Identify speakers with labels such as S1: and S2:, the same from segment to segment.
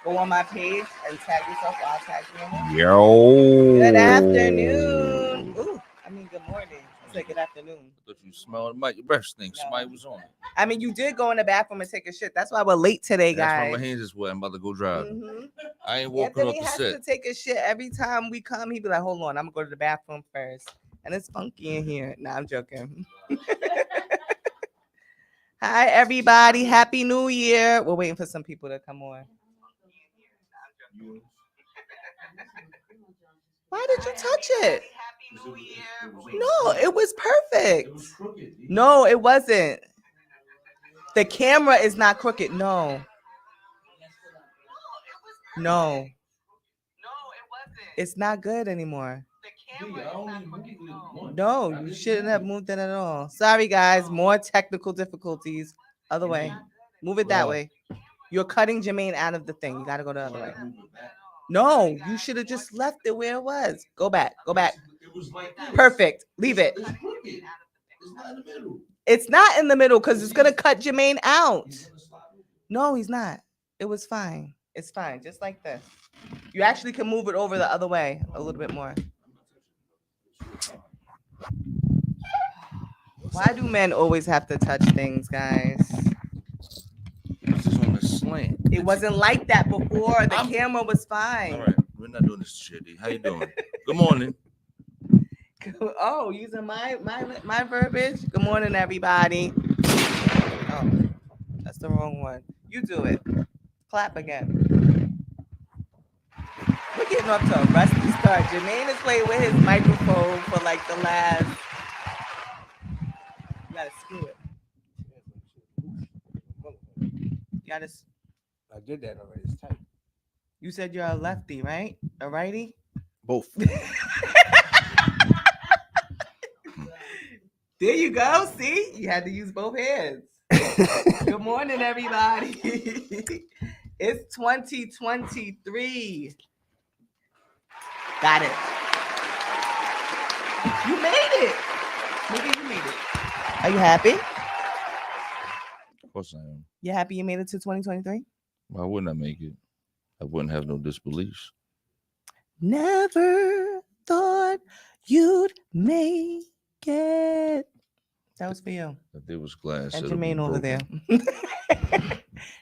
S1: Go on my page and tag yourself. I'll tag you in it.
S2: Yo.
S1: Good afternoon. Ooh, I mean good morning. I said good afternoon.
S2: I thought you smelled the mic. Your breath stinks.
S1: No.
S2: Somebody was on it.
S1: I mean, you did go in the bathroom and take a shit. That's why we're late today,
S2: That's why
S1: guys.
S2: my hands is wet. I'm about to go drive.
S1: Mm-hmm.
S2: I ain't walking
S1: Anthony
S2: off the
S1: has
S2: set.
S1: to take a shit every time we come. He be like, "Hold on, I'm gonna go to the bathroom first." And it's funky in here. Nah, I'm joking. Hi, everybody. Happy New Year. We're waiting for some people to come on. Why did you touch it? No, it was perfect. No, it wasn't. The camera is not crooked. No. No. It's not good anymore. No, you shouldn't have moved it at all. Sorry, guys. More technical difficulties. Other way. Move it that way. You're cutting Jermaine out of the thing. You got to go the other way. No, you should have just left it where it was. Go back. Go back. Perfect. Leave it. It's not in the middle because it's going to cut Jermaine out. No, he's not. It was fine. It's fine. Just like this. You actually can move it over the other way a little bit more. Why do men always have to touch things, guys?
S2: It's just on the slant.
S1: It wasn't like that before. The camera was fine.
S2: All right. We're not doing this shit. How you doing? Good morning.
S1: Oh, using my verbiage. Good morning, everybody. Oh, that's the wrong one. You do it. Clap again. We're getting off to a rusty start. Jermaine is playing with his microphone for like the last. You gotta screw it. You gotta.
S3: I did that already. It's tight.
S1: You said you're a lefty, right? A righty?
S3: Both.
S1: There you go. See, you had to use both hands. Good morning, everybody. It's 2023. Got it. You made it. Nigga, you made it. Are you happy?
S2: Of course I am.
S1: You happy you made it to 2023?
S2: Why wouldn't I make it? I wouldn't have no disbeliefs.
S1: Never thought you'd make it. That was for you.
S2: If there was glass,
S1: And
S2: it'll be
S1: Jermaine over
S2: broken.
S1: there.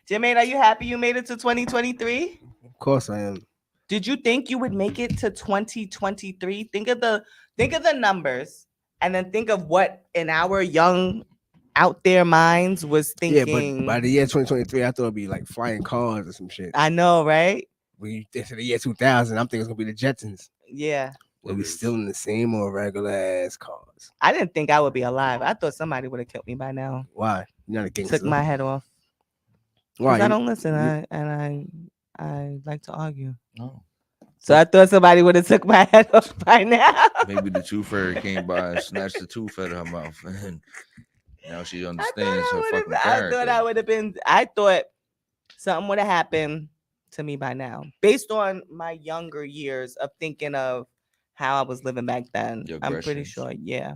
S1: Jermaine, are you happy you made it to 2023?
S3: Of course I am.
S1: Did you think you would make it to 2023? Think of the numbers and then think of what in our young out there minds was thinking.
S3: Yeah, but by the year 2023, I thought it'd be like flying cars or some shit.
S1: I know, right?
S3: When you get to the year 2000, I'm thinking it's gonna be the Jetsons.
S1: Yeah.
S3: We'll be still in the same old regular ass cars.
S1: I didn't think I would be alive. I thought somebody would have killed me by now.
S3: Why? You're not a gangster.
S1: Took my head off.
S3: Why?
S1: I don't listen. I like to argue.
S2: No.
S1: So I thought somebody would have took my head off by now.
S2: Maybe the tooth fairy came by and snatched the tooth out of her mouth, and now she understands her fucking character.
S1: I thought something would have happened to me by now, based on my younger years of thinking of how I was living back then. I'm pretty sure, yeah.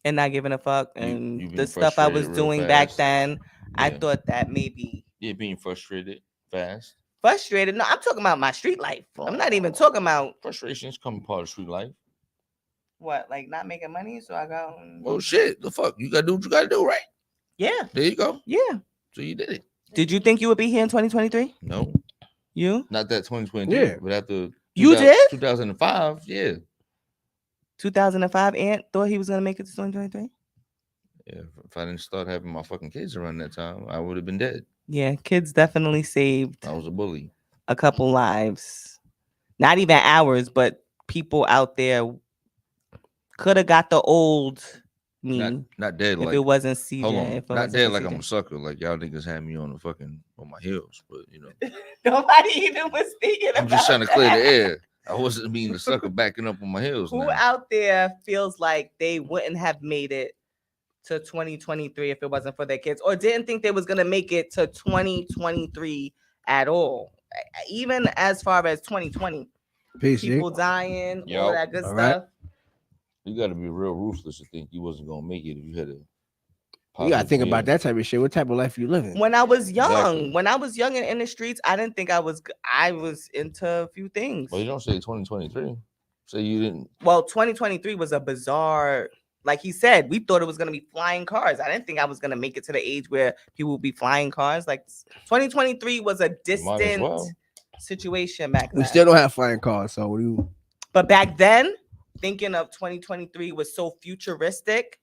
S1: And not giving a fuck, and the stuff I was doing back then, I thought that maybe.
S2: Yeah, being frustrated fast.
S1: Frustrated? No, I'm talking about my street life. I'm not even talking about
S2: frustrations. Come part of street life.
S1: What, like not making money? So I go.
S2: Well, shit. The fuck you gotta do what you gotta do, right?
S1: Yeah.
S2: There you go.
S1: Yeah.
S2: So you did it.
S1: Did you think you would be here in 2023?
S2: No.
S1: You?
S2: Not that 2023.
S3: Yeah.
S2: But after
S1: you did
S2: 2005. Yeah.
S1: 2005. Aunt thought he was gonna make it to 2023.
S2: Yeah. If I didn't start having my fucking kids around that time, I would have been dead.
S1: Yeah, kids definitely saved.
S2: I was a bully.
S1: A couple lives, not even ours, but people out there could have got the old me.
S2: Not dead.
S1: If
S2: like,
S1: it wasn't CJ.
S2: Hold on.
S1: If it
S2: not dead like
S1: CJ.
S2: I'm a sucker. Like y'all niggas had me on my heels, but you know.
S1: Nobody even was thinking.
S2: I'm just trying to clear the air. I wasn't being the sucker backing up on my heels.
S1: Who
S2: now.
S1: out there feels like they wouldn't have made it to 2023 if it wasn't for their kids, or didn't think they was gonna make it to 2023 at all, even as far as 2020? People dying, all that good stuff.
S2: You got to be real ruthless to think you wasn't gonna make it if you had a
S3: You gotta think
S2: Yeah.
S3: about that type of shit. What type of life you living?
S1: When I was young,
S2: Exactly.
S1: when I was young and in the streets, I didn't think I was into a few things.
S2: Well, you don't say 2023. Say you didn't.
S1: Well, 2023 was a bizarre, like he said, we thought it was gonna be flying cars. I didn't think I was gonna make it to the age where people would be flying cars. Like 2023 was a
S2: Might as
S1: distant
S2: well.
S1: situation back then.
S3: We still don't have flying cars, so what do you?
S1: But back then, thinking of 2023 was so futuristic,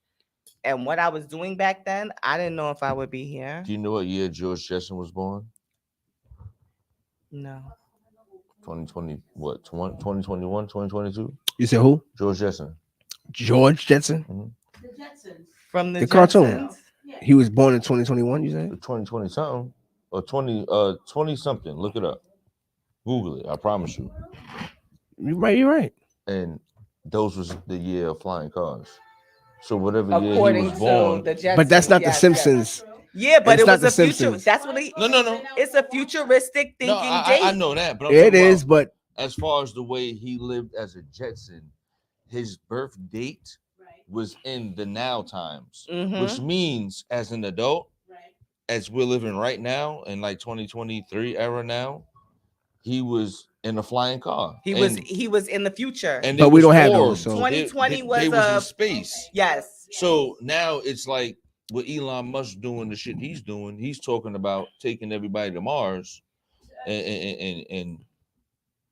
S1: and what I was doing back then, I didn't know if I would be here.
S2: Do you know what year George Jetson was born?
S1: No.
S2: 2020, what, 2021, 2022?
S3: You said who?
S2: George Jetson.
S3: George Jetson.
S4: The Jetsons.
S1: From the
S3: cartoon.
S1: Jetsons?
S3: He was born in 2021. You said?
S2: 2020 something or 20 something. Look it up. Google it. I promise you.
S3: You're right. You're right.
S2: And those was the year of flying cars. So whatever year he
S1: According
S2: was
S1: to
S2: born.
S1: the Jetsons.
S3: But that's not
S1: yes,
S3: the Simpsons.
S1: Yes. Yeah, but
S3: It's
S1: it
S3: not
S1: was
S3: The
S1: a future.
S3: Simpsons.
S1: That's what he.
S2: No.
S1: It's a futuristic thinking
S2: No,
S1: date.
S2: I know that, but I'm
S3: It
S2: talking
S3: is,
S2: about
S3: but
S2: as far as the way he lived as a Jetson, his birth date
S4: Right.
S2: was in the now times,
S1: Mhm.
S2: which means as an adult,
S4: Right.
S2: as we're living right now in like 2023 era now, he was in a flying car.
S1: He was in the future.
S2: And
S3: But
S2: it
S3: we
S2: was
S3: don't have
S2: Forbes.
S3: those, so-
S1: 2020 was
S2: in
S1: a-
S2: space.
S1: Yes.
S2: So now it's like with Elon Musk doing the shit he's doing, he's talking about taking everybody to Mars and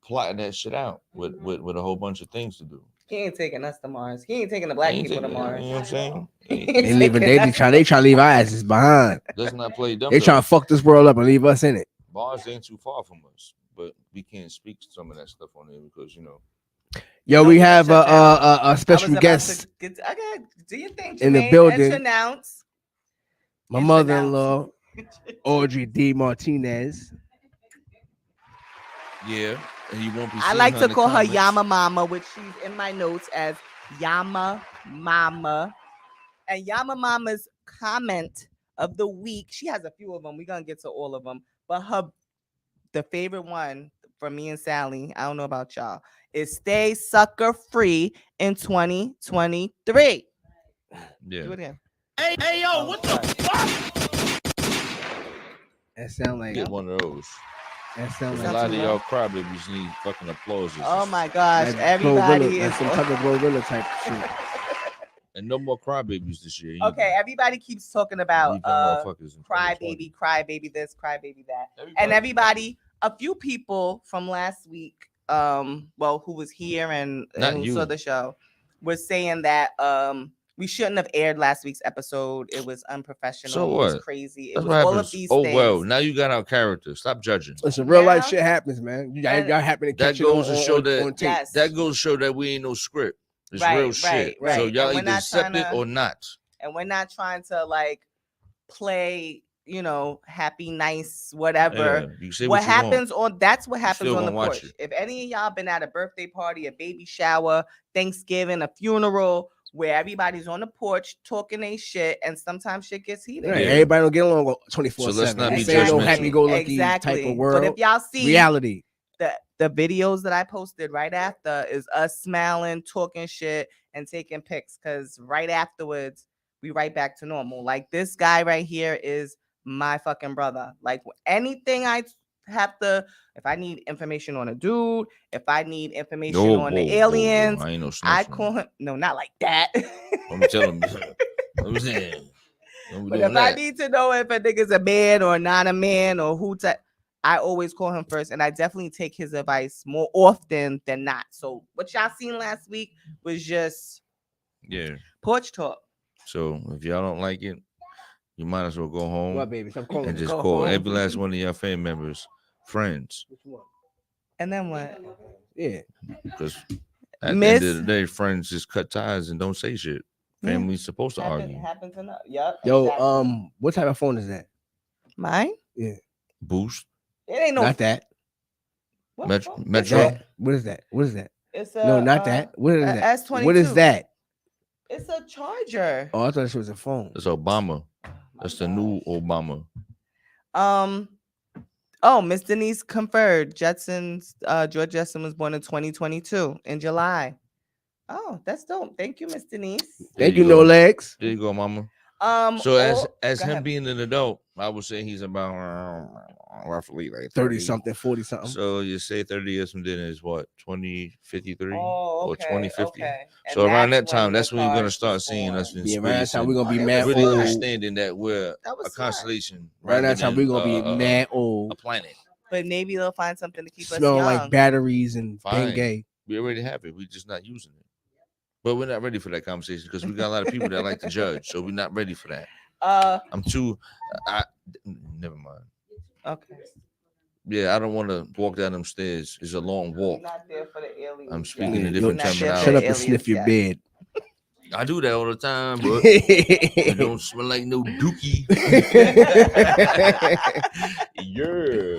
S2: plotting that shit out with a whole bunch of things to do.
S1: He ain't taking us to Mars. He ain't taking the black
S2: Ain't
S1: people to
S2: taking-
S1: Mars.
S2: You know what I'm saying?
S1: He ain't
S3: they leaving.
S1: taking
S3: They
S1: us
S3: try.
S1: to
S3: They try to leave our asses behind.
S2: Let's not play dumb.
S3: They trying to fuck this world up and leave us in it.
S2: Mars ain't too far from us, but we can't speak some of that stuff on there because
S3: Yo,
S1: Don't
S3: we
S1: get
S3: have
S1: shut down.
S3: a
S1: I was
S3: special
S1: about
S3: guest.
S1: to get. Okay, do you think
S3: In the
S1: Jermaine,
S3: building.
S1: Announce.
S3: My
S1: It's
S3: mother-in-law, Audrey D. Martinez.
S2: yeah, and you won't be.
S1: I
S2: seeing
S1: like
S2: her
S1: to
S2: in the
S1: call her
S2: comments.
S1: Yama Mama, which she's in my notes as Yama Mama. And Yama Mama's comment of the week, she has a few of them. We're gonna get to all of them, but the favorite one for me and Sally, I don't know about y'all, is stay sucker free in 2023.
S2: Yeah.
S1: Do it again.
S4: Hey, yo, what the
S3: That sound like.
S2: Get one of those.
S3: That sound
S2: A
S1: Is that
S3: like.
S2: lot
S1: too
S2: of
S1: low?
S2: y'all crybabies need fucking applauses.
S1: Oh my gosh,
S3: That's
S1: everybody
S3: Glorilla.
S1: is
S3: That's some type of Glorilla type shit.
S2: And no more crybabies this year.
S1: okay. Everybody keeps talking about
S2: Leave them motherfuckers in 2020.
S1: cry baby this, cry baby that. And everybody, a few people from last week, well, who was here and
S2: Not
S1: who
S2: you.
S1: saw the show, was saying that we shouldn't have aired last week's episode. It was unprofessional.
S2: So
S1: It was
S2: what?
S1: crazy. It
S2: That's
S1: was
S2: what
S1: all
S2: happens.
S1: of these
S2: Oh
S1: things.
S2: well, now you got our character. Stop judging.
S3: Listen, real life
S1: Now-
S3: shit happens, man. Y'all
S1: And-
S3: happen to
S2: That
S3: catch it
S2: goes
S3: on,
S2: to show
S3: on,
S2: that-
S3: on tape.
S1: Yes.
S2: That goes to show that we ain't no script. It's
S1: Right,
S2: real
S1: right,
S2: shit.
S1: right.
S2: So
S1: And
S2: y'all
S1: we're
S2: either
S1: not
S2: accept it
S1: tryna-
S2: or not.
S1: And we're not trying to like play, happy, nice, whatever.
S2: Yeah, you say
S1: What
S2: what you want.
S1: happens on that's what happens
S2: still
S1: on the
S2: gonna watch
S1: porch.
S2: it.
S1: If any of y'all been at a birthday party, a baby shower, Thanksgiving, a funeral, where everybody's on the porch talking they shit, and sometimes shit gets heated.
S3: Right,
S2: Yeah.
S3: everybody don't get along 24/7.
S2: So let's not
S1: be
S3: This ain't no
S2: judgmental.
S3: happy-go-lucky
S1: Exactly.
S3: type of
S1: But
S3: world.
S1: if y'all see
S3: Reality.
S1: the videos that I posted right after is us smiling, talking shit, and taking pics. Because right afterwards, we right back to normal. Like this guy right here is my fucking brother. Like anything I have to, if I need information on a dude, if I need information on the aliens,
S2: I ain't no
S1: I
S2: snitch,
S1: call
S2: man.
S1: him. No, not like that.
S2: Let me tell him. Let me say. Don't be
S1: But
S2: doing
S1: if I
S2: that.
S1: need to know if a nigga's a man or not a man or who to, I always call him first, and I definitely take his advice more often than not. So what y'all seen last week was just
S2: Yeah.
S1: porch talk.
S2: So if y'all don't like it, you might as well go home
S3: What, baby? Stop calling
S2: and
S3: me.
S2: just
S1: Go
S2: call
S1: home.
S2: every last one of your family members friends.
S3: Which one?
S1: And then what?
S3: Yeah.
S2: Because at the
S1: Miss-
S2: end of the day, friends just cut ties and don't say shit.
S1: Yeah.
S2: Family's supposed to argue.
S1: Happens enough. Yep.
S3: Yo,
S1: exactly.
S3: what type of phone is that?
S1: Mine?
S2: Boost.
S1: It ain't no.
S3: Not that.
S1: what
S2: Metro-
S1: phone?
S2: Metro.
S3: That. What is that? What is that?
S1: It's a,
S3: No, not that. What is
S1: a
S3: that?
S1: S22.
S3: What is that?
S1: It's a charger.
S3: Oh, I thought it was a phone.
S2: That's Obama. That's the new Obama.
S1: Oh, Miss Denise conferred. George Jetson was born in 2022 in July. Oh, that's dope. Thank you, Miss Denise.
S2: There
S3: Thank you,
S2: go.
S3: no legs.
S2: There you go, mama. So as
S1: go
S2: him
S1: ahead.
S2: being an adult, I would say he's about roughly like
S3: 30 something, 40 something.
S2: So you say 30 years from then is what, 2053
S1: Oh,
S2: or
S1: okay,
S2: 2050?
S1: okay. And
S2: So around that
S1: that's when
S2: time, that's
S1: the
S2: when you're gonna
S1: cars
S2: start
S1: was
S2: seeing us
S1: born.
S2: in
S3: Yeah, around that
S2: space
S3: time
S2: and
S3: we're gonna be
S1: Oh,
S3: mad
S2: really
S3: old.
S2: understanding that we're
S1: That was
S2: a
S1: smart.
S2: constellation
S3: Around
S2: rather
S3: that time
S2: than
S3: we're gonna be mad
S2: a
S3: old,
S2: planet.
S1: But maybe they'll find something to keep us
S3: smelling
S1: young.
S3: like batteries and
S2: Fine.
S3: Bengay.
S2: We already have it. We're just not using it. But we're not ready for that conversation because we got a lot of people that like to judge. So we're not ready for that. I'm too. Never mind.
S1: Okay.
S2: Yeah, I don't want to walk down them stairs. It's a long
S1: We're
S2: walk.
S1: not there for the aliens.
S2: I'm
S1: yet.
S2: speaking
S3: Yeah,
S2: a different
S1: We're not there for
S2: terminology.
S3: Shut
S1: the
S3: up and sniff your
S1: aliens
S3: bed.
S2: I do that all the time, but it don't smell like no dookie. Yeah.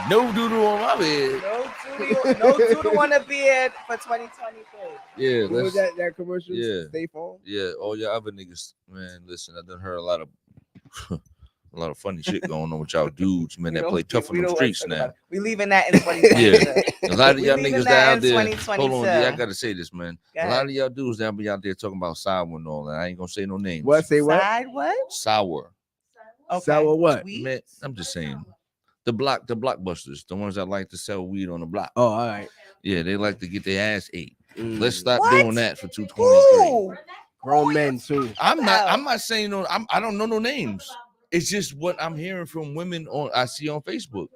S2: No doodle on my bed.
S1: No doodle on the bed for 2023.
S2: Yeah,
S3: What was
S2: let's.
S3: that commercial?
S2: Yeah.
S3: Stay Farm?
S2: Yeah, all your other niggas, man. Listen, I done heard a lot of funny shit going on with y'all dudes, man. That play tough on
S1: we
S2: the
S1: don't
S2: streets
S1: wanna talk
S2: now.
S1: about it. We leaving that in 2022.
S2: A lot of
S1: We
S2: y'all
S1: leaving
S2: niggas
S1: that
S2: that
S1: in
S2: out there.
S1: 2022.
S2: Hold on, D, I gotta say this, man.
S1: Go
S2: A
S1: ahead.
S2: lot of y'all dudes that be out there talking about sour and all that. I ain't gonna say no names.
S3: What? Say what?
S1: Side what?
S2: Sour,
S1: Okay.
S3: Sour what?
S1: Tweets?
S2: man. I'm just saying. The blockbusters, the ones that like to sell weed on the block.
S3: Oh, all right.
S2: Yeah, they like to get their ass ate.
S3: Mm.
S2: Let's stop
S1: What?
S2: doing that for 223.
S1: Who?
S3: Grown men too.
S2: I'm not saying no. I don't know no names. It's just what I'm hearing from women I see on Facebook.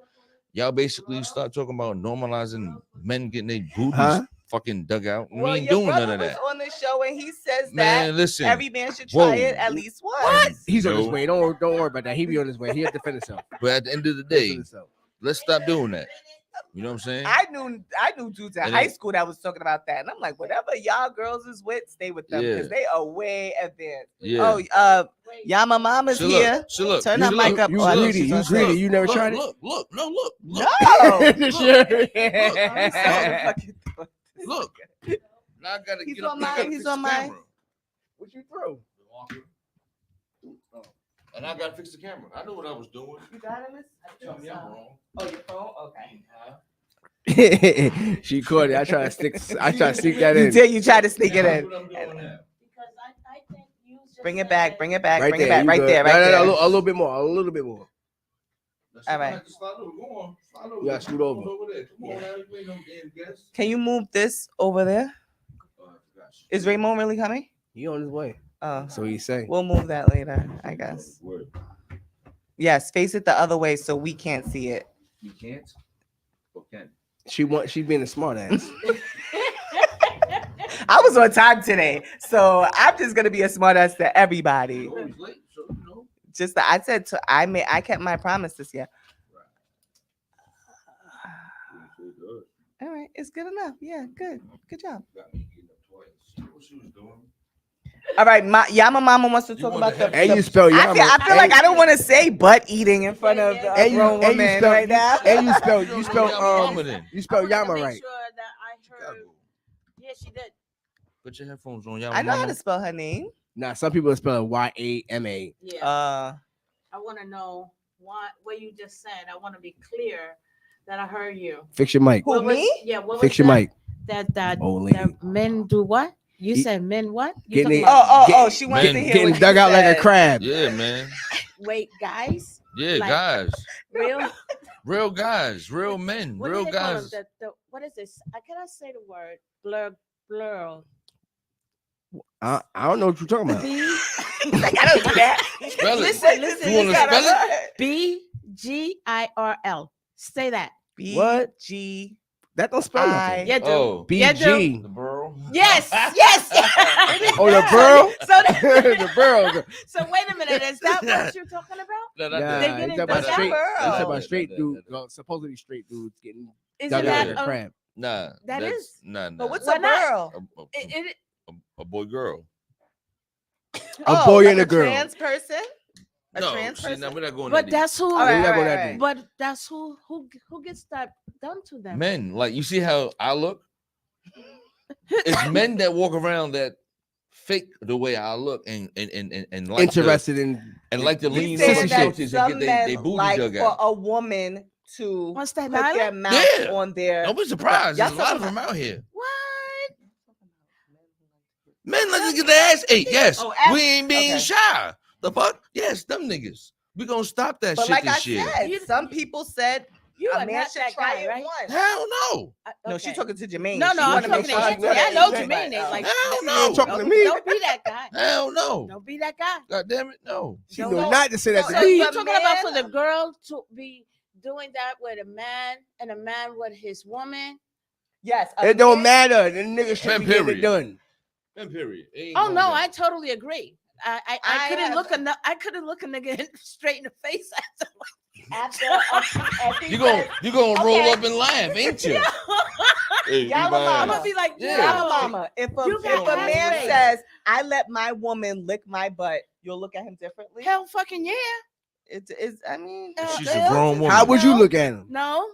S2: Y'all basically start talking about normalizing men getting their booties fucking dug out. We
S1: Well,
S2: ain't
S1: your
S2: doing
S1: brother
S2: none of
S1: was
S2: that.
S1: on the show and he says
S2: Man,
S1: that
S2: listen.
S1: every man should try
S2: Whoa.
S1: it at least once.
S3: He's on his
S2: No.
S3: way. Don't worry about that. He be on his way. He had to defend himself.
S2: But at the end of the
S3: Defend
S2: day,
S3: himself.
S2: let's stop doing that. You know what I'm saying?
S1: I knew dudes in
S2: And
S1: high
S2: it-
S1: school that was talking about that, and I'm like, whatever y'all girls is with, stay with them because
S2: Yeah.
S1: they are way advanced.
S2: Yeah.
S1: Oh, Yama Mama's
S2: So
S1: here.
S2: look, so look.
S1: Turn
S2: you
S1: that
S2: look,
S1: mic up.
S3: You
S1: Oh, I think
S3: greedy.
S1: she's
S3: You
S1: on
S3: greedy.
S1: stage.
S3: You never
S2: look,
S3: tried it?
S2: look, look, no, look,
S1: No.
S2: look. Now I gotta
S1: He's
S2: get up.
S1: on
S2: I gotta
S1: mine,
S2: fix
S1: he's
S2: the
S1: on mine.
S2: camera.
S3: What you throw?
S2: And I gotta fix the camera. I know what I was doing.
S1: You got it, miss?
S2: Tell me I'm wrong.
S1: Oh, your phone? Okay.
S3: She caught it. I try to sneak that
S1: You
S3: in.
S1: did. You tried to sneak it
S2: That's
S1: in.
S2: what I'm doing now.
S1: Bring it back. Bring it back.
S3: Right
S1: Bring
S3: there.
S1: it back.
S3: you
S1: Right
S3: good.
S1: there.
S3: No,
S1: Right
S3: no,
S1: there.
S3: no, a little bit more. A little bit more.
S1: All right.
S2: Slide over. Go on. Slide over.
S3: You gotta scoot over.
S2: Come on there. Come on now. You ain't no damn guest.
S1: Can you move this over there?
S2: Gosh.
S1: Is Raymond really coming?
S3: He on his way.
S1: Oh,
S3: So he say.
S1: we'll move that later, I guess.
S2: Word.
S1: Yes, face it the other way so we can't see it.
S2: You can't. Or can?
S3: She's being a smart ass.
S1: I was on time today, so I'm just gonna be a smart ass to everybody.
S2: You're always late, so you know.
S1: Just that I said I kept my promise this year. All right, it's good enough. Yeah, good job.
S2: Got me getting up twice. See what she was doing?
S1: All right, Yama Mama wants to
S2: You
S1: talk
S2: wanna
S1: about the.
S3: And you
S1: the
S3: spell
S1: I
S3: Yama.
S1: feel like I don't want to say butt eating in front of a
S3: And you
S1: grown woman
S3: spell
S1: right now.
S3: and you spell
S2: You Yama then.
S3: you spell Yama right.
S5: Yeah, she did.
S2: Put your headphones on, y'all.
S1: I know how to spell her name.
S3: Nah, some people spell it YAMA.
S5: Yeah. I want to know what you just said. I want to be clear that I heard you.
S3: Fix your mic.
S1: Who,
S5: What was-
S1: me?
S5: Yeah. What
S3: Fix
S5: was
S3: your
S5: that?
S3: mic.
S5: That
S3: Old lady.
S5: that men do what? You
S3: Eat-
S5: said men what? You
S3: Getting
S5: talking
S3: it-
S5: about-
S1: Oh, she wants to
S2: Men
S1: hear
S3: Getting
S1: what
S3: dug
S1: you
S3: out like a
S1: said.
S3: crab.
S2: Yeah, man.
S5: Wait, guys.
S2: Yeah,
S5: Like-
S2: guys.
S5: Real.
S2: Real guys. Real men.
S5: What do
S2: Real
S5: they call
S2: guys.
S5: them? What is this? I cannot say the word. Blur.
S3: I don't know what you're talking about.
S1: Like, I don't do that.
S2: Spell it.
S5: Listen,
S2: You wanna
S1: gotta
S2: spell
S1: learn.
S5: BGIRL. Say that.
S3: What?
S1: BG.
S3: That don't spell nothing.
S5: Yeah, do.
S2: Oh,
S5: Yeah,
S3: BG.
S2: the burl.
S5: Yes.
S3: Oh, the burl?
S5: So,
S3: The burl.
S5: so wait a minute. Is that what you're talking about?
S2: No,
S3: Nah,
S5: They
S3: he's
S5: getting
S3: talking about
S5: dug out?
S3: straight. He's
S1: Burl.
S3: talking about straight
S2: No,
S3: dude. Well, supposedly straight dudes getting
S5: Is
S3: dug
S5: it
S3: out
S5: that?
S3: like a crab.
S2: Nah.
S5: That
S2: that's-
S5: is-
S2: Nah.
S1: But what's
S5: Why
S1: a
S5: not?
S1: girl?
S5: It,
S2: a boy girl?
S3: A boy and
S1: like
S3: a girl.
S1: Trans person? A
S2: No,
S1: trans
S2: see, now
S1: person?
S2: we're not going.
S5: but
S2: that
S5: that's who.
S1: All right,
S3: we gotta
S1: all
S3: go
S1: right,
S3: that
S1: all
S3: deep.
S1: right.
S5: But that's who gets that done to
S2: deep.
S5: them.
S2: Men, like you see how I look. It's men that walk around that fake the way I look and like
S3: Interested in
S2: and like to
S1: You
S2: lean
S1: said
S2: over
S1: that
S2: couches and
S1: some
S2: get they
S1: men
S2: booty
S1: like
S2: dug
S1: for
S2: out.
S1: a woman to
S5: On Staten
S1: put their
S5: Island?
S1: mouth
S2: Yeah.
S1: on their.
S2: Don't be surprised.
S1: Y'all
S2: There's a lot of
S1: talking
S2: them out here.
S5: What?
S2: Men like to get their ass ate. Yes,
S1: Oh,
S2: we ain't being
S1: okay.
S2: shy. The fuck? Yes, them niggas. We gonna stop that
S1: But
S2: shit
S1: like I
S2: this year.
S1: said, some people said
S5: You
S1: a
S5: are
S1: man
S5: not
S1: should
S5: that
S1: try
S5: guy,
S1: it
S5: right?
S1: once.
S2: Hell no.
S1: No, she's talking to Jermaine.
S5: No,
S1: She
S5: no, I'm
S1: wanna make
S5: talking to
S1: sure
S5: Anthony.
S1: she
S5: I
S1: knows
S5: know
S1: that,
S5: Jermaine ain't
S1: but,
S5: like.
S2: Hell
S3: She ain't
S2: no.
S3: talking to
S5: Don't,
S3: me.
S5: don't be that guy.
S2: Hell no.
S5: Don't be that guy.
S2: God damn it, no.
S3: She
S5: Don't
S3: know
S5: go-
S3: not to say that
S1: So
S3: to
S5: So
S3: me.
S5: you're
S1: a
S5: talking about for
S1: man-
S5: the girl to be doing that with a man and a man with his woman?
S1: Yes. a
S3: It don't
S1: man-
S3: matter. The nigga should be getting it
S2: Period.
S3: done.
S2: And period. It ain't
S5: Oh
S2: going
S5: no,
S2: down.
S5: I totally agree. I
S1: I
S5: couldn't
S1: have-
S5: look I couldn't look a nigga straight in the face
S1: After
S2: You gonna roll
S1: Okay.
S2: up and laugh, ain't you? Hey,
S1: Y'all
S2: eat my
S1: mama.
S5: I'm
S2: ass.
S5: gonna be like,
S2: Yeah.
S1: Y'all
S5: yo,
S1: mama, if
S5: You
S1: a
S5: got
S1: man
S5: ass
S1: says, I let my woman lick my butt, you'll look at him differently?
S5: hell fucking yeah.
S1: It is, I mean,
S2: She's
S5: Hell,
S2: a grown woman.
S3: How would you
S5: No.
S3: look at him?
S5: No.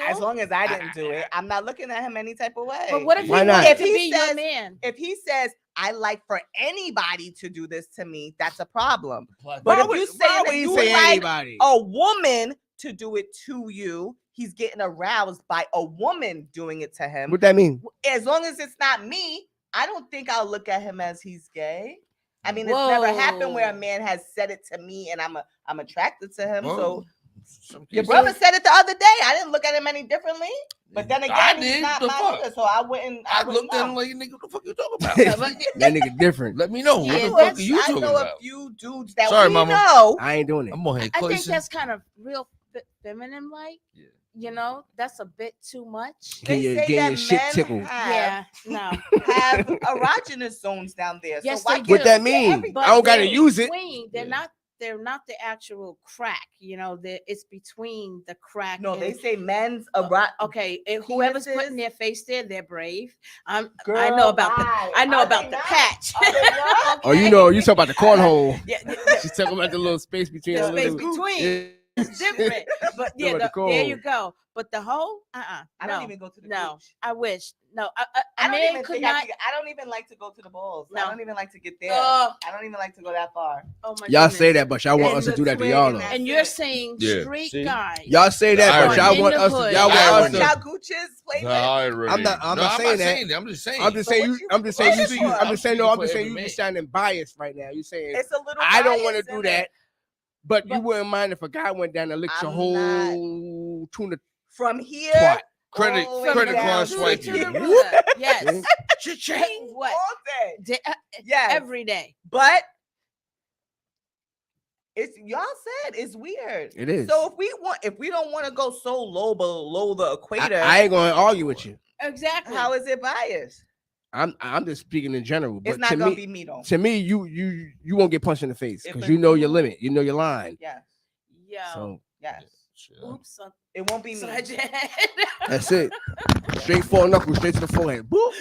S1: as long as I didn't do it, I'm not looking at him any type of way.
S5: But what if
S3: Why
S5: he
S3: not?
S5: wanted
S1: If
S5: to
S1: he
S5: be
S1: says-
S5: your man?
S1: if he says, I like for anybody to do this to me, that's a problem. But
S3: Why
S1: if
S3: would-
S1: you
S3: why
S1: say
S3: would
S1: that
S3: he
S1: you
S3: say
S1: like
S3: anybody?
S1: a woman to do it to you, he's getting aroused by a woman doing it to him.
S3: What that mean?
S1: As long as it's not me, I don't think I'll look at him as he's gay. I mean, it's never happened where a
S5: Whoa.
S1: man has said it to me and I'm attracted to him. So
S2: Some
S1: your
S2: cases-
S1: brother said it the other day. I didn't look at him any differently. But then again,
S2: I
S1: he's
S2: did.
S1: not
S2: The
S1: my
S2: fuck?
S1: nigga, so I wouldn't. I wouldn't
S2: looked at him
S1: know.
S2: like, nigga, what the fuck you talking about?
S3: That nigga different.
S2: Let me know. What
S5: Yeah,
S2: the fuck
S5: that's-
S2: are you
S1: I
S2: talking
S1: know
S2: about?
S1: a few dudes that
S2: Sorry,
S1: we
S2: mama.
S1: know.
S3: I ain't doing it.
S2: I'm on here
S5: I think
S2: cursing.
S5: that's kind of real feminine like.
S2: Yeah.
S5: You know, that's a bit too much.
S1: They
S3: Getting your-
S1: say
S3: getting
S1: that
S3: your shit
S1: men
S3: tickled.
S5: Yeah, no.
S1: have erogenous zones down there.
S5: Yes,
S1: so why
S5: they
S1: can't
S5: do.
S3: What that
S1: we get
S3: mean?
S1: everything?
S3: I don't gotta
S5: they're
S3: use it.
S5: between- They're
S2: Yeah.
S5: not the actual crack. You know, it's between the crack.
S1: No,
S5: and,
S1: they say men's
S5: okay. Whoever's putting
S1: penises-
S5: their face there, they're brave. I
S1: Girl,
S5: know about
S1: bye.
S5: I know
S1: Are
S5: about
S1: they
S5: the
S1: not?
S5: patch.
S1: Are they not?
S3: Oh, you know, you talk about the cornhole.
S5: Yeah,
S3: She's talking about the little space between
S5: the
S3: the
S5: space
S3: little.
S5: between. It's different. But yeah,
S3: Talking about the
S5: there you
S3: cornhole.
S5: go. But the whole,
S1: I
S5: no,
S1: don't even go to the
S5: no.
S1: beach.
S5: I wish. No,
S1: I
S5: a
S1: don't
S5: man
S1: even
S5: could
S1: think
S5: not.
S1: I don't even like to go to the balls. I
S5: No.
S1: don't even like to get there.
S5: Oh.
S1: I don't even like to go that far.
S5: Oh my
S3: Y'all
S5: goodness.
S3: say that, but y'all want
S1: And
S3: us to
S1: the
S3: do that to
S1: twig
S3: y'all
S1: and
S3: though.
S1: that-
S5: And you're saying
S2: Yeah,
S5: straight
S2: see?
S5: guys.
S3: Y'all say that,
S2: The
S3: but y'all
S2: irony.
S3: want
S5: In the
S3: us to.
S5: hood.
S3: Y'all
S2: The
S3: want us
S2: irony.
S3: to.
S1: Y'all Gucci's play
S2: The
S1: that.
S2: irony.
S3: I'm not
S2: No,
S3: saying that.
S2: I'm just saying.
S3: I'm just
S1: But
S3: saying
S1: what
S3: you.
S1: you-
S3: I'm just
S1: what
S3: saying
S1: you
S3: you.
S1: speaking for?
S3: I'm just saying no. I'm
S2: speaking
S3: just
S2: for
S3: saying you
S2: every
S3: just
S2: man.
S3: sounding biased right now. You saying
S1: It's a little.
S3: I don't want
S1: bias
S3: to do
S1: in
S3: that,
S1: it.
S3: but you
S5: But-
S3: wouldn't mind if a guy went down and licked your
S1: I'm
S3: whole tuna
S1: From here,
S3: twat.
S2: Credit
S1: all the way
S2: credit
S1: down
S2: card
S1: to
S2: swipe
S1: the
S2: you.
S1: tip.
S5: Whoop. Yes.
S2: Cha-ching.
S5: What?
S1: all day.
S5: Yes.
S1: Yes,
S5: Every day.
S1: but it's y'all said it's weird.
S3: It is.
S1: So if we don't want to go so low below the equator,
S3: I ain't gonna argue with you.
S5: Exactly.
S1: how is it biased?
S3: I'm just speaking in general. But
S1: It's not
S3: to
S1: gonna
S3: me,
S1: be me though.
S3: to me, you won't get punched in the face
S1: If
S3: because
S1: a
S3: you know your
S1: dude-
S3: limit. You know your line.
S1: Yes,
S5: Yo.
S3: So
S1: yes.
S5: Oops.
S1: It won't be me.
S5: Upside your head.
S3: that's it. Straight four knuckles, straight to the forehead. Boop.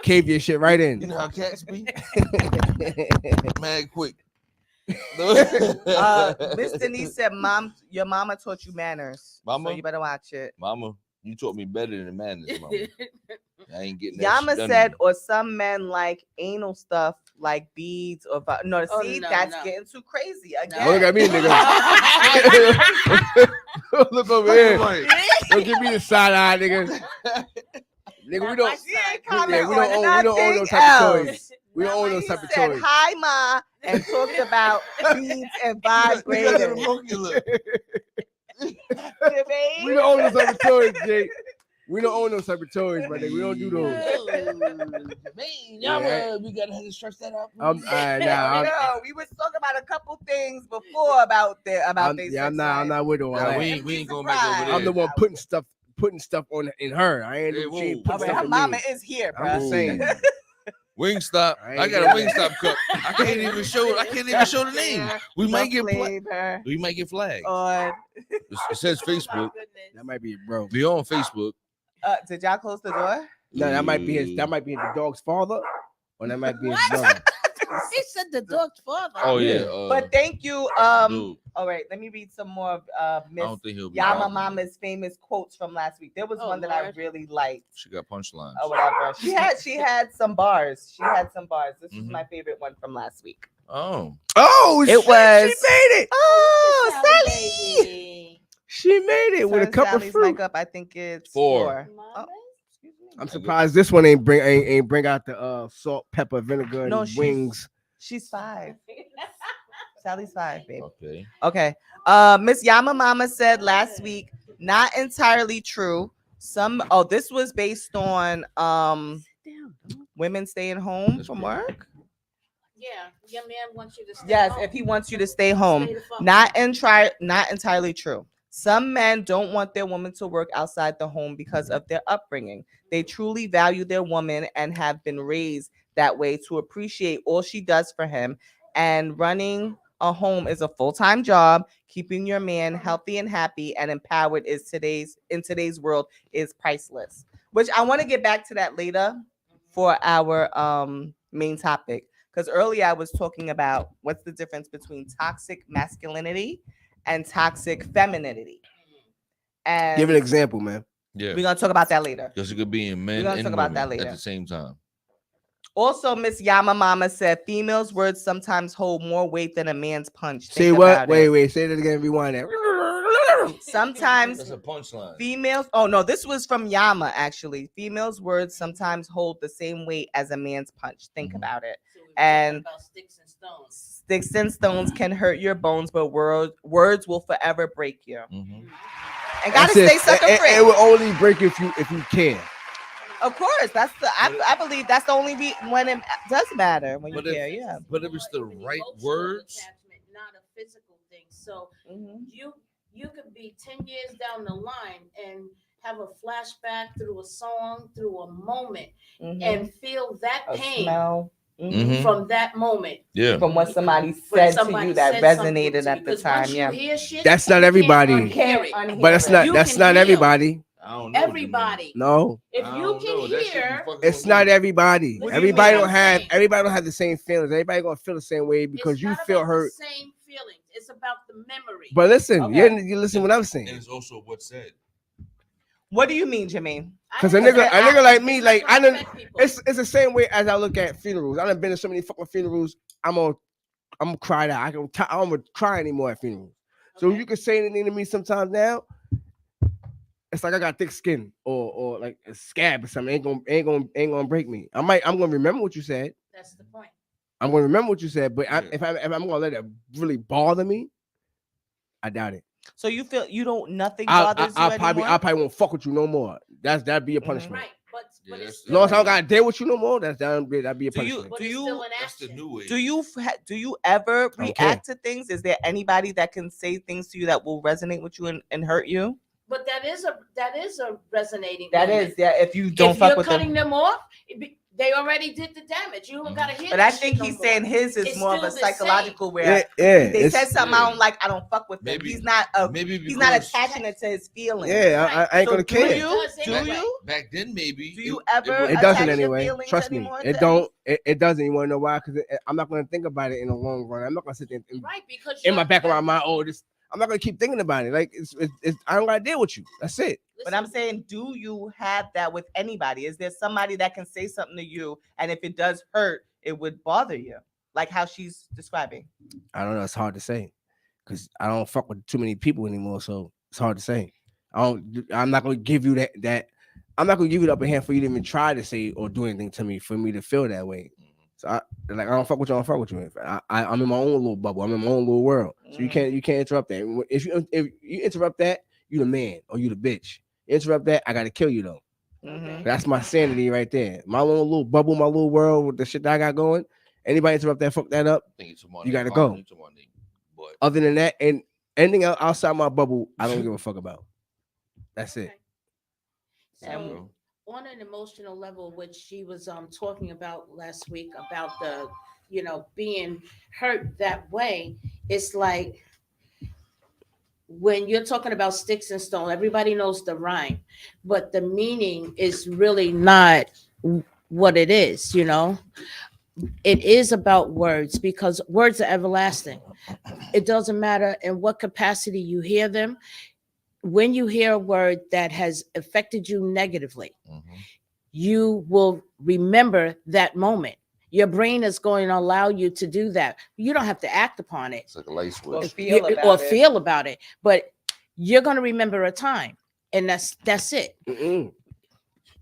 S3: Cave your shit right
S2: You
S3: in.
S2: know how cats be? Mad quick.
S1: Miss Denise said, "Mom, your mama taught you manners.
S2: Mama?
S1: So you better watch it."
S2: Mama, you taught me better than manners, mama. I ain't getting that
S1: Yama
S2: shit done
S1: said,
S2: to me.
S1: or some men like anal stuff, like beads or no.
S5: Oh,
S1: See,
S5: no,
S1: that's
S5: no.
S1: getting too crazy
S5: No.
S1: again.
S3: Don't look at me, nigga. Look over here. Don't give me the side eye, nigga. Nigga, we don't.
S1: She ain't
S3: Yeah,
S1: comment
S3: we don't
S1: on
S3: own
S1: nothing
S3: those type of
S1: else.
S3: toys. We don't own those
S1: He
S3: type of
S1: said,
S3: toys.
S1: "Hi, ma," and talked about beads and
S2: You got the
S1: vibrators.
S2: remote,
S1: Jermaine?
S3: We don't own those type of toys, Jake. We don't own those type of toys, my nigga. We don't do those.
S2: Man,
S3: Yeah.
S2: we gotta stretch that out.
S3: Nah,
S1: No, we was talking about a couple things before about their
S3: I'm not with all
S2: Nah,
S3: that.
S2: we ain't going back over there.
S3: I'm the one putting stuff on in her. I ain't.
S2: Hey,
S3: She
S2: whoa.
S3: ain't
S1: All
S3: putting
S1: right,
S3: stuff
S1: her
S3: in
S1: mama
S3: me.
S1: is here, bro.
S3: I'm just saying.
S2: Wingstop.
S3: I
S2: I
S3: ain't
S2: got a
S3: getting
S2: Wingstop cup. I can't even show. I can't even show the name. We might get.
S1: flavor
S2: We might get flagged.
S1: on.
S2: It says Facebook.
S3: That might be bro.
S2: We on Facebook.
S1: Did y'all close the door?
S3: No, that might be his. That might be the dog's father, or that might be his brother.
S5: He said the dog's father.
S2: Oh yeah.
S1: But thank you.
S2: Dude,
S1: All right, let me read some more of
S2: I
S1: Miss
S2: don't think he'll be.
S1: Yama
S2: out.
S1: Mama's famous quotes from last week. There was
S5: Oh,
S1: one that I
S5: Lord.
S1: really liked.
S2: She got punchlines.
S1: Or whatever. She had some bars. She had some bars. This was
S2: Mhm.
S1: my favorite one from last week.
S2: Oh.
S3: Oh,
S1: It
S3: shit,
S1: was-
S3: She made it.
S1: Oh,
S5: Sally,
S1: Sally!
S5: baby.
S3: She made it with a
S1: Turn
S3: cup of
S1: Sally's
S3: fruit.
S1: mic up. I think it's
S2: Four.
S1: Oh,
S5: Mama?
S1: excuse me.
S3: I'm surprised this one ain't bring out the salt, pepper, vinegar, and
S1: No, she's-
S3: wings.
S1: She's 5. Sally's 5, babe.
S2: Okay.
S1: Okay. Miss Yamamama said last week, not entirely true. This was based on women staying home
S2: That's
S1: from
S2: correct.
S1: work.
S5: Yeah, your man wants you to stay
S1: Yes,
S5: home.
S1: if he wants you to stay home.
S5: Stay the fuck
S1: Not
S5: home.
S1: not entirely true. Some men don't want their woman to work outside the home because of their upbringing. They truly value their woman and have been raised that way to appreciate all she does for him. And running a home is a full-time job. Keeping your man healthy and happy and empowered in today's world is priceless. Which I want to get back to that later for our main topic. Because earlier I was talking about what's the difference between toxic masculinity and toxic femininity. And
S3: Give an example, man.
S2: Yeah.
S1: we're gonna talk about that later.
S2: Because it could be in men
S1: gonna
S2: and
S1: talk about
S2: women
S1: that later.
S2: at the same time.
S1: Also, Miss Yamamama said females' words sometimes hold more weight than a man's punch.
S3: Say
S1: Think
S3: what?
S1: about
S3: Wait,
S1: it.
S3: wait. Say that again. Rewind that.
S1: Sometimes
S2: That's a punchline.
S1: females. Oh no, this was from Yama actually. Females' words sometimes hold the same weight as a man's punch. Think
S2: Mhm.
S1: about it.
S5: So we're talking
S1: And
S5: about sticks and stones.
S1: sticks and stones can hurt your bones, but words will forever break you.
S2: Mhm.
S1: And gotta
S3: That's it.
S1: stay sucker free.
S3: It will only break if you can.
S1: Of course, I believe that's the only when it does matter when you
S2: But if-
S1: care. Yeah.
S2: But if it's the
S5: An
S2: right
S5: emotional
S2: words,
S5: attachment, not a physical thing. So
S1: Mhm.
S5: you could be 10 years down the line and have a flashback through a song, through a moment,
S1: Mhm.
S5: and feel that
S1: A
S5: pain
S1: smell.
S2: Mhm.
S5: from that moment.
S2: yeah.
S1: From what somebody
S5: When
S1: said to
S5: somebody
S1: you that
S5: said something
S1: resonated
S5: to you.
S1: at the
S5: 'Cause
S1: time.
S5: once
S1: Yeah.
S5: you hear shit,
S3: That's not
S5: you can't
S3: everybody.
S5: unhear it.
S1: unhear
S3: But that's
S1: it.
S3: not.
S5: You
S3: That's
S5: can
S3: not
S5: heal.
S3: everybody.
S2: I don't know.
S5: Everybody.
S3: No,
S5: If
S2: I
S5: you
S2: don't know.
S5: can
S2: That shit be
S5: hear,
S2: fucking
S3: it's
S2: with
S3: not
S2: me.
S3: everybody.
S5: What do you
S3: Everybody
S5: mean?
S3: don't have.
S5: Saying.
S3: Everybody don't have the same feelings. Everybody gonna feel the same way because
S5: it's
S3: you
S5: not
S3: feel
S5: about
S3: hurt.
S5: the same feelings. It's about the memory.
S3: But listen,
S1: Okay.
S3: you listen what I'm
S2: And
S3: saying.
S2: it's also what's said.
S1: What do you mean, Jermaine?
S3: Because a
S5: didn't
S3: nigga,
S5: say
S3: a nigga like me,
S5: it's
S3: like
S5: not
S3: I
S5: gonna
S3: done.
S5: affect people.
S3: It's the same way as I look at funerals. I done been to so many fucking funerals. I'm gonna cry out. I don't gonna cry anymore at funerals. So
S5: Okay.
S3: you can say anything to me sometimes now. It's like I got thick skin or like a scab or something. Ain't gonna break me. I'm gonna remember what you said.
S5: That's the point.
S3: I'm gonna remember what you said. But
S2: Yeah.
S3: if I'm gonna let it really bother me, I doubt it.
S1: So you feel nothing bothers you
S3: I
S1: anymore?
S3: probably won't fuck with you no more. That'd be a punishment.
S5: Right, but
S2: Yeah,
S5: it's
S2: that's-
S3: As
S5: still
S3: long as I don't
S5: an
S3: gotta deal with you no more, that'd be a
S1: Do you-
S3: punishment.
S5: but
S1: do
S5: it's
S1: you-
S5: still an
S2: That's the
S5: action.
S2: new age.
S1: Do you ever
S3: don't care.
S1: react to things? Is there anybody that can say things to you that will resonate with you and hurt you?
S5: But that is a resonating.
S1: That
S5: moment.
S1: is, yeah. If you don't
S5: If
S1: fuck
S5: you're
S1: with
S5: cutting
S1: them.
S5: them off, they already did the damage. You don't gotta hear.
S1: But
S5: that
S1: I
S5: shit
S1: think
S5: no
S1: he's
S5: more.
S1: saying his is
S5: It's
S1: more of
S5: still
S1: a
S5: the same.
S1: psychological where
S3: Yeah,
S1: they
S3: it's-
S1: said something I
S2: yeah.
S1: don't like, I don't fuck with them.
S2: Maybe-
S1: He's not
S2: maybe
S1: he's not
S2: because-
S1: attaching it to his feelings.
S3: yeah. I ain't
S1: So
S3: gonna
S1: do
S3: care.
S1: you?
S5: Does
S1: Do
S5: anyway.
S1: you?
S2: Back then, maybe.
S1: Do you
S2: it
S1: ever
S2: would-
S3: It
S1: attach
S3: doesn't
S1: your
S3: anyway.
S1: feelings
S3: Trust me.
S1: anymore
S3: It
S1: to
S3: don't. It doesn't. You wanna know why? Because I'm not gonna think about it in the long run. I'm not gonna sit there
S5: Right, because
S3: in my
S5: you're-
S3: back of my mind. Oh, this. I'm not gonna keep thinking about it. Like it's I don't gotta deal with you. That's it.
S1: But I'm saying, do you have that with anybody? Is there somebody that can say something to you, and if it does hurt, it would bother you, like how she's describing?
S3: I don't know. It's hard to say because I don't fuck with too many people anymore. So it's hard to say. I'm not gonna give you that. I'm not gonna give you the upper hand for you to even try to say or do anything to me for me to feel that way. So I don't fuck with you. I don't fuck with you. I'm in my own little bubble. I'm in my own little world. So you can't interrupt that. If you interrupt that, you the man or you the bitch. Interrupt that, I gotta kill you though.
S1: Mhm.
S3: That's my sanity right there. My own little bubble, my little world with the shit that I got going. Anybody interrupt that, fuck that up.
S2: I think it's someone
S3: You
S2: named
S3: gotta
S2: Colin,
S3: go.
S2: someone named Bud.
S3: Other than that, and anything else outside my bubble, I don't give a fuck about. That's it.
S2: Yeah,
S5: So
S2: bro.
S5: on an emotional level, which she was talking about last week about the being hurt that way, it's like when you're talking about sticks and stone, everybody knows the rhyme, but the meaning is really not what it is. It is about words because words are everlasting. It doesn't matter in what capacity you hear them. When you hear a word that has affected you negatively,
S2: Mhm.
S5: you will remember that moment. Your brain is going to allow you to do that. You don't have to act upon it
S2: It's like a light
S1: Or
S2: switch.
S1: feel
S5: You-
S1: about
S5: or
S1: it.
S5: feel about it, but you're going to remember a time, and that's it.
S3: Mm-mm.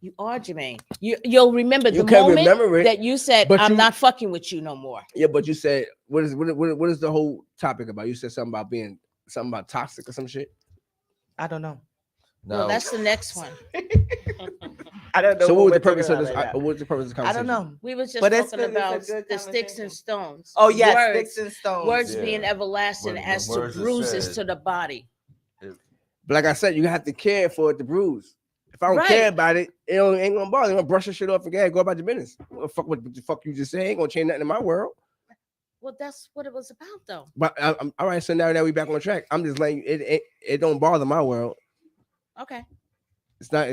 S5: You are, Jermaine. You'll remember
S3: You
S5: the
S3: can't
S5: moment
S3: remember it,
S5: that you said,
S3: but
S5: "I'm
S3: you-
S5: not fucking with you no more."
S3: Yeah, but you said what is the whole topic about? You said something about being something about toxic or some shit.
S1: I don't know.
S5: Well,
S2: Now,
S5: that's the next one.
S1: I don't know.
S3: So what was
S1: we're
S3: the purpose
S1: talking
S3: of this?
S1: about right now.
S3: What was the purpose of the
S1: I
S3: conversation?
S1: don't know.
S5: We was just
S1: But it's
S5: talking
S1: good- it's a
S5: about
S1: good
S5: the sticks
S1: conversation.
S5: and stones.
S1: Oh yes,
S5: words,
S1: sticks and stones.
S5: words
S2: Yeah.
S5: being everlasting
S2: When
S5: as to
S2: words are
S5: bruises
S2: said.
S5: to the body.
S3: But like I said, you have to care for it to bruise. If I don't
S5: Right.
S3: care about it, ain't gonna bother. I'm gonna brush your shit off again. Go about your business. What the fuck you just say ain't gonna change nothing in my world.
S5: Well, that's what it was about, though.
S3: But I'm all right. So now that we back on track, I'm just letting you, it don't bother my world.
S5: Okay,
S3: It's not.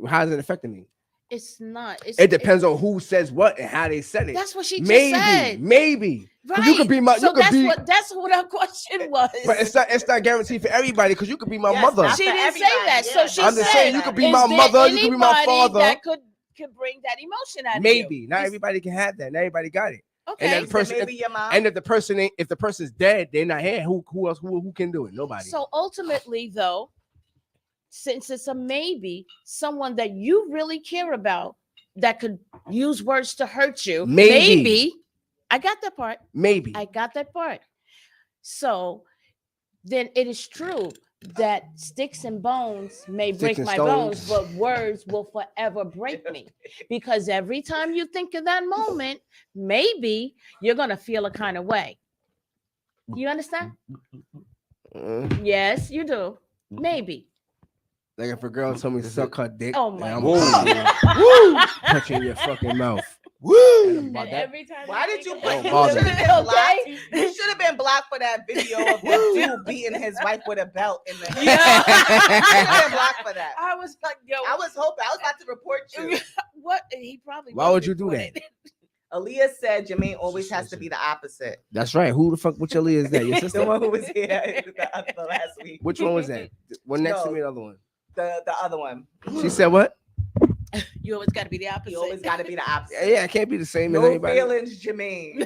S3: How is it affecting me?
S5: it's not.
S3: It depends on who says what and how they said it.
S5: That's what she just
S3: maybe,
S5: said.
S3: maybe. 'Cause
S5: Right.
S3: you could be my.
S5: So
S3: you could
S5: that's
S3: be.
S5: that's what her question was.
S3: But it's not. It's not guaranteed for everybody. Because you could be my
S1: Yes,
S3: mother.
S1: not
S5: She
S1: for
S5: didn't say
S1: everybody.
S5: that. So she
S3: I'm just
S5: said,
S3: saying you could be
S5: is
S3: my
S5: there
S3: mother. You could be my
S5: anybody
S3: father.
S5: that could bring that emotion out of
S3: Maybe
S5: you.
S3: not everybody can have that. Not everybody got it.
S5: Okay.
S3: And then
S1: So
S3: person-
S1: maybe your mom.
S3: And if the person ain't, if the person's dead, they're not here. Who else? Who can do it? Nobody.
S5: So ultimately, though, since it's a maybe, someone that you really care about that could use words to hurt you,
S3: Maybe.
S5: I got that part.
S3: Maybe.
S5: I got that part. So then it is true that sticks and bones may break
S3: and
S5: my
S3: stones.
S5: bones, but words will forever break me. Because every time you think of that moment, maybe you're going to feel a kind of way. You understand? Yes, you do. Maybe.
S3: Like if a girl told me to suck her dick,
S5: Oh my
S3: and I'm
S5: God.
S3: punch you in your fucking mouth.
S2: woo!
S5: And every time
S1: Why
S5: you
S1: did you?
S5: think
S3: Don't
S5: of
S1: You
S3: bother
S1: should
S3: me.
S1: have been blocked.
S5: Okay.
S1: You should have been blocked for that video of the dude beating his wife with a belt in the head.
S5: Yeah.
S1: You should have been blocked for that.
S5: I was like, yo,
S1: I was hoping. I was about to report you.
S5: what? He probably.
S3: Why
S5: was
S3: would you do
S5: recorded.
S3: that?
S1: Aaliyah said Jermaine always has to be the opposite.
S3: That's right. Who the fuck? Which Aaliyah is that? Your
S1: The
S3: sister?
S1: one who was here the last week.
S3: Which one was that? One next to
S1: No.
S3: me, the other one.
S1: The other one.
S3: She said what?
S5: You always got to be the opposite.
S1: You always got to be the opposite.
S3: Yeah, I can't be the same as
S1: No
S3: everybody.
S1: feelings, Jermaine.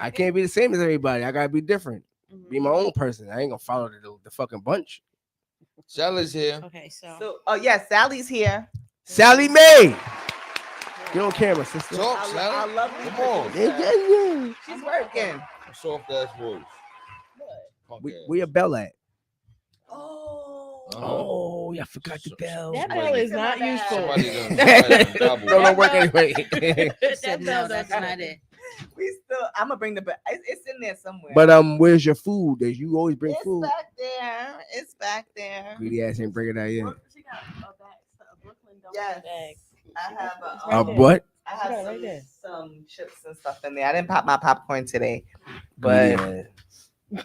S3: I can't be the same as everybody. I gotta be different. Be
S5: Mm-hmm.
S3: my own person. I ain't gonna follow the fucking bunch.
S2: Sally's here.
S5: Okay, so
S1: So, oh yes, Sally's here.
S3: Sally Mae, get on camera, sister.
S2: Talk,
S1: Our
S2: Sally.
S1: lovely
S2: Come on.
S1: producer.
S3: Yeah.
S1: She's working.
S2: Soft ass voice. Punk ass.
S3: Where your bell at?
S1: Oh.
S3: Oh, I forgot the bell.
S5: that
S2: Somebody-
S5: bell is not useful.
S2: Somebody done gobbled
S3: No,
S2: it.
S3: don't work anyway.
S5: She said, no, that's not it.
S1: We still. I'm gonna bring the. It's in there somewhere.
S3: But where's your food? That you always bring
S1: it's
S3: food.
S1: back there. It's back there.
S3: Greedy ass ain't bringing that yet.
S5: She got a bag, a Brooklyn
S1: Yes.
S5: bag.
S1: I have
S3: A
S5: there.
S3: what?
S1: I have
S5: Yeah,
S1: some,
S5: right there.
S1: some chips and stuff in there. I didn't pop my popcorn today, but
S3: Yeah.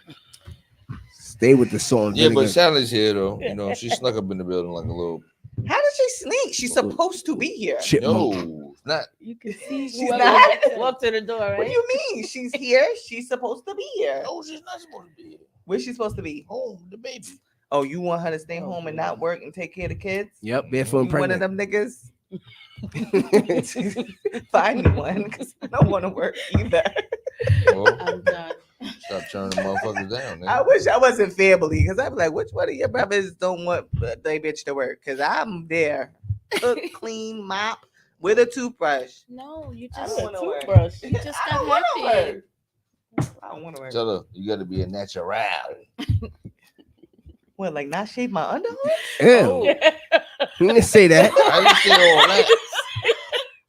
S3: Stay with the salt and
S2: Yeah, but
S3: vinegar.
S2: Sally's here though. You know, she snuck up in the building like a little.
S1: how did she sneak? She's supposed to be here.
S3: Chipmunk.
S2: No, it's not.
S5: You can see
S1: She's
S5: whoever
S1: not.
S5: walked to the door, right?
S1: What do you mean? She's here. She's supposed to be here.
S2: No, she's not supposed to be here.
S1: Where's she supposed to be?
S2: Home, the baby.
S1: Oh, you want her to stay
S2: Oh,
S1: home and
S2: yeah.
S1: not work and take care of the kids?
S3: Yep, barefoot and
S1: You one of
S3: pregnant.
S1: them niggas? Find me one because I don't want to work either.
S2: Well,
S5: I'm done.
S2: stop turning motherfuckers down.
S1: I
S2: Man.
S1: wish I wasn't family because I'd be like, which one of your brothers don't want they bitch to work? Because I'm there. Cook, clean, mop with a toothbrush.
S5: No, you
S1: I
S5: just
S1: don't wanna work.
S5: toothbrush. You just
S1: I
S5: got
S1: don't wanna
S5: happy.
S1: work. I don't want to work.
S2: Tell her you got to be a natural.
S1: What, like not shave my underarm?
S3: Ew.
S5: Oh.
S3: You didn't say that.
S2: I didn't say all that.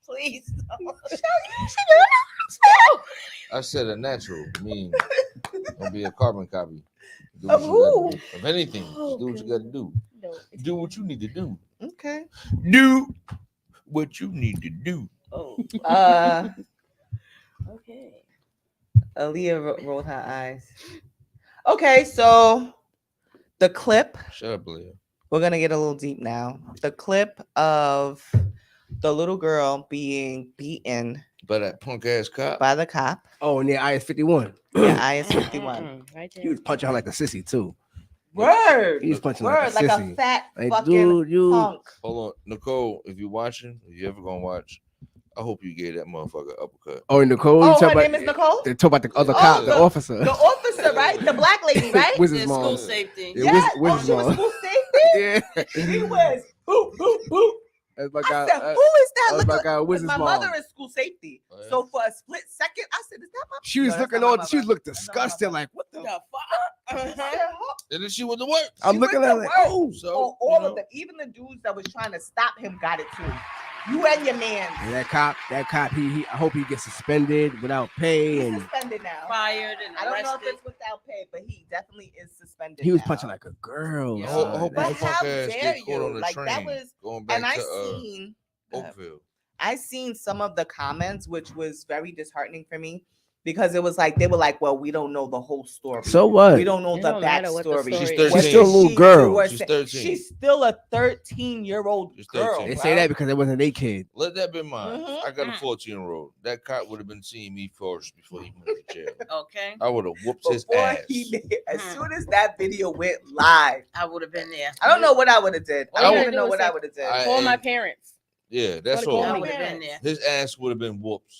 S5: Please.
S2: I said a natural. I mean, don't be a carbon copy. Do
S1: Of
S2: what you
S1: who?
S2: gotta do. Of anything. Just do what you got to do.
S5: No.
S2: Do what you need to do.
S1: Okay.
S2: Do what you need to do.
S5: Oh,
S1: Uh,
S5: okay.
S1: Aaliyah rolled her eyes. Okay, so the clip,
S2: Shut up, Leah.
S1: we're gonna get a little deep now. The clip of the little girl being beaten
S2: By that punk ass cop.
S1: by the cop.
S3: Oh, and yeah, IS 51.
S1: Yeah, IS 51.
S5: Right
S3: He
S5: there.
S3: was punching her like a sissy too.
S1: Word.
S3: He was punching
S1: Word,
S3: like a
S1: like
S3: sissy.
S1: a fat
S3: Like,
S1: fucking
S3: dude, you.
S1: punk.
S2: Hold on. Nicole, if you're watching, if you ever going to watch, I hope you gave that motherfucker an uppercut.
S3: Oh, Nicole.
S1: Oh,
S3: you
S1: her
S3: talk
S1: name
S3: about,
S1: is Nicole?
S3: They talk about the other
S2: Oh,
S3: cop, the
S1: the-
S3: officer.
S1: The officer, right? The black lady, right?
S3: Where's
S5: Yeah,
S3: his
S5: school
S3: mom?
S5: safety.
S3: Yeah,
S1: Yes.
S3: where's
S1: Oh,
S3: his
S1: she was
S3: mom?
S1: school safety?
S3: Yeah.
S1: She was boop, boop, boop.
S3: That's my
S1: I
S3: guy.
S1: said, who is that?
S3: That's my
S1: Look,
S3: guy. What's his
S1: my
S3: mom?
S1: mother is school safety.
S2: Oh, yeah.
S1: So for a split second, I said, is that my
S3: She was
S1: No, that's
S3: looking
S1: not my
S3: on. She
S1: mother.
S3: looked
S1: That's not my
S3: disgusted.
S1: mother.
S3: Like, what the?
S5: The fuck?
S1: I said, huh?
S2: And then she went to work.
S3: I'm
S1: She
S3: looking
S1: went
S3: at
S1: to
S3: it like,
S1: work.
S3: oh.
S2: So
S1: all
S2: you know,
S1: of them, even the dudes that was trying to stop him got it too. You and your man.
S3: And that cop, he I hope he gets suspended without pay,
S1: He's
S3: and
S1: suspended now.
S5: Fired and
S1: I don't know if
S5: arrested.
S1: it's without pay, but he definitely is suspended.
S3: he was
S1: now.
S3: punching like a girl.
S5: Yeah.
S2: I
S3: son.
S2: hope
S1: But
S2: my
S1: how
S2: punk ass
S1: dare
S2: get caught
S1: you?
S2: on the
S1: Like,
S2: train
S1: that was-
S2: going back
S1: And I
S2: to
S1: seen
S2: Oakville.
S1: I seen some of the comments, which was very disheartening for me, because it was like they were like, "Well, we don't know the whole story.
S3: So what?
S1: We don't know
S6: It
S1: the
S6: don't matter what the
S1: backstory.
S6: story
S2: She's
S6: is.
S2: 13.
S1: What
S2: She's
S3: still a little
S1: she
S3: girl.
S1: do or
S2: She's
S1: say-
S2: 13.
S1: She's still a 13-year-old
S2: She's
S1: girl.
S2: 13.
S3: They
S1: bro.
S3: say that because it wasn't their kid.
S2: Let that be mine.
S1: Mhm.
S2: I got a
S5: Mm.
S2: 14-year-old. That cop would have been seeing me first before he went to jail.
S5: Okay,
S2: I would have whooped his
S1: Before
S2: ass.
S1: he did, as
S5: Hmm.
S1: soon as that video went live,
S5: I would have been there.
S1: I don't know what I would have did. I
S6: All you
S1: don't
S6: gotta
S1: even
S6: do
S1: know
S6: is
S1: what
S6: say,
S1: I would have did.
S6: Call my
S2: and-
S6: parents.
S2: Yeah, that's
S6: Somebody call
S5: I
S2: all.
S6: me.
S5: would have been there.
S2: His ass would have been whooped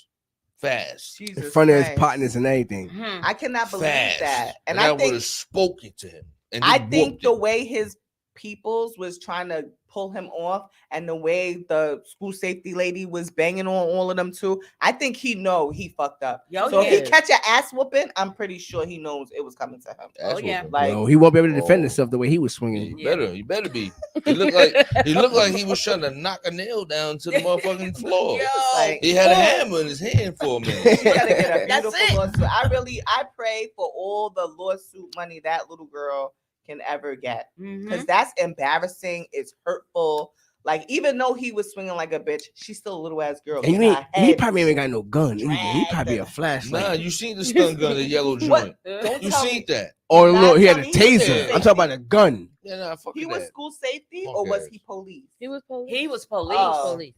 S2: fast.
S3: In
S1: Jesus
S3: front of his
S1: Christ.
S3: partners and everything.
S5: Hmm.
S1: I cannot believe
S2: Fast.
S1: that. And
S2: I
S1: I
S2: would
S1: think
S2: have spoken to him. And
S1: I
S2: he
S1: think
S2: whooped
S1: the
S2: him.
S1: way his peoples was trying to pull him off, and the way the school safety lady was banging on all of them too, I think he know he fucked up.
S5: Yo,
S1: So if he
S6: yeah.
S1: catch an ass whooping, I'm pretty sure he knows it was coming to him.
S2: Ass
S5: Oh, yeah.
S2: whooping.
S1: Like-
S3: Well, he won't be able to defend
S2: Oh.
S3: himself the way he was
S2: Yeah,
S3: swinging.
S2: he better be. He looked like he was trying to knock a nail down to the motherfucking floor.
S5: Yo,
S1: Like,
S2: He had a hammer in his hand for a minute.
S1: he gotta get a
S5: That's
S1: beautiful
S5: it.
S1: lawsuit. I pray for all the lawsuit money that little girl can ever get, because
S5: Mhm.
S1: that's embarrassing. It's hurtful. Like, even though he was swinging like a bitch, she's still a little ass girl.
S3: And you
S1: Get
S3: mean
S1: her
S3: he
S1: head
S3: probably ain't got no gun either. He
S1: dragged
S3: probably a
S1: and-
S3: flashlight.
S2: Nah, you seen the stun gun, the yellow
S1: What?
S2: joint.
S1: Don't
S2: You
S1: tell
S2: seen
S1: me
S2: that?
S3: Or
S1: Not
S3: look, he had a
S1: tell me he was
S3: taser.
S2: safety.
S3: I'm talking about a gun.
S2: Yeah, nah, fuck
S1: he was
S2: that.
S1: school safety,
S2: Punk
S1: or was
S2: ass.
S1: he police?
S6: He was police.
S5: He was police.
S1: Oh.
S6: police.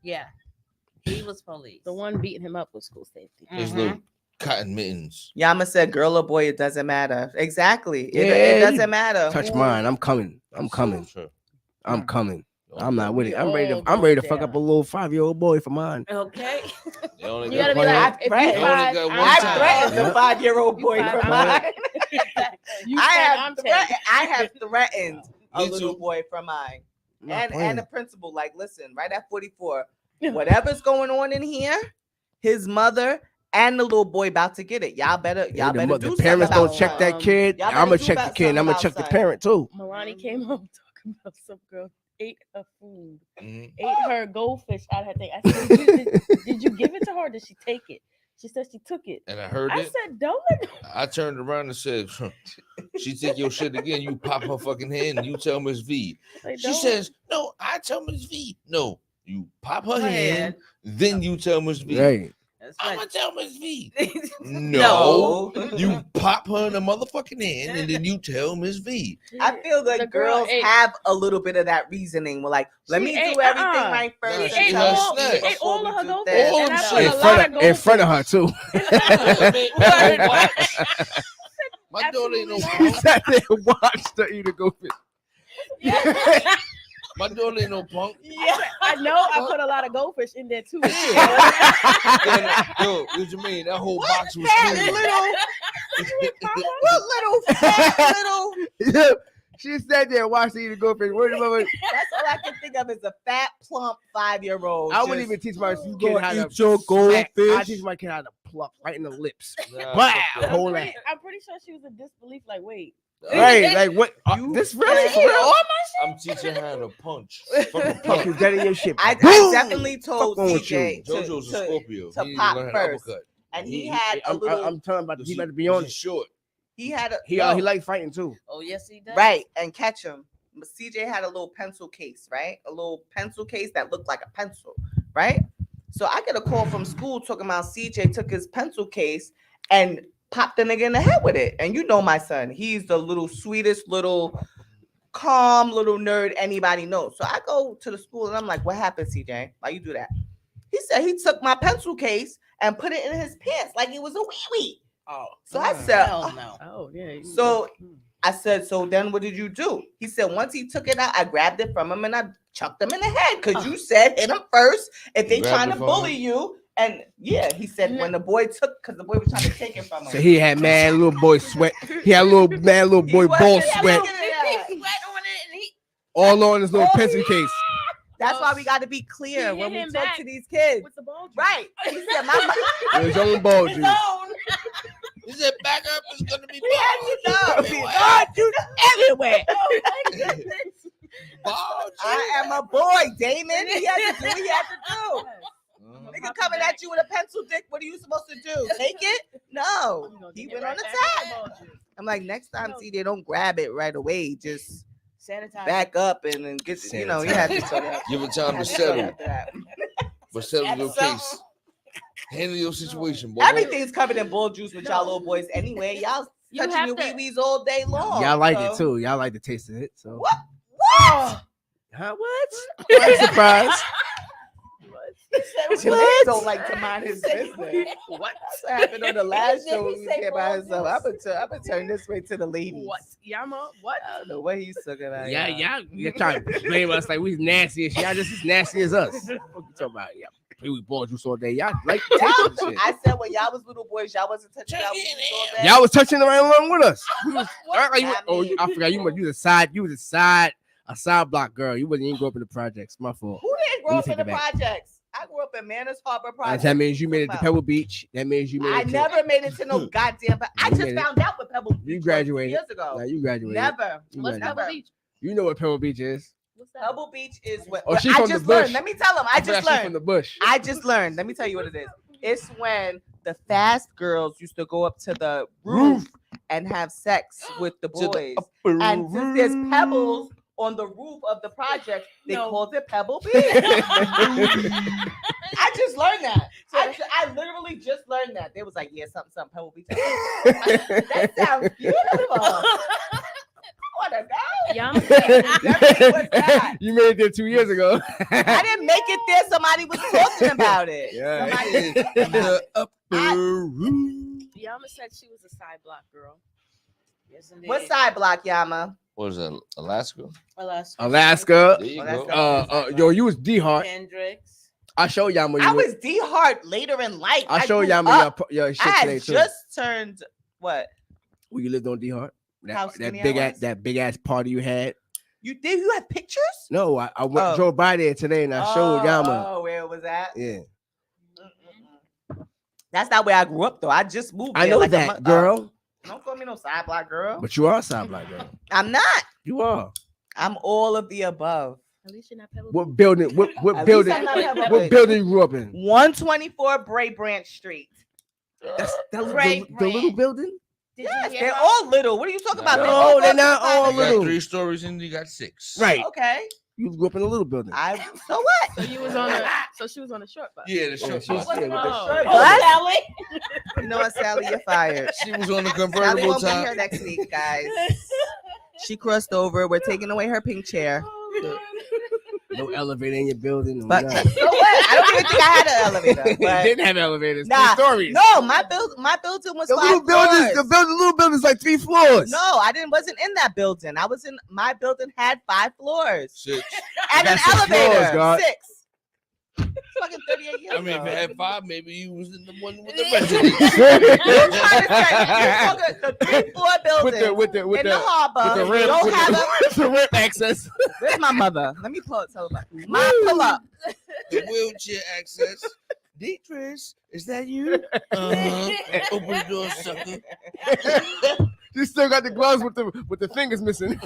S5: Yeah, he was police.
S6: The one beating him up was school safety.
S2: His
S5: Mhm.
S2: little cotton mittens.
S1: Yama said, "Girl or boy, it doesn't matter." Exactly. It
S3: Yeah,
S1: doesn't matter.
S3: Touch
S1: who-
S3: mine. I'm coming. I'm coming.
S2: Sure.
S3: I'm coming.
S2: Don't
S3: I'm not with it. I'm ready to.
S6: all
S3: I'm ready to
S6: go
S3: fuck up a
S6: down.
S3: little 5-year-old boy for mine.
S5: Okay.
S2: They only
S6: You
S2: got
S6: gotta be
S2: one-
S6: like, if you
S1: Right.
S2: They only
S6: five,
S2: got one
S1: I
S2: time.
S1: threatened
S3: Yeah.
S1: the 5-year-old
S6: You
S1: boy
S6: five,
S1: from
S3: I'm
S1: mine.
S6: you
S1: I
S6: 10,
S1: have
S6: I'm 10.
S1: I have threatened a
S2: Me
S1: little
S2: too.
S1: boy from mine,
S3: I'm not
S1: and
S3: playing.
S1: the principal. Like, listen, right at 44, whatever's going on in here, his mother and the little boy about to get it. Y'all better
S3: Yeah,
S1: do
S3: the
S1: something
S3: parents
S1: about
S3: don't check
S1: son.
S3: that kid.
S1: Y'all
S3: I'm
S1: better
S3: gonna
S1: do
S3: check the
S1: about
S3: kid. And I'm
S1: something
S3: gonna check the
S1: about son.
S3: parent too.
S6: Milani came home talking about some girl ate her food,
S2: Mhm.
S6: ate her goldfish out of her thing. I said, did you give it to her? Or did she take it? She said she took it.
S2: And I heard
S6: I
S2: it.
S6: said, don't let
S2: I turned around and said, "She take your shit again. You pop her fucking hand and you tell Miss V."
S6: like,
S2: She
S6: don't-
S2: says, "No, I tell Miss V." No, you pop her
S5: Go
S2: hand,
S5: ahead.
S2: then you tell Miss V.
S3: Right.
S5: That's
S2: I'm
S5: right.
S2: gonna tell Miss V.
S1: No.
S2: No, you pop her in the motherfucking hand and then you tell Miss V.
S1: I feel
S6: The
S1: like
S6: girl
S1: girls
S6: ate-
S1: have a little bit of that reasoning. We're like, let
S6: She
S1: me
S6: ate-
S1: do everything right
S2: Nah,
S1: first.
S2: she
S1: and
S2: ate
S1: tell
S2: all-
S1: you
S2: she ate
S1: before
S6: all
S1: we
S6: of her
S1: do
S6: goldfish,
S1: this.
S2: All
S6: and I
S2: them
S6: put
S2: shit.
S6: a lot of
S3: In front of her
S6: goldfish.
S3: too.
S2: My daughter ain't no
S6: Absolutely
S2: punk.
S3: Sat there and watched her eat a goldfish.
S2: My daughter ain't no punk.
S6: I know I put a lot of goldfish in there too.
S2: Yo, what you mean? That whole box was
S1: That
S2: clean.
S1: what little fat little?
S3: Yeah, she sat there and watched her eat a goldfish. Where the mother?
S1: That's all I can think of is a fat, plump 5-year-old.
S3: I wouldn't
S1: just-
S3: even teach my
S1: You
S3: kid
S1: gonna
S3: how to
S1: eat your
S3: smack. I
S1: goldfish?
S3: teach my kid how to pluck right in the lips.
S2: Nah,
S3: Wow.
S2: fuck that.
S3: Hold that.
S6: I'm pretty sure she was in disbelief. Like, wait,
S3: Right, like what?
S1: You
S3: This really for
S1: said-
S3: real?
S2: I'm teaching her how to punch. Fucking
S3: Fuck
S2: punch.
S3: you, dead in your shit.
S1: I
S3: Boom!
S1: definitely told
S3: Fuck wrong with
S1: CJ to,
S2: JoJo's a
S1: to
S2: Scorpio.
S1: to
S2: He
S1: pop
S2: learned
S1: first.
S2: uppercut.
S1: and he had a little.
S3: I'm telling about he
S2: He
S3: better be on it.
S2: He's short.
S1: he had a
S3: He
S1: yo,
S3: likes fighting too.
S5: Oh yes, he does.
S1: right and catch him. But CJ had a little pencil case, right? A little pencil case that looked like a pencil, right? So I get a call from school talking about CJ took his pencil case and popped the nigga in the head with it. And you know my son, he's the little sweetest little calm little nerd anybody knows. So I go to the school and I'm like, what happened, CJ? Why you do that? He said he took my pencil case and put it in his pants like it was a wee-wee.
S3: Oh,
S1: So I said,
S5: Hell no.
S6: oh yeah.
S1: So- I said, so then what did you do? He said, once he took it out, I grabbed it from him and I chucked him in the head because you said hit him first if they
S2: You grabbed
S1: trying
S2: it
S1: to
S2: from
S1: bully
S2: him?
S1: you. And yeah, he said when the boy took, because the boy was trying to take it from him.
S3: so he had mad little boy sweat. He had little little boy
S1: He was-
S3: ball
S1: he had
S3: sweat
S1: little-
S5: He sweat on it and he
S3: all on his little pencil case.
S1: That's why we got to be clear
S6: He
S1: when we
S6: hit him
S1: talk
S6: back
S1: to these kids.
S6: with the ball juice.
S1: Right. He said, my
S3: His own ball juice.
S2: He said, back up is gonna be
S1: God, you everywhere.
S6: Oh my goodness.
S2: ball.
S1: I am a boy, Damon. He had to do what he had to do.
S2: Mhm.
S1: Nigga coming at you with a pencil dick. What are you supposed to do? Take it? No. He went on attack. I'm like, next time, see, they don't grab it right away. Just
S5: Sanitize.
S1: back up and then get, you know, you had to sort it out.
S2: Give it time to
S1: Had to sort
S2: settle,
S1: after that.
S2: but settle your case. Handle your situation, boy.
S1: Everything's covered in bull juice with y'all little boys anyway. Y'all
S6: You
S1: touching
S6: have
S1: your
S6: to-
S1: wee-wees all day long.
S3: Y'all like
S1: so-
S3: it too. Y'all like the taste of it. So
S1: What? What?
S3: Huh, what? I'm surprised.
S1: Your man don't like to mind his business. What happened on the last show when he was here by himself? I'm gonna turn this way to the ladies.
S6: What? Yama? What?
S1: I don't know what he's talking about.
S3: Yeah,
S1: y'all.
S3: you're trying to blame us like we nasty as shit. Y'all just as nasty as us. What you talking about? Yeah, play with ball juice all day. Y'all like the taste of the shit.
S1: I said when y'all was little boys, y'all wasn't touching y'all wee-wees all day.
S3: Y'all was touching it right along with us. We was,
S1: Not me.
S3: I forgot you was a side block girl. You wasn't even grow up in the projects. My fault.
S1: Who didn't grow
S3: Let me
S1: up in
S3: take
S1: the
S3: it back.
S1: projects? I grew up in Manners Harbor Projects.
S3: That means you made it to
S1: Wow.
S3: Pebble Beach. That means you made
S1: I
S3: it to.
S1: never made it to no goddamn. But I
S3: You
S1: just
S3: made it.
S1: found out what Pebble Beach
S3: You
S1: was
S3: graduated.
S1: years ago.
S3: Nah, you graduated.
S1: Never.
S3: You
S6: What's
S3: graduated.
S6: Pebble
S1: Never.
S6: Beach?
S3: You know what Pebble Beach is?
S6: What's that?
S1: Pebble Beach is what
S3: Oh, she's
S1: I
S3: from the
S1: just
S3: bush.
S1: learned. Let me tell them. I just
S3: forgot she from
S1: learned.
S3: the bush.
S1: I just learned. Let me tell you what it is. It's when the fast girls used to go up to the roof and have sex with the
S2: To the
S1: boys.
S2: upper
S1: And since there's
S2: room.
S1: pebbles on the roof of the project, they
S5: No.
S1: called it Pebble Beach. I just learned that. I literally just learned that. They was like, yeah, something, Pebble Beach. That sounds beautiful. I want to go.
S6: Yama?
S1: Definitely was that.
S3: You made it there 2 years ago.
S1: I didn't make it there. Somebody was talking about it.
S3: Yeah.
S1: Somebody
S2: The upper room.
S6: Yama said she was a side block girl.
S5: Yes, indeed.
S1: What side block, Yama?
S2: What is that? Alaska?
S3: Alaska.
S2: There you
S1: Oh, that's
S2: go.
S1: not-
S3: Yo, you was D Hart.
S5: Hendrix.
S3: I showed y'all when you
S1: I was D Hart later in life.
S3: I showed
S1: grew
S3: y'all
S1: up.
S3: your shit
S1: I had
S3: today too.
S1: just turned what?
S3: When you lived on D Hart.
S1: How
S3: That
S1: skinny I
S3: big ass
S1: was?
S3: big ass party you had.
S1: You did? You have pictures?
S3: No, I went
S1: Oh.
S3: drove by there today and I showed Yama.
S1: Oh, where it was at?
S3: Yeah,
S1: That's not where I grew up though. I just moved.
S3: I
S1: there
S3: know
S1: like a
S3: that,
S1: month-
S3: girl.
S1: Don't call me no side block girl.
S3: But you are a side block girl.
S1: I'm not.
S3: You are.
S1: I'm all of the above.
S6: At least you're not Pebble
S3: What
S6: Beach.
S3: building? What
S1: At
S3: building?
S1: least I'm not Pebble
S3: What
S1: Beach.
S3: building you grew up in?
S1: 124 Bray Branch Street.
S3: That's that
S5: Great
S3: the little
S5: brand.
S3: building.
S5: Did
S1: Yes,
S5: you hear
S1: they're
S5: her?
S1: all little. What are you talking about?
S2: No,
S1: all
S3: they're
S1: go
S3: not
S1: to
S3: all
S2: You
S1: five-
S2: got
S3: little.
S2: 3 stories and you got 6.
S3: Right.
S1: Okay.
S3: You grew up in a little building.
S1: So what?
S6: So you was on a so she was on a short bus.
S2: Yeah, the short
S3: she was-
S2: bus.
S3: yeah, with the
S6: Oh.
S3: short
S1: Oh,
S3: bus.
S5: Sally.
S1: You know what, Sally? You're fired.
S2: She was on the
S1: Sally
S2: convertible
S1: won't be here
S2: top.
S1: next week, guys. She crossed over. We're taking away her pink chair.
S3: No elevator in your building. No,
S1: But
S3: nothing.
S1: so what? I don't even think I had an elevator.
S3: It
S1: But
S3: didn't have elevators.
S1: Nah,
S3: 3 stories.
S1: no, my building was
S3: The
S1: 5
S3: little building,
S1: floors.
S3: the little building's like 3 floors.
S1: No, I wasn't in that building. I was in my building had 5 floors
S2: 6.
S1: and an
S3: got 6 floors,
S1: elevator.
S3: God.
S1: 6. Fucking 38 years
S2: I mean, if
S1: ago.
S2: it had 5, maybe you was in the one with the residence.
S1: You trying to say you talking the 3-floor building
S3: with
S1: in
S3: the
S1: the harbor?
S3: with the ramp,
S1: Don't
S3: with
S1: have a.
S3: with the ramp access.
S1: Where's my mother? Let me pull it. Tell her. My pull up.
S2: The wheelchair access. Deatrice, is that you? Open the door, sucker.
S3: You still got the gloves with the fingers missing.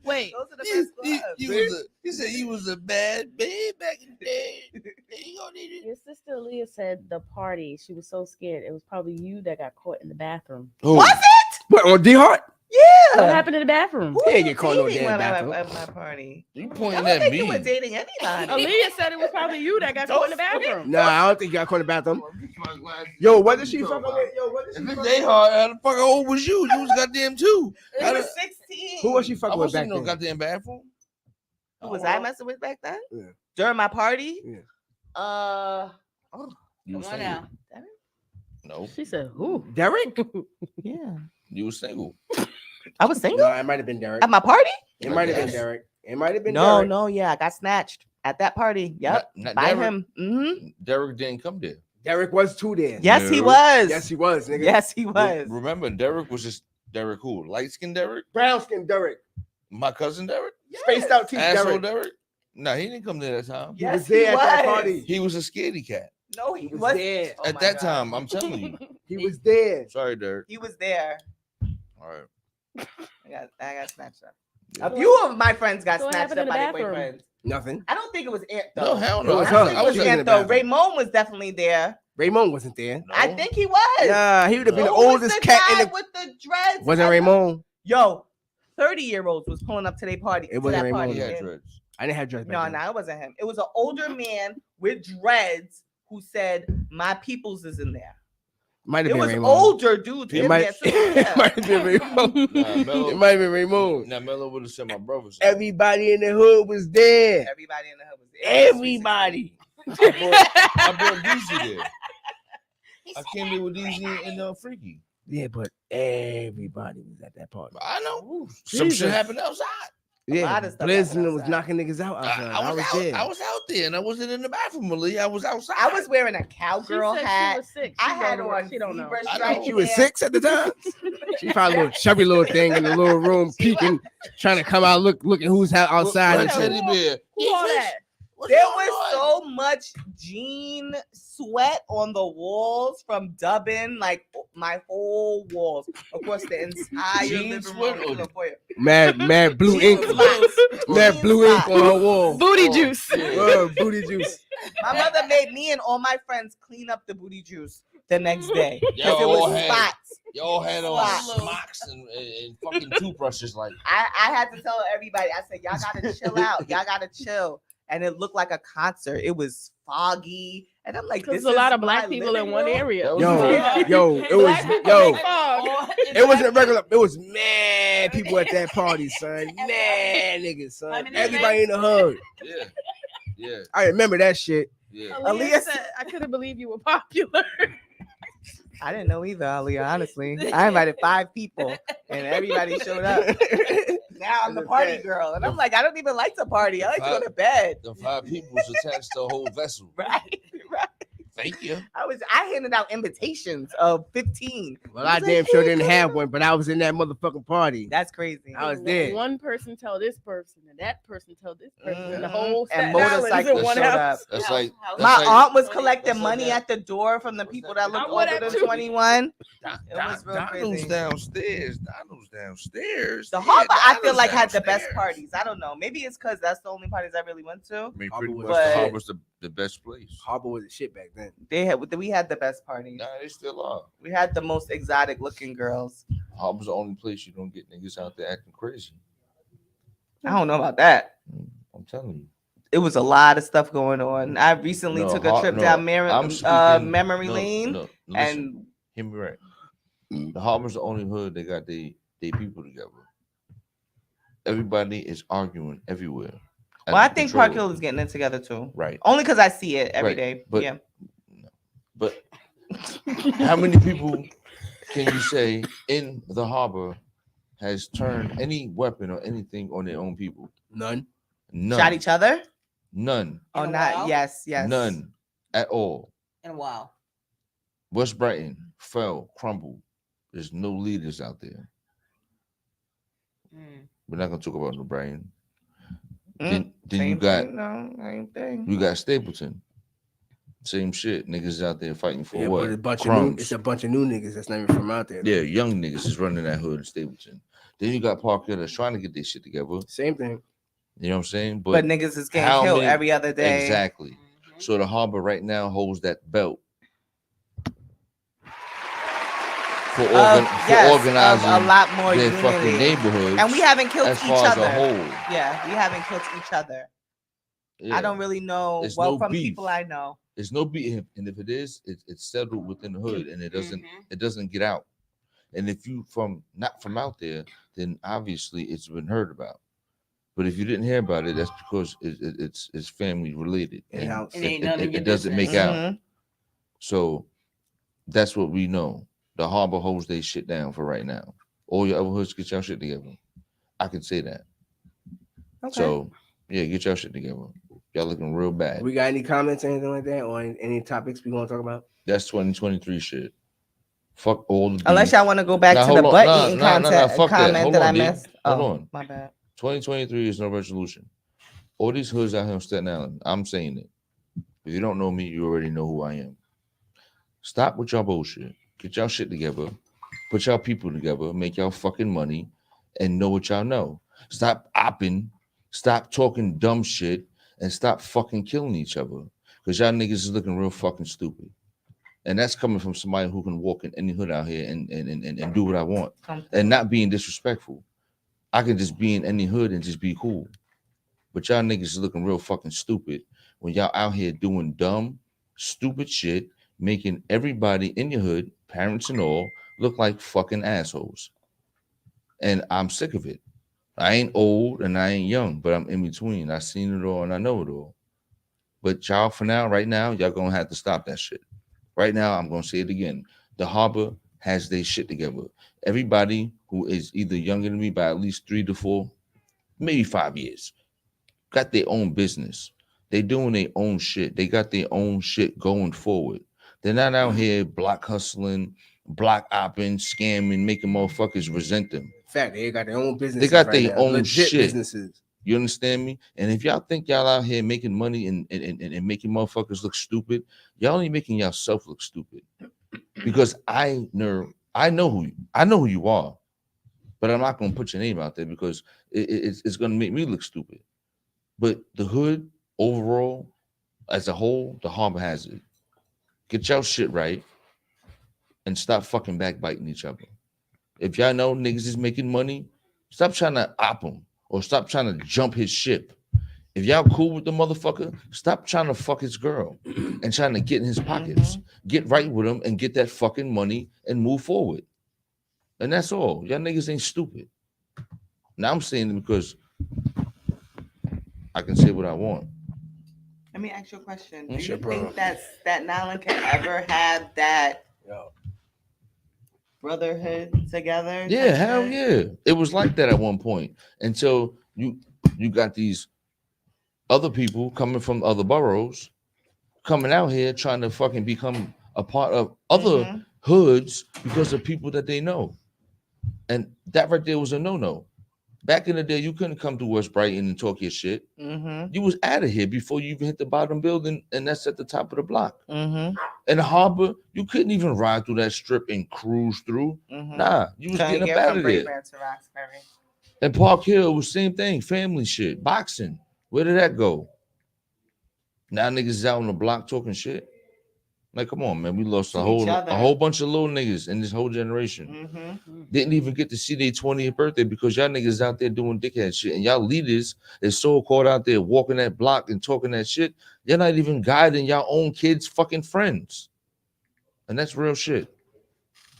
S6: Wait,
S1: Those are the best gloves.
S2: He said you was a bad babe back in the day. You gonna need it.
S6: your sister Leah said the party. She was so scared. It was probably you that got caught in the bathroom.
S1: Was it?
S3: What on D Hart?
S6: What
S1: Yeah.
S6: happened in the bathroom?
S1: Who
S3: They
S1: was
S3: ain't get caught no
S1: dating
S3: damn
S1: when I-
S3: bathroom.
S1: at my party?
S2: You
S1: I
S2: pointing
S1: don't
S2: at
S1: think you were
S2: me.
S1: dating anybody.
S6: Aaliyah said it was probably you that got caught in the bathroom.
S3: Nah, I don't think you got caught in the bathroom. Yo, what did she fucking with? Yo, what did she
S2: If it's
S3: fucking
S2: they
S3: with?
S2: hard, how the fuck old was you? You was goddamn 2.
S1: I was 16.
S3: Who was she
S2: I
S3: fucking with
S2: wasn't
S3: back
S2: in no
S3: then?
S2: goddamn bathroom.
S1: Who was I messing with back then?
S3: Yeah.
S1: During my party?
S3: Yeah.
S2: You was
S5: Come on
S2: single.
S5: now.
S2: No,
S6: She said, "Who?"
S3: Derek?
S1: Yeah.
S2: you was single.
S1: I was single
S3: No, it might have been Derek.
S1: at my party?
S3: It might have been
S2: Yes.
S3: Derek. It might have been
S1: No,
S3: Derek.
S1: no, yeah. I got snatched at that party. Yep.
S2: Not
S1: By
S2: Derek.
S1: him. Mm-hmm.
S2: Derek didn't come there.
S3: Derek was too there.
S1: Yes, he
S2: No.
S1: was.
S3: Yes, he was, nigga.
S1: Yes, he was.
S2: Remember, Derek was just Derek who? Light skinned Derek?
S3: Brown skin Derek.
S2: My cousin Derek?
S3: Spaced out teeth
S2: Asshole
S3: Derek.
S2: Derek? No, he didn't come there that time.
S1: Yes,
S3: was there
S1: he
S3: at that
S1: was.
S3: party.
S2: He was a scaredy cat.
S1: No, he
S3: was
S1: was
S3: there.
S1: Oh
S2: At
S1: my
S2: that
S1: God.
S2: time, I'm telling you.
S3: He was there.
S2: Sorry, Derek.
S1: He was there.
S2: All right.
S1: I got snatched up.
S3: So
S1: A few of my friends got
S6: so what
S1: snatched
S6: happened
S1: up
S6: in
S1: by
S6: the
S1: their
S6: bathroom?
S1: boyfriends.
S3: Nothing.
S1: I don't think it was Ant
S2: No,
S1: though.
S2: hell
S3: It
S2: no.
S3: was
S1: I
S3: her.
S1: don't think it
S3: She
S1: was
S3: was in the
S1: Ant though.
S3: bathroom.
S1: Raymond was definitely there.
S3: Raymond wasn't there.
S2: No.
S1: I think he was.
S3: Nah, he would have been the
S1: Who was
S3: oldest
S1: the
S3: cat
S1: guy
S3: in the.
S1: with the dreads.
S3: Wasn't
S1: at the-
S3: Raymond?
S1: Yo, 30-year-olds was pulling up to their party.
S3: It wasn't
S1: to that
S3: Raymond.
S1: party.
S2: He had
S1: and-
S2: dreads.
S3: I didn't have dreads.
S1: No,
S3: back then.
S1: no, it wasn't him. It was an older man with dreads who said, "My peoples is in there."
S3: Might have
S1: It
S3: been
S1: was
S3: Raymond.
S1: older dudes
S3: It
S1: in
S3: might,
S1: there too.
S3: it
S1: Yeah.
S3: might have been Raymond.
S2: Nah, Mello,
S3: It might have been Raymond.
S2: Now Mello would have said my brothers.
S3: Everybody in the hood was there.
S1: Everybody in the hood was there.
S3: Everybody.
S2: I brought DZ there. I came there with DZ and Freaky.
S3: Yeah, but everybody was at that party.
S2: I know. Some
S3: Jesus.
S2: shit happened outside.
S3: Yeah,
S1: lot of stuff
S3: Blizz
S1: happened
S3: was
S1: outside.
S3: knocking niggas out.
S2: I was out.
S3: there.
S2: I was out there, and I wasn't in the bathroom, Malia. I was outside.
S1: I was wearing a
S6: She
S1: cowgirl
S6: said
S1: hat.
S6: she was sick.
S1: I
S6: She
S1: had
S6: don't know.
S1: on
S6: She don't know.
S1: zebra
S2: I
S1: striped
S2: know.
S3: She was
S1: pants.
S3: 6 at the time. She probably a little chubby little thing in the little room, peeking, trying to come out, looking who's outside.
S2: What
S3: and shit.
S2: teddy bear?
S6: Who all that?
S2: What's
S1: There
S2: going
S1: was
S2: on?
S1: so much jean sweat on the walls from dubbing, like my whole walls across the entire
S2: Jean
S1: living
S2: sweat
S1: room.
S2: or-
S1: to the foyer.
S3: Mad blue
S1: Jean
S3: ink.
S1: spots.
S3: Mad
S1: Jean
S3: blue ink
S1: spots.
S3: on her wall.
S6: Booty
S2: Oh,
S6: juice.
S2: yeah.
S3: Word, booty juice.
S1: My mother made me and all my friends clean up the booty juice the next day because
S2: Y'all
S1: it
S2: all
S1: was
S2: had-
S1: spots.
S2: Y'all had on
S1: Spots.
S2: smocks and fucking toothbrushes. Like,
S1: I had to tell everybody. I said, "Y'all gotta chill out. Y'all gotta chill." And it looked like a concert. It was foggy, and I'm like,
S6: Because
S1: "This
S6: there's a lot
S1: is
S6: of black
S1: my
S6: people in
S1: living
S6: one
S1: room?"
S6: area.
S2: That was
S3: Yo, it was
S6: Black people
S3: yo.
S6: make fog.
S3: It wasn't a regular. It was mad people at that party, son. Mad niggas, son. Everybody in the hood.
S2: yeah, yeah,
S3: I remember that shit.
S2: yeah.
S6: Aaliyah
S1: Aaliyah
S6: said, I couldn't believe you were popular.
S1: I didn't know either, Aaliyah. Honestly, I invited 5 people, and everybody showed up. Now I'm the party girl, and I'm like, I don't even like to party. I like to go to bed.
S2: The 5 people's attached to a whole vessel.
S1: Right, right.
S2: Thank you.
S1: I handed out invitations of 15.
S3: Well, I
S1: was like,
S3: damn sure
S1: "Hey,
S3: didn't
S1: come
S3: have
S1: on."
S3: one, but I was in that motherfucking party.
S1: That's crazy.
S3: I was there.
S6: One person tell this person, and that person tell this person, and the
S1: Mhm.
S6: whole
S1: And
S6: Staten Island's
S1: motorcycles
S6: in one
S1: showed
S6: house.
S1: up.
S2: That's like
S5: House.
S2: that's
S1: My
S2: like,
S1: aunt was
S2: that's
S1: collecting
S2: like
S1: money
S2: that-
S1: at the door from the people that looked
S6: I would
S1: older
S6: have
S1: than
S6: too.
S1: 21.
S2: Don-
S1: It was real
S2: Donald's
S1: crazy.
S2: downstairs. Donald's downstairs.
S1: The
S2: Yeah,
S1: Harbor, I feel
S2: Donald's
S1: like, had the best
S2: downstairs.
S1: parties. I don't know. Maybe it's because that's the only parties I really went to.
S2: I mean,
S3: Harbor
S2: pretty
S3: was-
S2: much the
S1: But-
S2: Harbor's the best place.
S3: Harbor was the shit back then.
S1: We had the best parties.
S2: Nah, they still are.
S1: We had the most exotic looking girls.
S2: Harbor's the only place you don't get niggas out there acting crazy.
S1: I don't know about that.
S2: I'm telling you.
S1: It was a lot of stuff going on. I recently
S2: No,
S1: took a trip
S2: no,
S1: down
S2: I'm speaking-
S1: memory
S2: no,
S1: lane,
S2: no, listen,
S1: and
S2: hear me right. The Harbor's the only hood that got they people together. Everybody is arguing everywhere. at
S1: well, I
S2: the
S1: think
S2: patrol.
S1: Park Hill is getting it together too.
S2: Right.
S1: Only because I see it every
S2: Right,
S1: day.
S2: but-
S1: Yeah.
S2: But how many people can you say in the Harbor has turned any weapon or anything on their own people?
S3: None.
S2: None.
S1: Shot each other?
S2: None.
S1: Oh,
S5: In a
S1: not
S5: while?
S1: yes.
S2: None at all.
S5: In a while.
S2: West Brighton fell, crumbled. There's no leaders out there.
S5: Mm.
S2: We're not gonna talk about New Brighton.
S1: Mm,
S2: Then you
S1: same
S2: got
S1: thing, no, same thing.
S2: you got Stapleton. Same shit. Niggas out there fighting for
S3: Yeah,
S2: what?
S3: but it's a bunch of
S2: Crumbs.
S3: new, it's a bunch of new niggas that's not even from out there.
S2: Yeah, young niggas is running that hood in Stapleton. Then you got Park Hill that's trying to get their shit together.
S3: Same thing.
S2: You know what I'm saying?
S1: But niggas is getting
S2: how
S1: killed
S2: many-
S1: every other day.
S2: Exactly.
S5: Mhm.
S2: So the Harbor right now holds that belt for,
S1: Yes,
S2: organizing
S1: a lot more
S2: their fucking
S1: unity.
S2: neighborhoods.
S1: And we haven't killed
S2: as
S1: each
S2: far as
S1: other.
S2: a whole.
S1: Yeah, we haven't killed each other.
S2: Yeah.
S1: I don't really know.
S2: There's
S1: Well,
S2: no
S1: from
S2: beef.
S1: people I know.
S2: There's no beat, and if it is, it's settled within the hood, and it doesn't
S5: Mhm.
S2: it doesn't get out. And if you not from out there, then obviously it's been heard about. But if you didn't hear about it, that's because it's family related. And
S3: In-house.
S5: It ain't none of your
S2: it doesn't make
S5: business.
S2: out.
S1: Mhm.
S2: So that's what we know. The Harbor holds their shit down for right now. All your other hoods get y'all shit together. I can say that.
S1: Okay.
S2: So yeah, get y'all shit together. Y'all looking real bad.
S3: We got any comments, anything like that, or any topics we want to talk about?
S2: That's 2023 shit. Fuck all the
S1: Unless
S2: beef.
S1: y'all want to go back
S2: Nah,
S1: to the
S2: hold on.
S1: butt
S2: Nah,
S1: eating
S2: nah, nah,
S1: content
S2: fuck that.
S1: comment
S2: Hold
S1: that I
S2: on, Lee.
S1: missed.
S2: Hold
S1: Oh,
S2: on.
S1: my bad.
S2: 2023 is no resolution. All these hoods out here on Staten Island, I'm saying it. If you don't know me, you already know who I am. Stop with y'all bullshit. Get y'all shit together. Put y'all people together. Make y'all fucking money and know what y'all know. Stop opping. Stop talking dumb shit and stop fucking killing each other. Because y'all niggas is looking real fucking stupid. And that's coming from somebody who can walk in any hood out here and do what I want. And not being disrespectful. I can just be in any hood and just be cool. But y'all niggas is looking real fucking stupid when y'all out here doing dumb, stupid shit, making everybody in your hood, parents and all, look like fucking assholes. And I'm sick of it. I ain't old and I ain't young, but I'm in between. I seen it all and I know it all. But y'all, for now, right now, y'all gonna have to stop that shit. Right now, I'm gonna say it again. The harbor has their shit together. Everybody who is either younger than me by at least 3 to 4, maybe 5 years, got their own business. They doing their own shit. They got their own shit going forward. They're not out here block hustling, block opping, scamming, making motherfuckers resent them.
S3: In fact, they got their own businesses.
S2: They got
S3: right
S2: their
S3: now.
S2: own
S3: Legit
S2: shit.
S3: businesses.
S2: You understand me? And if y'all think y'all out here making money and making motherfuckers look stupid, y'all only making yourself look stupid. Because I know who you are, but I'm not gonna put your name out there because it's gonna make me look stupid. But the hood overall, as a whole, the harbor has it. Get y'all shit right and stop fucking backbiting each other. If y'all know niggas is making money, stop trying to op him or stop trying to jump his ship. If y'all cool with the motherfucker, stop trying to fuck his girl and trying to get in his pockets. Get right with him and get that fucking money and move forward. And that's all. Y'all niggas ain't stupid. Now I'm saying it because I can say what I want.
S1: Let me ask you a question. Do
S3: That's
S1: you
S3: your brother.
S1: think that Staten Island can ever have that
S3: Yo.
S1: brotherhood together?
S2: Yeah,
S1: type
S2: hell
S1: shit?
S2: yeah. It was like that at one point until you got these other people coming from other boroughs coming out here trying to fucking become a part of other hoods because of people that they know. And that right there was a no-no. Back in the day, you couldn't come to West Brighton and talk your shit. You was out of here before you even hit the bottom building, and that's at the top of the block. In the harbor, you couldn't even ride through that strip and cruise through. Nah, you was getting up out of there.
S1: To Roxbury.
S2: And Park Hill was same thing, family shit, boxing. Where did that go? Now niggas is out on the block talking shit. Like, come on, man. We lost
S1: To
S2: a
S1: each other.
S2: whole bunch of little niggas in this whole generation. Didn't even get to see their 20th birthday because y'all niggas out there doing dickhead shit. And y'all leaders is so caught out there walking that block and talking that shit. You're not even guiding y'all own kids' fucking friends. And that's real shit.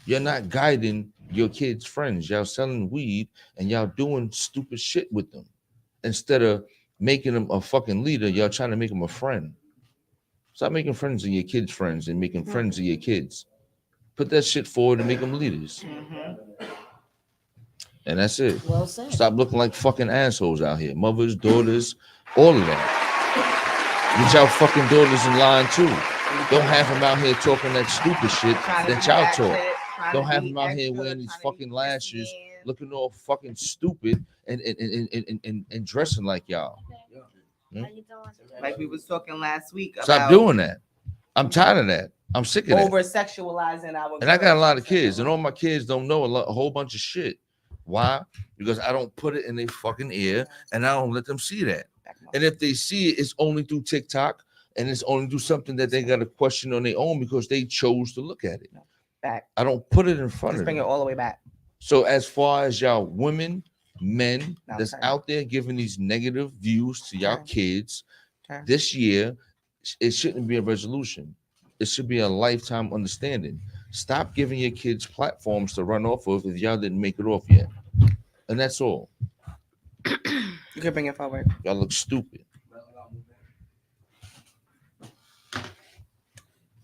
S2: You're not guiding your kids' friends. Y'all selling weed and y'all doing stupid shit with them. Instead of making them a fucking leader, y'all trying to make them a friend. Stop making friends of your kids' friends and making friends of your kids. Put that shit forward and make them leaders. And that's it.
S5: Well said.
S2: Stop looking like fucking assholes out here. Mothers, daughters, all of that. Get y'all fucking daughters in line too. Don't have them out here talking that stupid shit that y'all talk. Don't have them out here wearing these fucking lashes, looking all fucking stupid and dressing like y'all.
S1: Like we was talking last week about
S2: Stop doing that. I'm tired of that. I'm sick of that.
S1: over sexualizing our
S2: And I got a
S1: girls.
S2: lot of kids, and all my kids don't know a whole bunch of shit. Why? Because I don't put it in their fucking ear, and I don't let them see that. And if they see it, it's only through TikTok, and it's only through something that they got to question on their own because they chose to look at it.
S1: Back.
S2: I don't put it in front
S1: Just
S2: of
S1: bring it
S2: them.
S1: all the way back.
S2: So as far as y'all women, men that's
S1: Okay.
S2: out there giving these negative views to y'all
S1: Okay.
S2: kids,
S1: Okay.
S2: this year, it shouldn't be a resolution. It should be a lifetime understanding. Stop giving your kids platforms to run off of if y'all didn't make it off yet. And that's all.
S1: You can bring it forward.
S2: Y'all look stupid.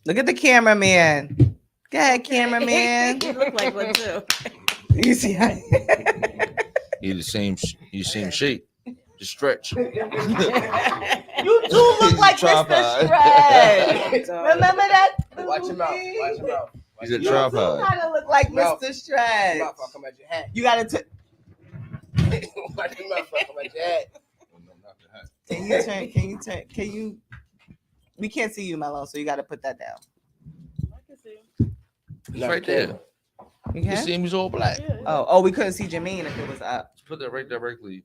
S1: Look at the cameraman. Go ahead, cameraman.
S5: You look like one too.
S1: You see how
S2: He's the same shape. Just stretch.
S1: you do
S2: He's
S1: look like
S2: a
S1: Mr.
S2: tripod.
S1: Stretch. Remember that?
S3: Watch him out.
S1: movie?
S3: Watch him out.
S2: He's a
S1: You do
S2: tripod.
S1: kind of look like
S3: Mouth.
S1: Mr. Stretch.
S3: Mouth, I'll come at your hat.
S1: You gotta.
S3: Watch him out. I'll come at your hat.
S1: Can you? We can't see you, Mello, so you got to put that down.
S6: I can see.
S2: It's right there.
S1: You
S2: You
S1: can?
S2: see him? He's all black.
S6: Yeah.
S1: Oh, we couldn't see Jermaine if it was up.
S2: Put that right directly.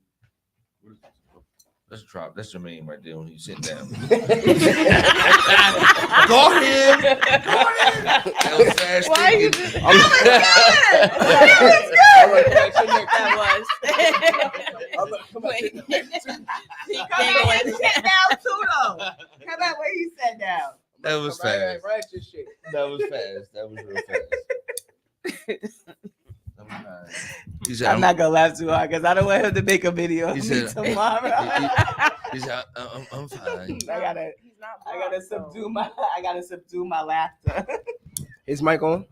S2: Let's drop. That's Jermaine right there when he's sitting down. Go him. That was fast
S6: Why you
S2: thinking.
S6: just?
S5: That was.
S1: Come back where he sat down too, though. Come back where he sat down.
S2: That was fast.
S3: Ratchet shit.
S2: That was fast. That was real fast. That was nice. He said,
S1: I'm not gonna laugh too hard because I don't want him to make a video of
S2: He
S1: me
S2: said-
S1: tomorrow.
S2: he said, I'm fine.
S1: I gotta subdue my laughter.
S3: Is mic on?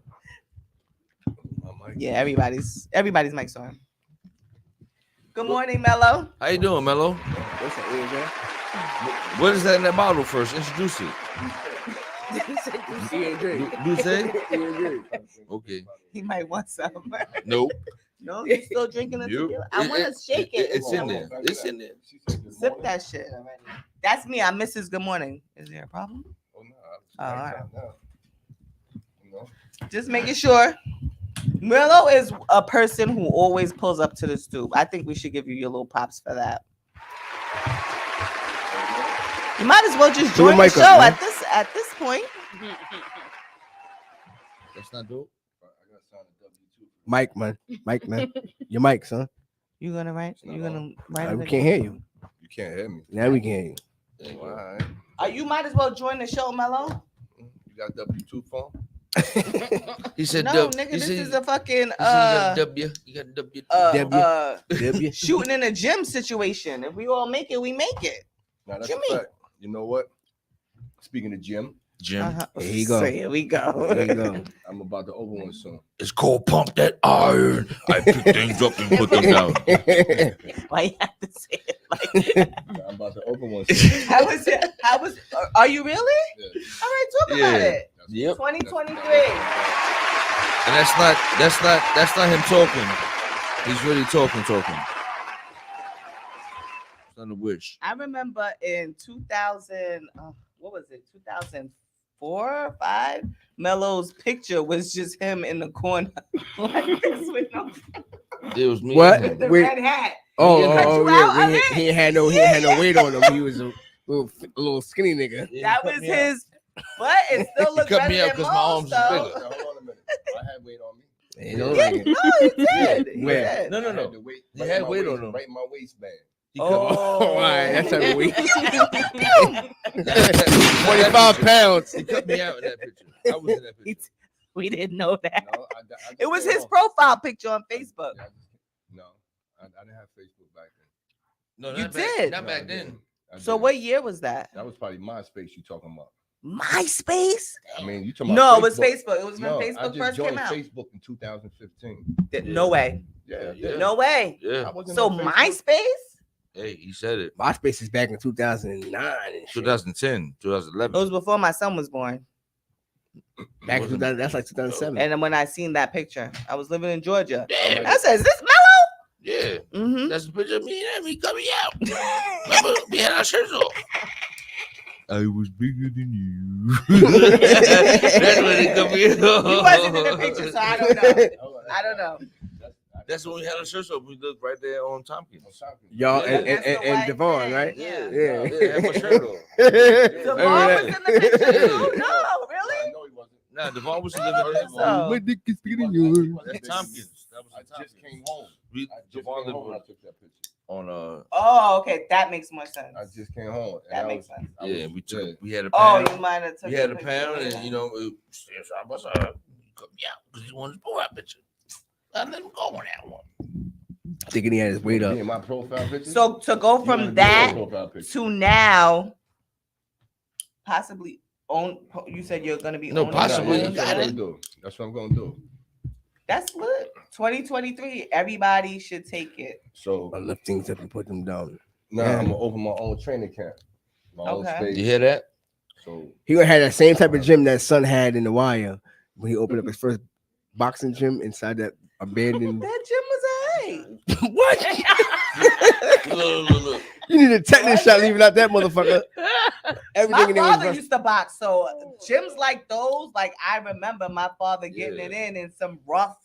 S1: Yeah, everybody's mic's on. Good morning, Mello.
S2: How you doing, Mello?
S3: What's that, AJ?
S2: What is that in that bottle first? Introduce it.
S3: EJ.
S2: Do say?
S3: EJ.
S2: Okay.
S1: He might want some.
S2: Nope.
S1: No, you still drinking a
S2: You-
S1: tequila? I want to shake it.
S2: It's in there. It's in there.
S1: Sip that shit already. That's me. I'm Mrs. Good Morning. Is there a problem? Oh, all right. Just making sure. Merlo is a person who always pulls up to the stoop. I think we should give you your little props for that. You might as well just
S3: Pull the
S1: join the
S3: mic
S1: show
S3: up, man.
S1: at this point.
S2: That's not dope.
S3: Mic, man. Mic, man. Your mic, son.
S1: You gonna write? You gonna write?
S3: We
S1: it
S3: can't hear you.
S7: You can't hear me.
S3: Now we can hear you.
S2: There you
S7: All
S2: go.
S7: right.
S1: You might as well join the show, Mello.
S7: You got W2 phone?
S2: He said,
S1: No,
S2: W.
S1: nigga,
S2: He
S1: this
S2: said,
S1: is a fucking
S2: he said, you got a W. You got a W.
S3: W.
S1: shooting in a gym situation. If we all make it, we make it.
S7: Now that's
S1: You
S7: a
S1: mean?
S7: fact. You know what? Speaking of gym,
S2: Jim.
S3: Here you go.
S1: So here we go.
S3: There you go.
S7: I'm about to open one soon.
S2: It's called Pump That Iron. I pick things up and put them down.
S1: Why you have to say it like that?
S7: I'm about to open one soon.
S1: How was it? Are you really?
S7: Yeah.
S1: All right, talk about
S2: Yeah.
S1: it.
S2: Yep.
S1: 2023.
S2: And that's not him talking. He's really talking. It's not a wish.
S1: I remember in 2000, what was it? 2004 or 5? Mello's picture was just him in the corner like this with no
S2: It was me.
S3: What?
S2: and him.
S1: the
S3: Wait.
S1: red hat.
S3: Oh,
S1: He cut you out
S3: yeah.
S1: of it?
S3: He had no weight on him. He was a little skinny nigga.
S2: Yeah, he
S1: That
S2: cut
S1: was
S2: me out.
S1: his, but it still
S2: He
S1: looked
S2: cut
S1: better
S2: me out
S1: than
S2: 'cause my arms
S1: most,
S2: was
S1: though.
S7: Now, hold on a minute. I had weight on me.
S3: He don't
S1: Yeah,
S3: like it.
S1: no, he did. He
S3: Where?
S1: did.
S2: No.
S7: I had the weight.
S2: He
S7: right
S2: had
S7: in my
S2: weight on
S7: waist-
S2: him.
S7: Right in my waistband.
S2: He cut me-
S3: All right, that's how we.
S2: That
S3: 25
S2: picture.
S3: pounds.
S2: He cut me out in that picture. I was in that picture.
S1: We didn't know that.
S7: No, I just
S1: It was
S7: came
S1: his
S7: home.
S1: profile picture on Facebook.
S7: No, I didn't have Facebook back then.
S2: No,
S1: You
S2: not back-
S1: did.
S2: Not
S7: No,
S2: back
S7: I
S2: then.
S7: didn't. I
S1: So
S7: didn't.
S1: what year was that?
S7: That was probably MySpace you talking about.
S1: MySpace?
S7: I mean, you talking
S1: No,
S7: about
S1: it was
S7: Facebook.
S1: Facebook. It was when
S7: No, I
S1: Facebook
S7: just
S1: first came
S7: joined
S1: out.
S7: Facebook in 2015.
S1: No way.
S7: Yeah,
S2: Yeah.
S1: No way.
S2: Yeah.
S7: I wasn't
S1: So
S7: on Facebook.
S1: MySpace?
S2: Hey, he said it.
S3: MySpace is back in 2009 and shit.
S2: 2010,
S1: It
S2: 2011.
S1: was before my son was born.
S3: Back in 2000, that's like 2007.
S1: And then when I seen that picture, I was living in Georgia.
S2: Yeah,
S1: I said, "Is this
S2: yeah.
S1: Mello?" Mm-hmm.
S2: That's the picture of me and him. He cut me out. Remember, we had our shirts off. I was bigger than you. That's when he cut me out.
S1: You wasn't in the picture, so I don't know. I don't know.
S2: That's when we had our shirts off. We looked right there on Tompkins.
S3: Y'all
S1: Yeah,
S3: and,
S1: that's
S3: and,
S1: the
S3: and
S1: white
S3: Devon,
S1: thing,
S3: right?
S1: yeah.
S3: Yeah.
S2: Yeah, I had my shirt off.
S1: Devon
S3: Remember
S1: was in the picture too. No, really?
S7: No, he wasn't.
S2: Nah, Devon was
S1: I
S2: living
S1: don't think
S2: there.
S1: so.
S3: My dick is bigger than
S7: He wasn't.
S3: yours.
S7: He wasn't.
S2: That's Tompkins. That was
S7: I
S2: in Tompkins.
S7: just came home.
S2: We,
S7: I just
S2: Devon
S7: came
S2: lived
S7: home when I
S2: with-
S7: took that picture.
S2: on
S1: Oh, okay, that makes more sense.
S7: I just came home. and
S1: That
S7: I
S1: makes
S7: was-
S1: sense.
S7: I
S2: yeah,
S7: was-
S2: we took.
S7: yeah.
S2: We had a
S1: Oh,
S2: pound.
S1: you might have took
S2: We had
S1: the
S2: a
S1: picture
S2: pound,
S1: later.
S2: and you know, it was side by side. He cut me out because he wanted to pull that picture. I let him go on that one.
S3: Thinking he had his weight up.
S7: Be in my profile picture.
S1: So to go
S7: You wanna
S1: from
S7: be in my
S1: that
S7: profile picture.
S1: to now, possibly own. You said you're gonna be
S2: No,
S1: owning your
S2: possibly.
S1: own
S7: That's what I'm
S1: show?
S7: gonna do. That's what I'm gonna do.
S1: That's lit. 2023. Everybody should take it.
S7: So
S3: I lift things up and put them down.
S7: now
S3: Yeah.
S7: I'm gonna open my own training camp. My own
S1: Okay.
S7: space.
S2: You hear that?
S7: So
S3: He gonna have that same type of gym that son had in the Wire when he opened up his first boxing gym inside that abandoned.
S1: That gym was Right.
S3: What?
S2: Look.
S3: You need a tetanus shot leaving out that motherfucker. Everything
S1: My
S3: in there was
S1: father
S3: rushed.
S1: used to box, so gyms like those, like I remember my father getting
S2: Yeah.
S1: it in some rough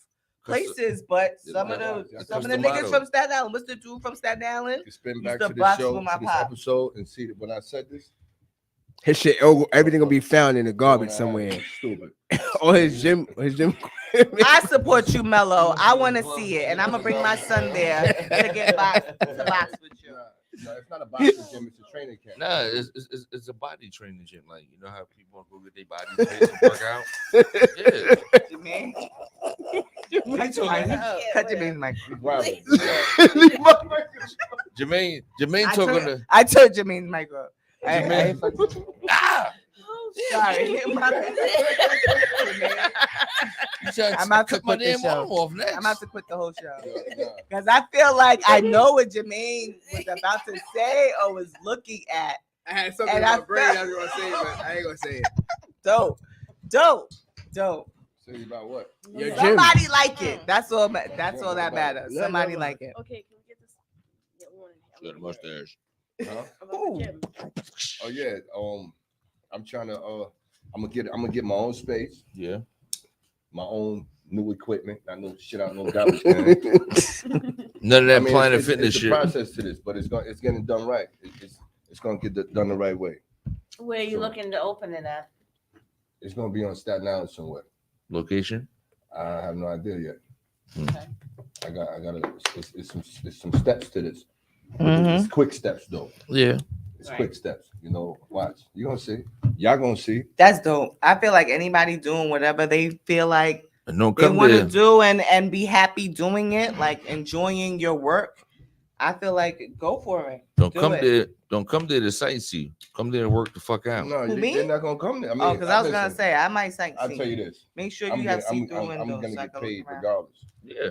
S1: places, but some of the
S7: That's
S1: some of the
S7: the
S1: niggas
S7: motto.
S1: from Staten Island, what's the dude from Staten Island?
S7: You spin
S1: Used
S7: back
S1: to
S7: to
S1: box
S7: this show,
S1: with my
S7: to this
S1: pop.
S7: episode, and see that when I said this,
S3: His shit, everything gonna be found in the garbage somewhere.
S7: Stupid.
S3: Or his gym.
S1: I support you, Mello. I want to see it, and I'm gonna bring my son there to get box with you.
S7: No, it's not a boxing gym. It's a training camp.
S2: Nah, it's a body training gym. Like, you know how people go get their body paid to work out? Yeah.
S1: Jermaine, cut Jermaine's mic.
S7: Right.
S2: Jermaine talking to
S1: I told Jermaine's mic up.
S2: Jermaine. Ah!
S1: Sorry. I'm about to
S2: cut my
S1: quit the
S2: damn
S1: show.
S2: arm off next.
S1: I'm about to quit the whole show because I feel like I know what Jermaine was about to say or was looking at.
S3: I had something
S1: And
S3: in
S1: I
S3: my brain I
S1: felt-
S3: was gonna say, but I ain't gonna say it.
S1: Dope.
S7: Say about what?
S3: Your gym.
S1: Somebody like it. That's all. That's all that matters.
S3: No,
S1: Somebody
S3: no.
S1: like it.
S6: Okay, can we get this? Yeah, one.
S2: Got a mustache.
S7: Huh?
S6: About the gym.
S7: Oh yeah. I'm trying to. I'm gonna get my own space,
S2: Yeah.
S7: my own new equipment. Not no shit out, no garbage can.
S2: None of that
S7: I mean,
S2: Planet
S7: it's
S2: Fitness
S7: a
S2: shit.
S7: process to this, but it's getting done right. It's gonna get done the right way.
S5: Where are you looking to open it at?
S7: It's gonna be on Staten Island somewhere.
S2: Location?
S7: I have no idea yet.
S5: Okay.
S7: I got it's some steps to this.
S1: Mhm.
S7: It's quick steps though.
S2: Yeah.
S7: It's
S5: Right.
S7: quick steps. You know, watch. You gonna see. Y'all gonna see.
S1: That's dope. I feel like anybody doing whatever they feel like
S2: And don't
S1: they
S2: come
S1: want to
S2: there.
S1: do and be happy doing it, like enjoying your work. I feel like go for it.
S2: Don't
S1: do
S2: come
S1: it.
S2: there. Don't come there to sightsee. Come there to work the fuck out.
S7: No,
S1: Who, me?
S7: they're not gonna come there. I mean,
S1: Oh, because I was gonna
S7: listen,
S1: say I might sightsee.
S7: I'll tell you this.
S1: Make sure
S7: I'm
S1: you have
S7: gonna,
S1: see-through
S7: I'm
S1: windows.
S7: gonna
S1: so I
S7: get
S1: can
S7: paid
S1: look around.
S7: regardless.
S2: Yeah.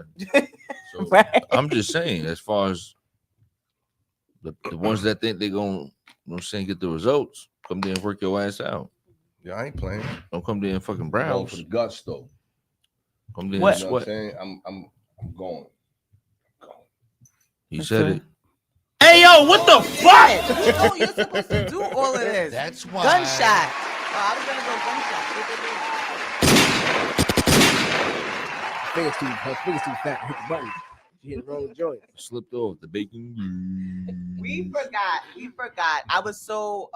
S7: So
S1: Right.
S2: I'm just saying, as far as the ones that think they're gonna, you know what I'm saying, get the results, come there and work your ass out.
S7: yeah, I ain't playing.
S2: Don't come there and fucking
S7: I'm going
S2: browse.
S7: for the guts though.
S2: Come there
S1: What?
S2: and
S7: You know what I'm
S2: sweat.
S7: saying? I'm going.
S2: He said it.
S4: Hey yo, what the fuck?
S1: You know you're supposed to do all of this.
S2: That's why.
S1: Gunshot. Oh, I was gonna
S3: Her fingers too fat. Hit the button. She hit the wrong joint.
S2: Slipped off the bacon.
S1: We forgot. I was so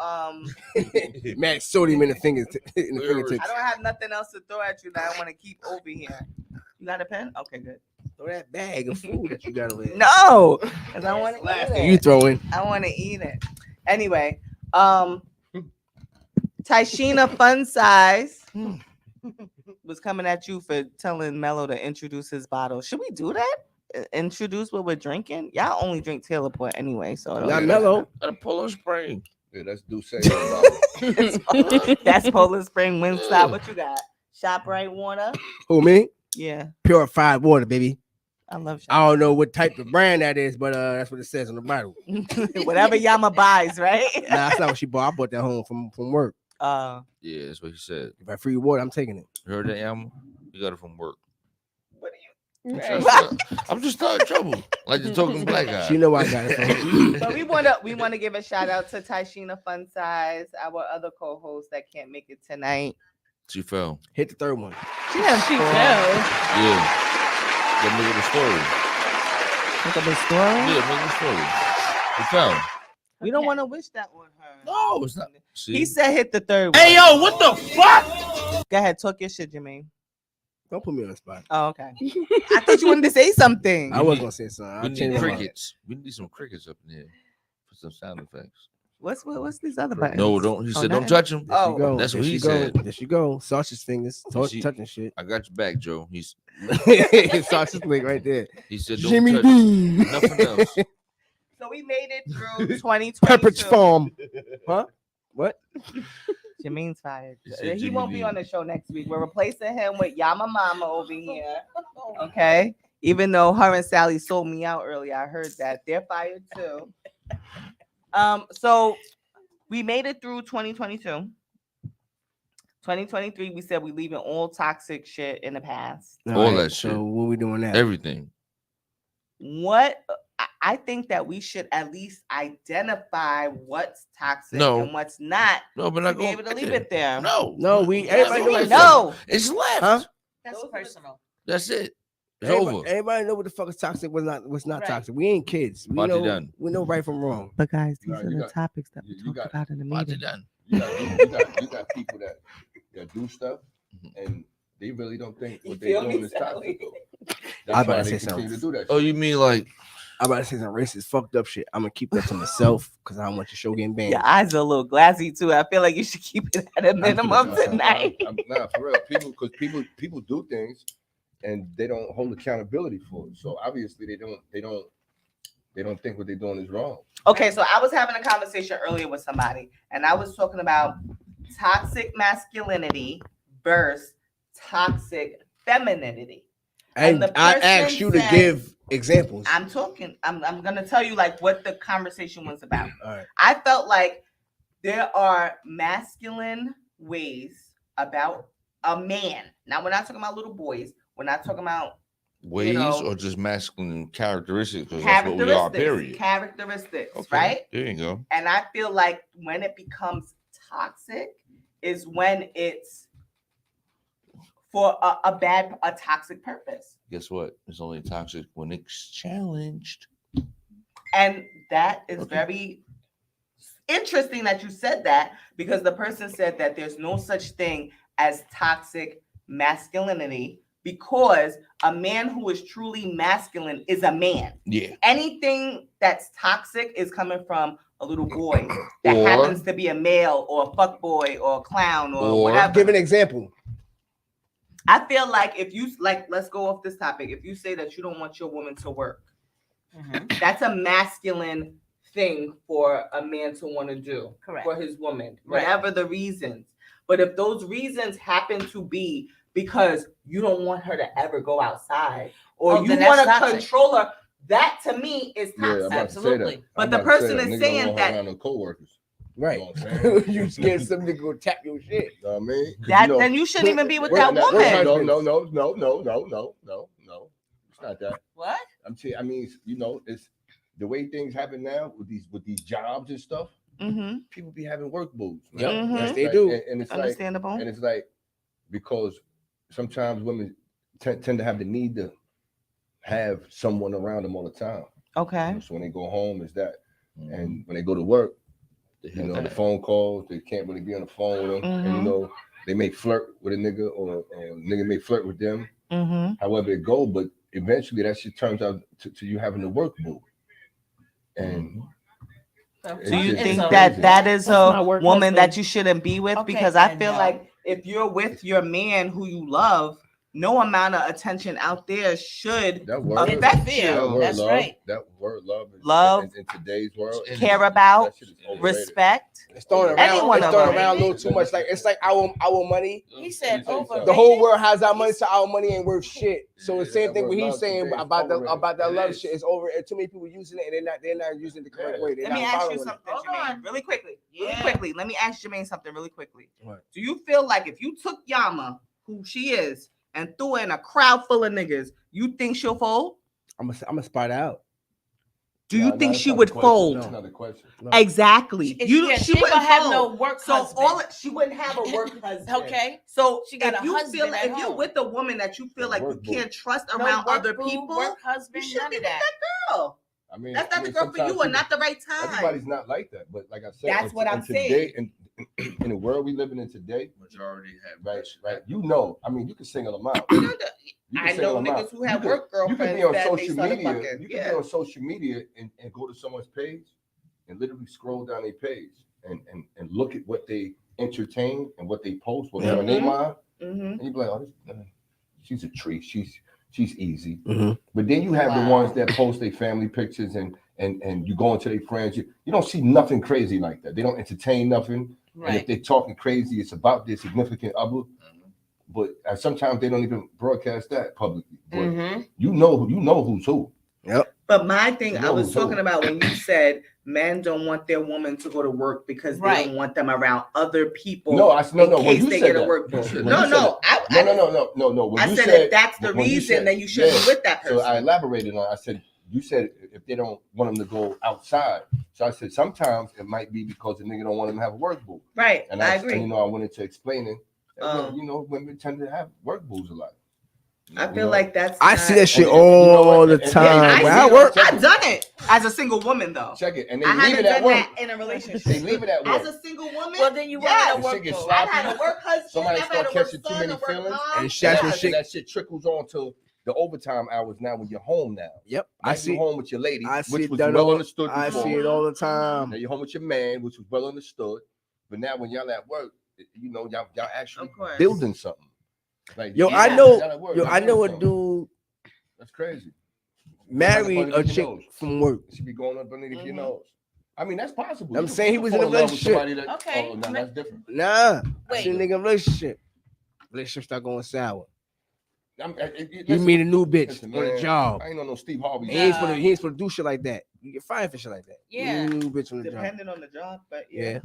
S3: Man, sodium in the fingers. In the
S1: I
S3: fingertips.
S1: don't have nothing else to throw at you that I want to keep over here. You got a pen? Okay, good.
S3: Throw that bag of food that you got over there.
S1: No, because I want to eat it.
S3: You throwing?
S1: I want to eat it. Anyway, Tyshina Fun Size was coming at you for telling Mello to introduce his bottle. Should we do that? Introduce what we're drinking? Y'all only drink Taylor Port anyway, so it don't
S3: Not
S1: really
S3: mellow.
S2: A Polar Spring.
S7: Yeah, that's do say.
S1: matter. That's Poland Spring Wingstop. What you got? ShopRite water?
S3: Who, me?
S1: Yeah,
S3: Purified water, baby.
S1: I love
S3: I don't know what type of brand that is, but that's what it says on the bottle.
S1: ShopRite. Whatever Yama buys, right?
S3: Nah, that's not what she bought. I bought that home from work.
S2: Yeah, that's what he said.
S3: If I free water, I'm taking it.
S2: You heard that, Yama? You got it from work.
S1: What
S6: Right.
S2: I'm just starting trouble. Like the token black guy.
S3: She know I got it from.
S1: But we want to give a shout out to Tyshina Fun Size, our other co-host that can't make it tonight.
S2: She fell.
S3: Hit the third one.
S6: She fell.
S2: Yeah. That make it a story.
S1: Look at the story.
S2: Yeah, make it a story. He fell.
S1: We don't
S6: Okay.
S1: want to wish that on her.
S2: No, it's not. See?
S1: He said hit the third one.
S4: Hey yo, what the fuck?
S1: Go ahead, talk your shit, Jermaine.
S3: Don't put me on the spot.
S1: Oh, okay. I thought you wanted to say something.
S3: I was gonna say something.
S2: we
S3: I'll
S2: need
S3: change my mind.
S2: crickets. We need some crickets up in here for some sound effects.
S1: What's these other buttons?
S2: No, don't. He
S1: Oh,
S2: said, don't
S1: nothing?
S2: touch him.
S3: There
S1: Oh,
S3: she go.
S2: that's
S3: There
S2: what
S3: she
S2: he
S3: go.
S2: said.
S3: There she go. Sausage fingers.
S2: See-
S3: Touching shit.
S2: I got your back, Joe.
S3: Sausage leg right there.
S2: He said, don't
S3: Jimmy
S2: touch
S3: Dean.
S2: nothing else.
S1: So we made it through 2022.
S3: Pepperidge Farm. Huh? What?
S1: Jermaine's fired.
S2: He said
S1: He
S2: Jimmy
S1: won't be
S2: D.
S1: on the show next week. We're replacing him with Yama Mama over here. Okay. Even though her and Sally sold me out earlier, I heard that they're fired too. So we made it through 2022. 2023, we said we leaving all toxic shit in the past.
S2: All
S3: Alright,
S2: that
S3: so
S2: shit.
S3: what we doing now?
S2: Everything.
S1: I think that we should at least identify what's toxic
S2: No.
S1: and what's not
S2: No, but
S1: to
S2: not
S1: be able to leave it there.
S2: No,
S3: No, we everybody
S1: What do you
S3: know
S1: mean,
S3: what-
S1: no.
S2: It's left.
S3: Huh?
S5: That's
S1: Those are-
S5: personal.
S2: That's it. It's
S3: Everybody,
S2: over.
S3: everybody know what the fuck is toxic, what's not
S5: Right.
S3: toxic. We ain't kids. We
S2: Party
S3: know
S2: done.
S3: we know right from wrong.
S1: But guys,
S7: No,
S1: these are
S7: you
S1: the
S7: got-
S1: topics that we
S7: you
S1: talked
S7: got-
S1: about in the
S2: Party
S1: meeting.
S2: done.
S7: You got people that do stuff and they really don't think
S1: You
S7: what they're
S1: feel me,
S7: doing is
S1: Sally?
S7: toxic. Though.
S3: I
S7: That's
S3: about
S7: why
S3: to
S7: they
S3: say
S7: continue
S3: something.
S7: to do that.
S2: Oh,
S7: shit.
S2: you mean like
S3: I'm about to say some racist, fucked up shit. I'm gonna keep that to myself because I don't want your show getting banned.
S1: Your eyes are a little glassy too. I feel like you should keep it at a minimum tonight.
S7: Nah, for real. Because people do things and they don't hold accountability for it. So obviously they don't think what they're doing is wrong.
S1: Okay, so I was having a conversation earlier with somebody, and I was talking about toxic masculinity versus toxic femininity.
S3: And
S1: the
S3: I
S1: person
S3: asked you to
S1: said-
S3: give examples.
S1: I'm gonna tell you like what the conversation was about.
S3: All right.
S1: I felt like there are masculine ways about a man. Now we're not talking about little boys. We're not talking about
S2: ways
S1: know,
S2: or just masculine characteristics? Because that's what we are, period.
S1: Characteristics,
S2: Okay,
S1: right?
S2: There you go.
S1: And I feel like when it becomes toxic is when it's for a toxic purpose.
S2: Guess what? It's only toxic when it's challenged.
S1: And that is
S2: Okay.
S1: very interesting that you said that, because the person said that there's no such thing as toxic masculinity, because a man who is truly masculine is a man.
S2: Yeah.
S1: Anything that's toxic is coming from a little boy that
S2: Or-
S1: happens to be a male or a fuck boy or a clown or
S2: Or-
S1: whatever.
S3: Give an example.
S1: I feel like if you like, let's go off this topic. If you say that you don't want your woman to work, that's a masculine thing for a man to want to do
S5: Correct.
S1: for his woman,
S5: Right.
S1: whatever the reasons. But if those reasons happen to be because you don't want her to ever go outside or
S5: Oh,
S1: you
S5: then that's
S1: want to
S5: toxic.
S1: control her, that to me is
S7: Yeah, I'm
S1: toxic.
S7: about to say that.
S5: Absolutely.
S1: But
S7: I'm
S1: the
S7: about to say
S1: person
S7: that.
S1: is
S7: Nigga don't
S1: saying
S7: want her
S1: that-
S7: around no coworkers.
S3: Right.
S7: You know what I'm saying?
S3: You scared somebody to go tap your shit.
S7: Know what I mean? 'Cause
S1: That
S7: you know-
S1: then you shouldn't even be with
S3: we're
S1: that
S3: not- we're
S1: woman.
S3: not-
S7: No. It's not that.
S1: What?
S7: I mean, you know, it's the way things happen now with these jobs and stuff.
S1: Mm-hmm.
S7: People be having work boots.
S3: Yep.
S1: Mhm.
S3: Yes,
S7: It's
S3: they
S7: like-
S3: do.
S7: and it's
S1: Understandable.
S7: like, and it's like because sometimes women tend to have the need to have someone around them all the time.
S1: Okay.
S7: So when they go home, it's that,
S2: Mm-hmm.
S7: and when they go to work,
S2: They
S7: you
S2: have
S7: know, the
S2: that.
S7: phone calls, they can't really be on the phone with them, and you
S1: Mhm.
S7: know, they may flirt with a nigga, or a nigga may flirt with them.
S1: Mm-hmm.
S7: However it go, but eventually that shit turns out to you having to work boo. And
S1: So
S7: it's
S1: you
S7: just
S1: think
S7: crazy.
S1: that is
S6: That's my
S1: a
S6: work
S1: woman
S6: husband.
S1: that you shouldn't be with?
S5: Okay,
S1: Because I
S5: then
S1: feel
S5: no.
S1: like if you're with your man who you love, no amount of attention out there should
S7: that word,
S1: affect
S5: Interfere.
S7: that
S1: you.
S7: word
S5: That's
S7: love,
S5: right.
S7: that word love, is-
S1: Love,
S7: in today's world,
S2: care
S7: that
S1: about,
S7: shit is overrated.
S1: respect.
S3: It's thrown around.
S1: Any one
S3: It's
S1: of
S3: thrown
S1: them.
S3: around a little too much. Like it's like our money.
S5: He said over.
S3: The whole world has our money, so our money ain't worth shit. So the
S7: Yeah,
S3: same
S7: that
S3: thing
S7: word
S3: what he's
S7: love
S3: saying
S7: today is
S3: about
S7: overrated.
S3: that
S2: It
S3: love
S2: is.
S3: shit is over. And too many people using it, and they're not using it the correct
S7: Yeah.
S3: way. They're
S1: Let me
S3: not
S1: ask you
S3: following it.
S1: something,
S5: Hold
S1: Jermaine,
S5: on.
S1: really quickly. Really
S5: Yeah.
S1: quickly. Let me ask Jermaine something really quickly.
S3: What?
S1: Do you feel like if you took Yama, who she is, and threw her in a crowd full of niggas, you think she'll fold?
S3: I'm gonna spot out.
S1: Do you
S7: Nah,
S1: think
S7: that's
S1: she
S7: not
S1: would
S7: the question.
S1: fold?
S7: That's not the question.
S3: No.
S1: Exactly.
S5: She
S1: She
S5: ain't
S1: wouldn't
S5: gonna have
S1: fold.
S5: no work
S1: So
S5: husband.
S1: she wouldn't have a work husband.
S5: Okay.
S1: So
S5: She got
S1: if
S5: a
S1: you
S5: husband
S1: feel
S5: at
S1: if you're
S5: home.
S1: with a woman that you feel like you
S7: Work boo.
S1: can't trust
S5: No
S1: around
S5: work
S1: other
S5: boo,
S1: people,
S5: work
S1: you
S5: husband,
S1: shouldn't
S5: none
S1: be
S5: of
S1: with
S5: that.
S1: that girl.
S7: I mean,
S1: That's not the girl for
S7: sometimes
S1: you or
S7: people-
S1: not the right time.
S7: Everybody's not like that, but like I said,
S1: That's what I'm
S7: today, in the world we living in today,
S2: Majority have
S7: right. You know, I mean, you can single them out.
S1: You know,
S7: You can
S1: I
S7: single
S1: know
S7: them
S1: niggas
S7: out.
S1: who have
S7: You
S1: work
S7: could- You
S1: girlfriends
S7: can be on
S1: that they
S7: social
S1: started
S7: media.
S1: fucking.
S7: You can
S1: Yeah.
S7: be on social media and go to someone's page and literally scroll down their page and look at what they entertain and what they post, what's on their mind,
S1: Mm-hmm.
S7: and you be like, oh, she's a treat. She's easy.
S3: Mhm.
S7: But then you have the
S1: Wow.
S7: ones that post their family pictures and you go into their friends. You don't see nothing crazy like that. They don't entertain nothing. And if
S5: Right.
S7: they're talking crazy, it's about their significant other. But sometimes they don't even broadcast that publicly. But
S5: Mm-hmm.
S7: you know who's who.
S1: But my thing, I
S7: No,
S1: was
S7: no.
S1: talking about when you said men don't want their woman to go to work because they
S5: Right.
S1: don't want them around other people.
S7: No, no.
S1: in
S7: When
S1: case
S7: you
S1: they
S7: said
S1: get a
S7: that,
S1: work
S7: when
S1: book.
S7: you
S1: No,
S7: said
S1: no,
S7: that- no. When
S1: I
S7: you
S1: said
S7: said
S1: if that's the
S7: when you
S1: reason,
S7: said-
S1: then you shouldn't
S7: yeah.
S1: be with that
S7: So
S1: person.
S7: I elaborated on. I said you said if they don't want them to go outside. So I said sometimes it might be because the nigga don't want them to have a work boo.
S1: Right.
S7: And
S1: I
S7: I
S1: agree.
S7: you know, I went into explaining that,
S1: Oh.
S7: you know, women tend to have work boos a lot.
S1: I
S7: You
S1: feel
S7: know?
S1: like that's.
S3: I
S1: not-
S3: see that shit
S7: And you know
S3: all
S7: what?
S3: the
S7: And-
S3: time.
S1: Yeah,
S3: When
S1: I
S3: I
S1: see
S3: work,
S1: I've done it as a single woman though.
S7: Check it, and they
S1: I
S7: leave
S1: haven't
S7: it at
S1: done
S7: work.
S1: that in a relationship.
S7: They leave it at work.
S1: As a single woman.
S5: Well, then you
S1: yes.
S5: want
S7: The
S5: to
S7: shit
S5: work
S7: gets
S5: for.
S7: sloppy.
S1: I've had a work husband.
S7: Somebody
S1: I've
S7: start
S1: had a work
S7: catching too
S1: son,
S7: many
S1: a work
S7: feelings,
S1: mom.
S3: and
S7: And
S3: that's when
S7: that,
S3: shit.
S7: that shit trickles on to the overtime hours now when you're home now.
S3: Yep,
S7: Now
S3: I
S7: you're
S3: see.
S7: home with your lady,
S3: I see
S7: which
S3: it
S7: was
S3: done
S7: well
S3: all.
S7: understood before.
S3: I see it all the
S7: Now
S3: time.
S7: you're home with your man, which was well understood. But now when y'all at work, you know, y'all actually
S1: Of course.
S7: building something. Like,
S3: Yo,
S1: Yeah.
S3: I know.
S7: y'all at work,
S3: Yo,
S7: y'all
S3: I know a
S7: doing something.
S3: dude
S7: That's crazy.
S3: married
S7: Running
S3: a
S7: up
S3: chick
S7: your nose.
S3: from work.
S7: It should be going up underneath your
S1: Mhm.
S7: nose. I mean, that's possible.
S3: I'm
S7: You can-
S3: saying
S7: you
S3: he
S7: can
S3: was in
S7: fall
S3: a
S7: love with
S3: relationship.
S7: somebody that-
S5: Okay.
S7: Oh, no, that's different.
S3: Nah, I
S5: Wait.
S3: seen a nigga in a relationship. Relationship start going sour. You
S7: Listen,
S3: meet a new bitch
S7: listen,
S3: on a
S7: man,
S3: job.
S7: I ain't on no Steve Harvey.
S3: He ain't supposed to.
S5: Nah.
S3: He ain't supposed to do shit like that. You get fired for shit like that.
S5: Yeah.
S3: You meet a new bitch on the job.
S1: Depending on the job, but
S3: Yeah,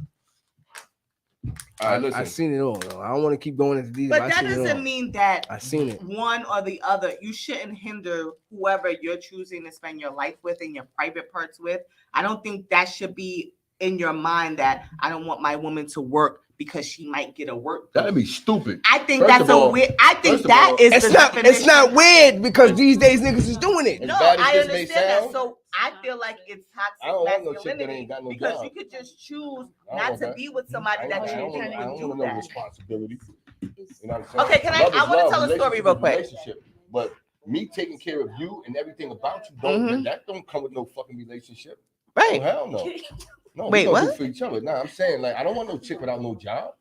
S7: All right, listen.
S3: I seen it all. Though. I don't want to keep going into details.
S1: But
S3: I
S1: that
S3: seen it all.
S1: doesn't mean that
S3: I seen it.
S1: one or the other. You shouldn't hinder whoever you're choosing to spend your life with and your private parts with. I don't think that should be in your mind that I don't want my woman to work because she might get a work.
S7: That'd be stupid.
S1: I think
S7: First
S1: that's
S7: of
S1: a
S7: all-
S1: weird. I think
S7: first of
S1: that
S7: all,
S1: is
S3: It's
S1: the
S3: not.
S1: definition.
S3: It's not weird because these days niggas is doing it.
S7: As
S1: No,
S7: bad as
S1: I
S7: this may
S1: understand that.
S7: sound,
S1: So I feel like it's
S7: I
S1: toxic
S7: don't want no chick that
S1: masculinity
S7: ain't got no
S1: because
S7: job.
S1: you could just choose
S7: I don't
S1: not
S7: want
S1: to
S7: that.
S1: be with somebody
S7: I
S1: that
S7: don't
S1: you
S7: want
S1: would
S7: no
S1: do that.
S7: responsibility. You know what I'm saying?
S1: Okay, can I
S7: Love is
S1: wanna
S7: love,
S1: tell a story
S7: relationship
S1: real
S7: is
S1: quick.
S7: relationship. But me taking care of you and everything about you,
S1: Mhm.
S7: that don't come with no fucking relationship. Oh,
S1: Right.
S7: hell no. No,
S1: Wait,
S7: we gonna do
S1: what?
S7: for each other. Nah, I'm saying like I don't want no chick without no job.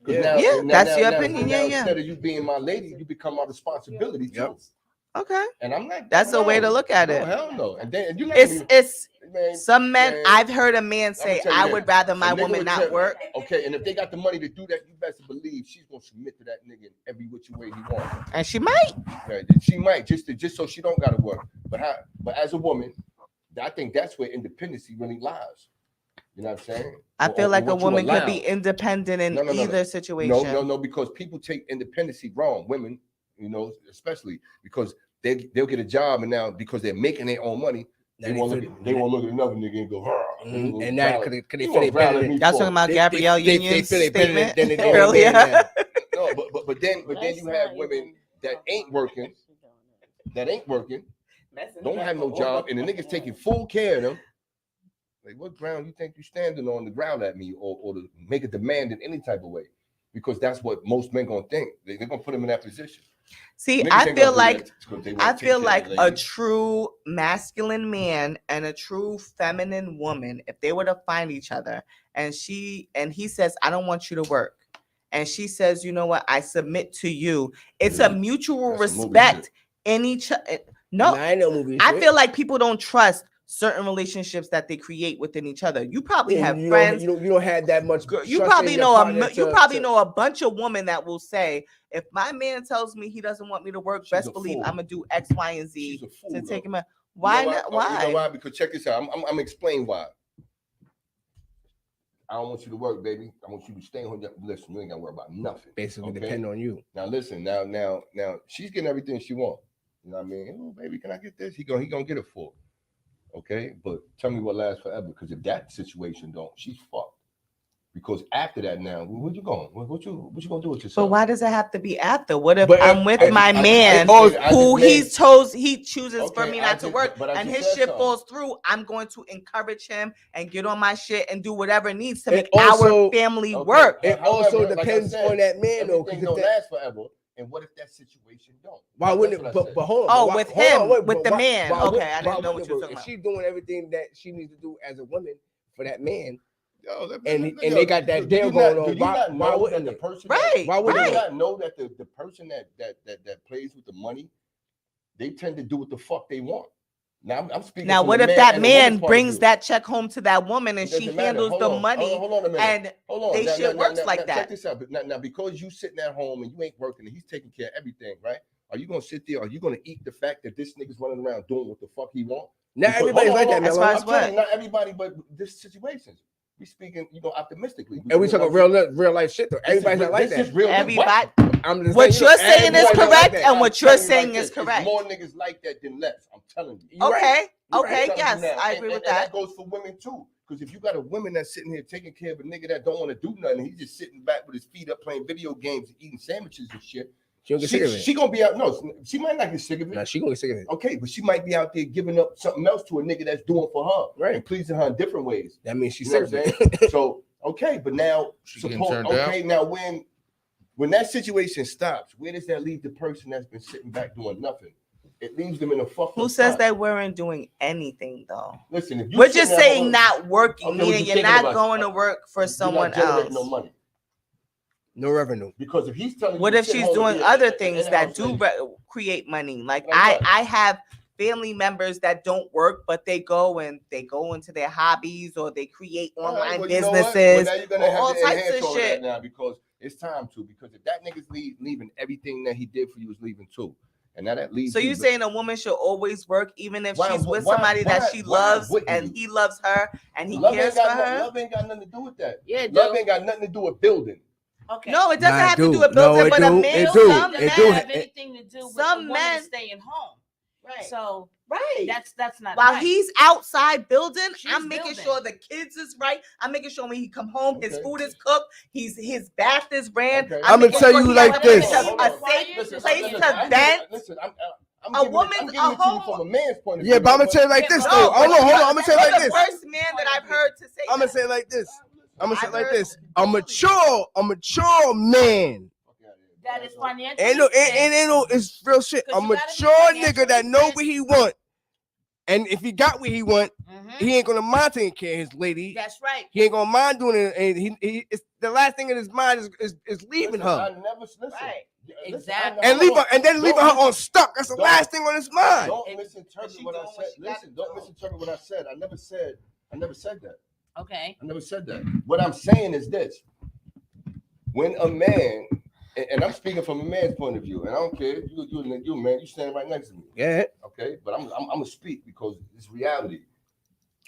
S7: 'Cause
S3: Yeah.
S1: Yeah, that's your opinion.
S7: now
S1: Yeah, yeah.
S7: Instead of you being my lady, you become my responsibility too.
S3: Yep.
S1: Okay.
S7: And I'm like,
S1: That's a way to look at
S7: no,
S1: it.
S7: hell no. And then you
S1: It's
S7: man,
S1: some men.
S7: man,
S1: I've heard a man say,
S7: tell you
S1: "I
S7: this,
S1: would rather
S7: a
S1: my
S7: nigga
S1: woman
S7: would
S1: not
S7: tell-
S1: work."
S7: Okay, and if they got the money to do that, you best believe she's gonna submit to that nigga in every which way he wants.
S1: And she might.
S7: Right? She might just so she don't gotta work. But as a woman, I think that's where independency really lies. You know what I'm saying?
S1: I feel like a
S7: what you
S1: woman could
S7: allow.
S1: be independent in
S7: No, no, no,
S1: either
S7: no.
S1: situation.
S7: No, because people take independency wrong. Women, you know, especially because they'll get a job and now because they're making their own money, they won't look at another nigga and go,
S3: And now could they
S7: You
S3: feel
S7: gonna
S3: they
S7: growl
S3: better
S7: at
S3: than
S7: me
S1: Y'all
S7: for?
S1: talking about
S3: They-
S1: Gabrielle
S3: they
S1: Union's
S3: feel they better than-
S1: statement
S3: than they
S1: earlier?
S3: man now.
S7: No, but then you have women that ain't working, don't have no job, and the niggas taking full care of them. Like, what ground you think you standing on to growl at me or to make a demand in any type of way? Because that's what most men gonna think. They're gonna put them in that position.
S1: See,
S7: Niggas
S1: I
S7: ain't
S1: feel
S7: gonna do
S1: like
S7: that 'cause they wanna
S1: I
S7: take
S1: feel
S7: care
S1: like
S7: of their
S1: a
S7: lady.
S1: true masculine man and a true feminine woman, if they were to find each other and he says, I don't want you to work. And she says, you know what, I submit to you. It's a mutual
S7: That's some movie
S1: respect
S7: shit.
S1: in each other.
S3: Nah,
S1: No,
S3: I ain't no movie.
S1: I
S3: shit.
S1: feel like people don't trust certain relationships that they create within each other. You probably
S3: Yeah,
S1: have
S3: you
S1: friends.
S3: Don't, you don't have that much.
S1: Girl, you
S3: trust
S1: probably
S3: in your
S1: know
S3: partner
S1: you
S3: to-
S1: probably
S3: to-
S1: know a bunch of women that will say, if my man tells me he doesn't want me to work,
S7: She's
S1: best
S7: a
S1: believe
S7: fool.
S1: I'm gonna do X, Y, and Z
S7: She's a fool,
S1: to
S7: though.
S1: take him out.
S7: You
S1: Why
S7: know
S1: not?
S7: why?
S1: Why?
S7: You know why? Because check this out. I'm explain why. I don't want you to work, baby. I want you to stay home. Listen, you ain't gotta worry about nothing.
S3: basically
S7: Okay?
S3: depend on you.
S7: Now listen, now she's getting everything she wants. You know what I mean? Oh, baby, can I get this? He gonna get it for her. Okay, but tell me what lasts forever. Because if that situation don't, she's fucked. Because after that, now where you going? What you gonna do with yourself?
S1: But why does it have to be after? What if
S3: But
S1: I'm with
S7: I
S1: my
S7: just- I
S1: man
S7: just made-
S1: he chooses for
S7: Okay,
S1: me
S7: I
S1: not to
S7: just-
S1: work
S7: but I
S1: and
S7: just
S1: his
S7: said
S1: shit
S7: something.
S1: falls through? I'm going to encourage him and get on my shit and do whatever it needs to
S3: It
S1: make
S3: also-
S1: our family
S7: Okay,
S1: work.
S3: It
S7: however,
S3: also
S7: like I
S3: depends
S7: said,
S3: on that man, though.
S7: Everything
S3: Because
S7: don't last forever. And what if that situation don't?
S3: why
S7: That's
S3: wouldn't?
S7: what I
S3: But
S7: said.
S3: hold on.
S1: Oh,
S3: why-
S1: with
S3: hold on,
S1: him,
S3: wait,
S1: with
S3: but
S1: the
S3: why-
S1: man.
S3: why
S1: Okay,
S3: would-
S1: I didn't
S3: why
S1: know what
S3: wouldn't
S1: you were
S3: it
S1: talking
S3: work?
S1: about.
S3: If she's doing everything that she needs to do as a woman for that man,
S7: Yo,
S3: and they got that deal going on,
S7: Do you
S3: why-
S7: not
S3: why
S7: know
S3: wouldn't
S7: that the
S3: it?
S7: person
S1: Right,
S3: Why
S7: do
S3: wouldn't
S7: you
S3: it?
S1: right.
S7: not know that the person that plays with the money, they tend to do what the fuck they want. Now I'm speaking.
S1: Now,
S7: from
S1: what
S7: the
S1: if
S7: man
S1: that
S7: and the
S1: man
S7: woman's point of
S1: brings
S7: view.
S1: that check home to that woman and
S7: It
S1: she
S7: doesn't matter.
S1: handles
S7: Hold
S1: the
S7: on.
S1: money
S7: Hold on a minute.
S1: and
S7: Hold on.
S1: they shit works like that?
S7: Check this out. Now, because you sitting at home and you ain't working and he's taking care of everything, right? Are you gonna sit there? Are you gonna eat the fact that this nigga's running around doing what the fuck he want?
S3: Not
S7: Because-
S3: everybody's
S7: hold on,
S3: like that,
S7: hold on.
S1: As
S3: Mello.
S1: far as
S7: I'm telling
S1: what?
S7: you, not everybody, but this situations. We speaking, optimistically.
S3: And we talking real life shit though. Everybody's not like
S7: This
S3: that.
S7: is real.
S1: Everybody,
S3: I'm just
S1: what
S3: saying,
S1: you're saying is
S3: everybody's not like
S1: correct,
S3: that.
S1: and
S7: I'm
S1: what you're
S7: telling you
S1: saying
S7: like
S1: is
S7: this, it's
S1: correct.
S7: more niggas like that than less. I'm telling you.
S3: You're right.
S1: Okay, Okay,
S7: Telling you
S1: yes,
S7: now.
S1: I
S7: And-
S1: agree with
S7: and
S1: that.
S7: that goes for women too. Because if you got a woman that's sitting here taking care of a nigga that don't want to do nothing, he's just sitting back with his feet up playing video games, eating sandwiches and shit.
S3: She don't get sick of it.
S7: She gonna be out. No, she might not get sick of it.
S3: Nah, she gonna get sick of it.
S7: Okay, but she might be out there giving up something else to a nigga that's doing for her,
S3: Right.
S7: and pleasing her in different ways.
S3: That means she's
S7: You know
S3: sick
S7: what
S3: of
S7: I'm
S3: it.
S7: saying? So okay, but now
S2: She getting turned
S7: okay, now when that situation stops, where does that leave the person that's been sitting back doing nothing? It leaves them in a fucked
S1: Who
S7: up
S1: says
S7: spot.
S1: they weren't doing anything though?
S7: Listen, if you
S1: We're
S7: sitting
S1: just
S7: at
S1: saying
S7: home-
S1: not working,
S7: Okay, what
S1: meaning
S7: you
S1: you're
S7: thinking
S1: not
S7: about?
S1: going to work for
S7: You're
S1: someone
S7: not generating
S1: else.
S7: no money.
S3: No revenue.
S7: Because if he's telling you
S1: What
S7: to
S1: if
S7: sit
S1: she's
S7: home and
S1: doing
S7: be a-
S1: other
S7: an
S1: things
S7: in-house
S1: that do
S7: lady?
S1: create money? Like
S7: Like what?
S1: I have family members that don't work, but they go into their hobbies or they create
S7: All right,
S1: online
S7: well, you know what?
S1: businesses,
S7: Well, now you're gonna
S1: or
S7: have
S1: all
S7: to
S1: types
S7: enhance
S1: of
S7: all of that
S1: shit.
S7: now because it's time to. Because if that nigga's leaving, everything that he did for you is leaving too, and now that leaves.
S1: So you saying a woman should always work even if
S7: Why-
S1: she's with
S7: why-
S1: somebody that
S7: why-
S1: she
S7: why
S1: loves
S7: wouldn't
S1: and
S7: you?
S1: he loves her and he
S7: love
S1: cares
S7: ain't
S1: for
S7: got
S1: her?
S7: love ain't got nothing to do with that.
S5: Yeah,
S7: Love
S5: dude.
S7: ain't got nothing to do with building.
S5: Okay.
S1: No, it doesn't
S3: Nah,
S1: have
S3: it
S1: to do
S3: do.
S1: with
S3: No,
S1: building,
S3: it
S1: but
S3: do.
S1: a
S3: It
S1: man,
S3: do.
S1: some
S5: Doesn't
S3: It do.
S5: have
S3: It-
S5: anything to do with
S1: some
S5: a woman
S1: men-
S5: staying home.
S1: right?
S5: So
S1: Right.
S5: that's not
S1: While
S5: right.
S1: he's outside building,
S5: She's
S1: I'm making
S5: building.
S1: sure the kids is right. I'm making sure when he come home, his
S7: Okay.
S1: food is cooked. His bath is ran.
S7: Okay.
S1: I'm
S3: I'ma
S1: making
S3: tell
S1: sure
S3: you
S1: he
S3: like
S1: has
S3: this.
S1: a
S7: Hold on.
S1: safe
S5: Listen,
S1: place
S5: listen,
S1: to vent.
S7: Listen, I'm
S1: A
S7: giving
S1: woman,
S7: it, I'm
S1: a
S7: giving it to you
S1: home-
S7: from a man's point of
S3: Yeah,
S7: view.
S3: but I'm gonna tell you like
S5: Yeah,
S3: this
S5: no,
S3: though. Hold on. I'm gonna tell you like
S1: You're
S3: this.
S1: the first man that I've heard to say
S3: I'm gonna
S1: that.
S3: say it like this. I'm gonna say it
S1: I've
S3: like
S1: heard-
S3: this. A mature man.
S5: that is financially.
S3: Ain't no, ain't no, it's real shit. A
S5: 'Cause you gotta be
S3: mature nigga that
S5: financially
S3: know
S5: fit.
S3: what he want, and if he got what he want,
S5: Mhm.
S3: he ain't gonna mind taking care of his lady.
S5: That's right.
S3: He ain't gonna mind doing it, and he it's the last thing in his mind is leaving
S7: Listen, I
S3: her
S7: never listen.
S5: Right.
S7: Listen,
S5: Exactly.
S3: and leave her, and then leaving her on
S7: Don't
S3: stuck. That's the
S7: don't-
S3: last thing on his mind.
S7: Don't
S5: Is
S7: misinterpret
S1: she
S7: what I
S1: doing
S7: said.
S1: what she gotta
S7: Listen, don't
S1: do?
S7: misinterpret what I said. I never said that.
S5: Okay.
S7: I never said that. What I'm saying is this: when a man, and I'm speaking from a man's point of view, and I don't care, you man, you standing right next to me,
S3: Yeah,
S7: okay? But I'm gonna speak because it's reality.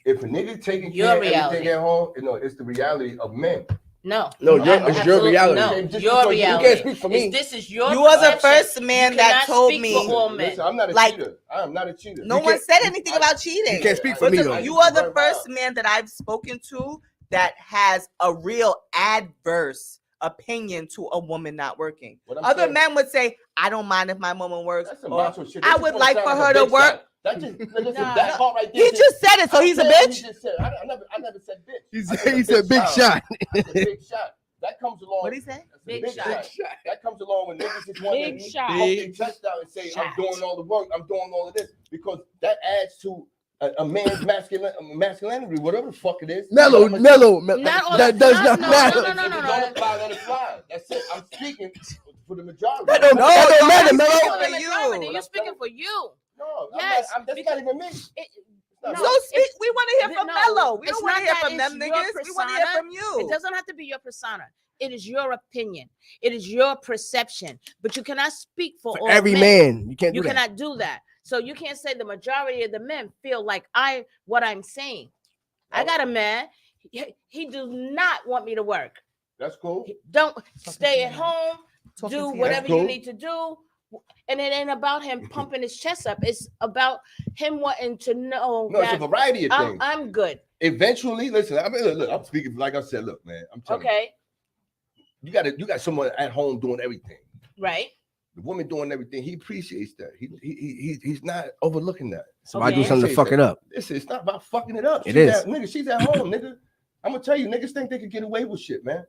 S7: If a nigga taking
S5: Your
S7: care of
S5: reality.
S7: everything at home, you know, it's the reality of men.
S5: No.
S3: No,
S7: your- it's your
S5: Absolutely
S3: reality.
S5: No.
S7: Okay, just
S5: Your
S7: because you
S5: reality.
S3: can't speak for me.
S5: This is your.
S1: You was the
S5: perception.
S1: first man
S5: You
S1: that
S5: cannot
S1: told
S5: speak
S1: me.
S5: for all men.
S7: Listen, I'm not a
S1: Like-
S7: cheater. I am not a cheater.
S1: No
S3: You
S1: one
S3: can't-
S1: said anything about cheating.
S3: you can't speak for me,
S1: Listen,
S3: though.
S1: you are the
S7: Right
S1: first
S7: now.
S1: man that I've spoken to that has a real adverse opinion to a woman not working.
S7: What I'm
S1: Other
S7: saying-
S1: men would say, I don't mind if my woman works.
S7: That's some
S1: or,
S7: macho shit.
S1: I
S7: That
S1: would
S7: just
S1: like
S7: sound
S1: for
S7: like a
S1: her to
S7: big
S1: work.
S7: shot. That just listen,
S5: Nah,
S7: that
S5: no.
S7: part right there.
S1: He just said it, so he's a
S7: I said what
S1: bitch.
S7: he just said. I never said bitch.
S3: he
S7: I
S3: said, he said big
S7: child.
S3: shot.
S7: I said big shot. That comes along.
S1: What'd he say?
S7: That's a
S5: Big
S7: big
S5: shot.
S7: shot. That comes along when niggas just want
S6: Big
S7: to
S6: shot.
S7: poke their chest out and say, I'm
S5: Shot.
S7: doing all the work. I'm doing all of this. Because that adds to a man's masculinity, whatever the fuck it is.
S3: Mellow.
S5: Not all
S3: That
S5: the-
S3: does
S5: not-
S3: not
S5: no,
S3: matter.
S5: no, no,
S7: If it
S5: no,
S7: don't
S5: no.
S7: apply, let it fly. That's it. I'm speaking for the majority.
S3: That don't matter,
S1: that's
S3: Mellow.
S1: for
S5: For the
S1: you.
S5: majority, You're speaking for you.
S7: No,
S5: Yes,
S7: that's
S5: because-
S7: not even me.
S5: It,
S7: No,
S1: So speak. We want to hear from
S5: No,
S1: Mello. We
S5: it's
S1: don't want to
S5: not
S1: hear
S5: that
S1: from them
S5: it's your
S1: niggas. We want to hear
S5: persona.
S1: from you.
S5: It doesn't have to be your persona. It is your opinion. It is your perception. But you cannot speak for all
S3: Every
S5: men.
S3: man, you can't do
S5: You
S3: that.
S5: cannot do that. So you can't say the majority of the men feel like what I'm saying. I got a man. He does not want me to work.
S7: That's cool.
S5: Don't stay at home.
S1: Talking
S5: Do
S1: to you.
S5: whatever
S7: That's
S5: you
S7: cool.
S5: need to do. And it ain't about him pumping his chest up. It's about him wanting to know
S7: No, it's a
S5: that
S7: variety of things.
S5: I'm good.
S7: Eventually, listen. I mean, look, I'm speaking like I said. Look, man, I'm telling
S5: Okay.
S7: you, you got someone at home doing everything.
S5: Right.
S7: The woman doing everything. He appreciates that. He's not overlooking that.
S3: So I do
S5: Okay.
S3: something to fuck it up.
S7: Listen, it's not about fucking it up.
S3: It
S7: She's
S3: is.
S7: nigga. She's at home, nigga. I'm gonna tell you, niggas think they can get away with shit, man.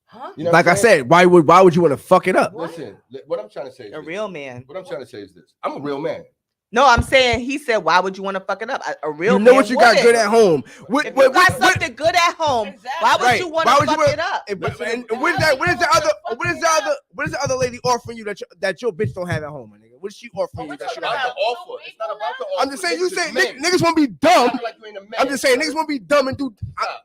S5: Huh?
S7: You know
S3: Like
S7: what
S3: I
S7: I'm saying?
S3: said, why would you want to fuck it up?
S7: Listen, what I'm trying to say is
S1: A
S7: this.
S1: real man.
S7: What I'm trying to say is this. I'm a real man.
S1: No, I'm saying he said, why would you want to fuck it up? A real
S3: You
S1: man
S3: know what you got
S1: wouldn't.
S3: good at home. What,
S1: If
S3: what,
S1: you got
S3: what,
S1: something good at home,
S5: Exactly.
S1: why would
S3: Right.
S1: you want
S3: Why
S1: to
S3: would you
S1: fuck
S3: wanna-
S1: it up?
S3: and what is that? What is the other? What is the other lady offering you that your bitch don't have at home, my nigga? What is she offering you
S7: It's
S3: that
S7: not
S3: she
S7: about
S3: don't
S7: the
S3: have?
S7: offer. It's not about the offer.
S3: I'm just saying. You
S7: Niggas
S3: say
S7: is men.
S3: niggas want to be dumb.
S7: Act like you ain't a man.
S3: I'm just saying niggas want to be dumb and do.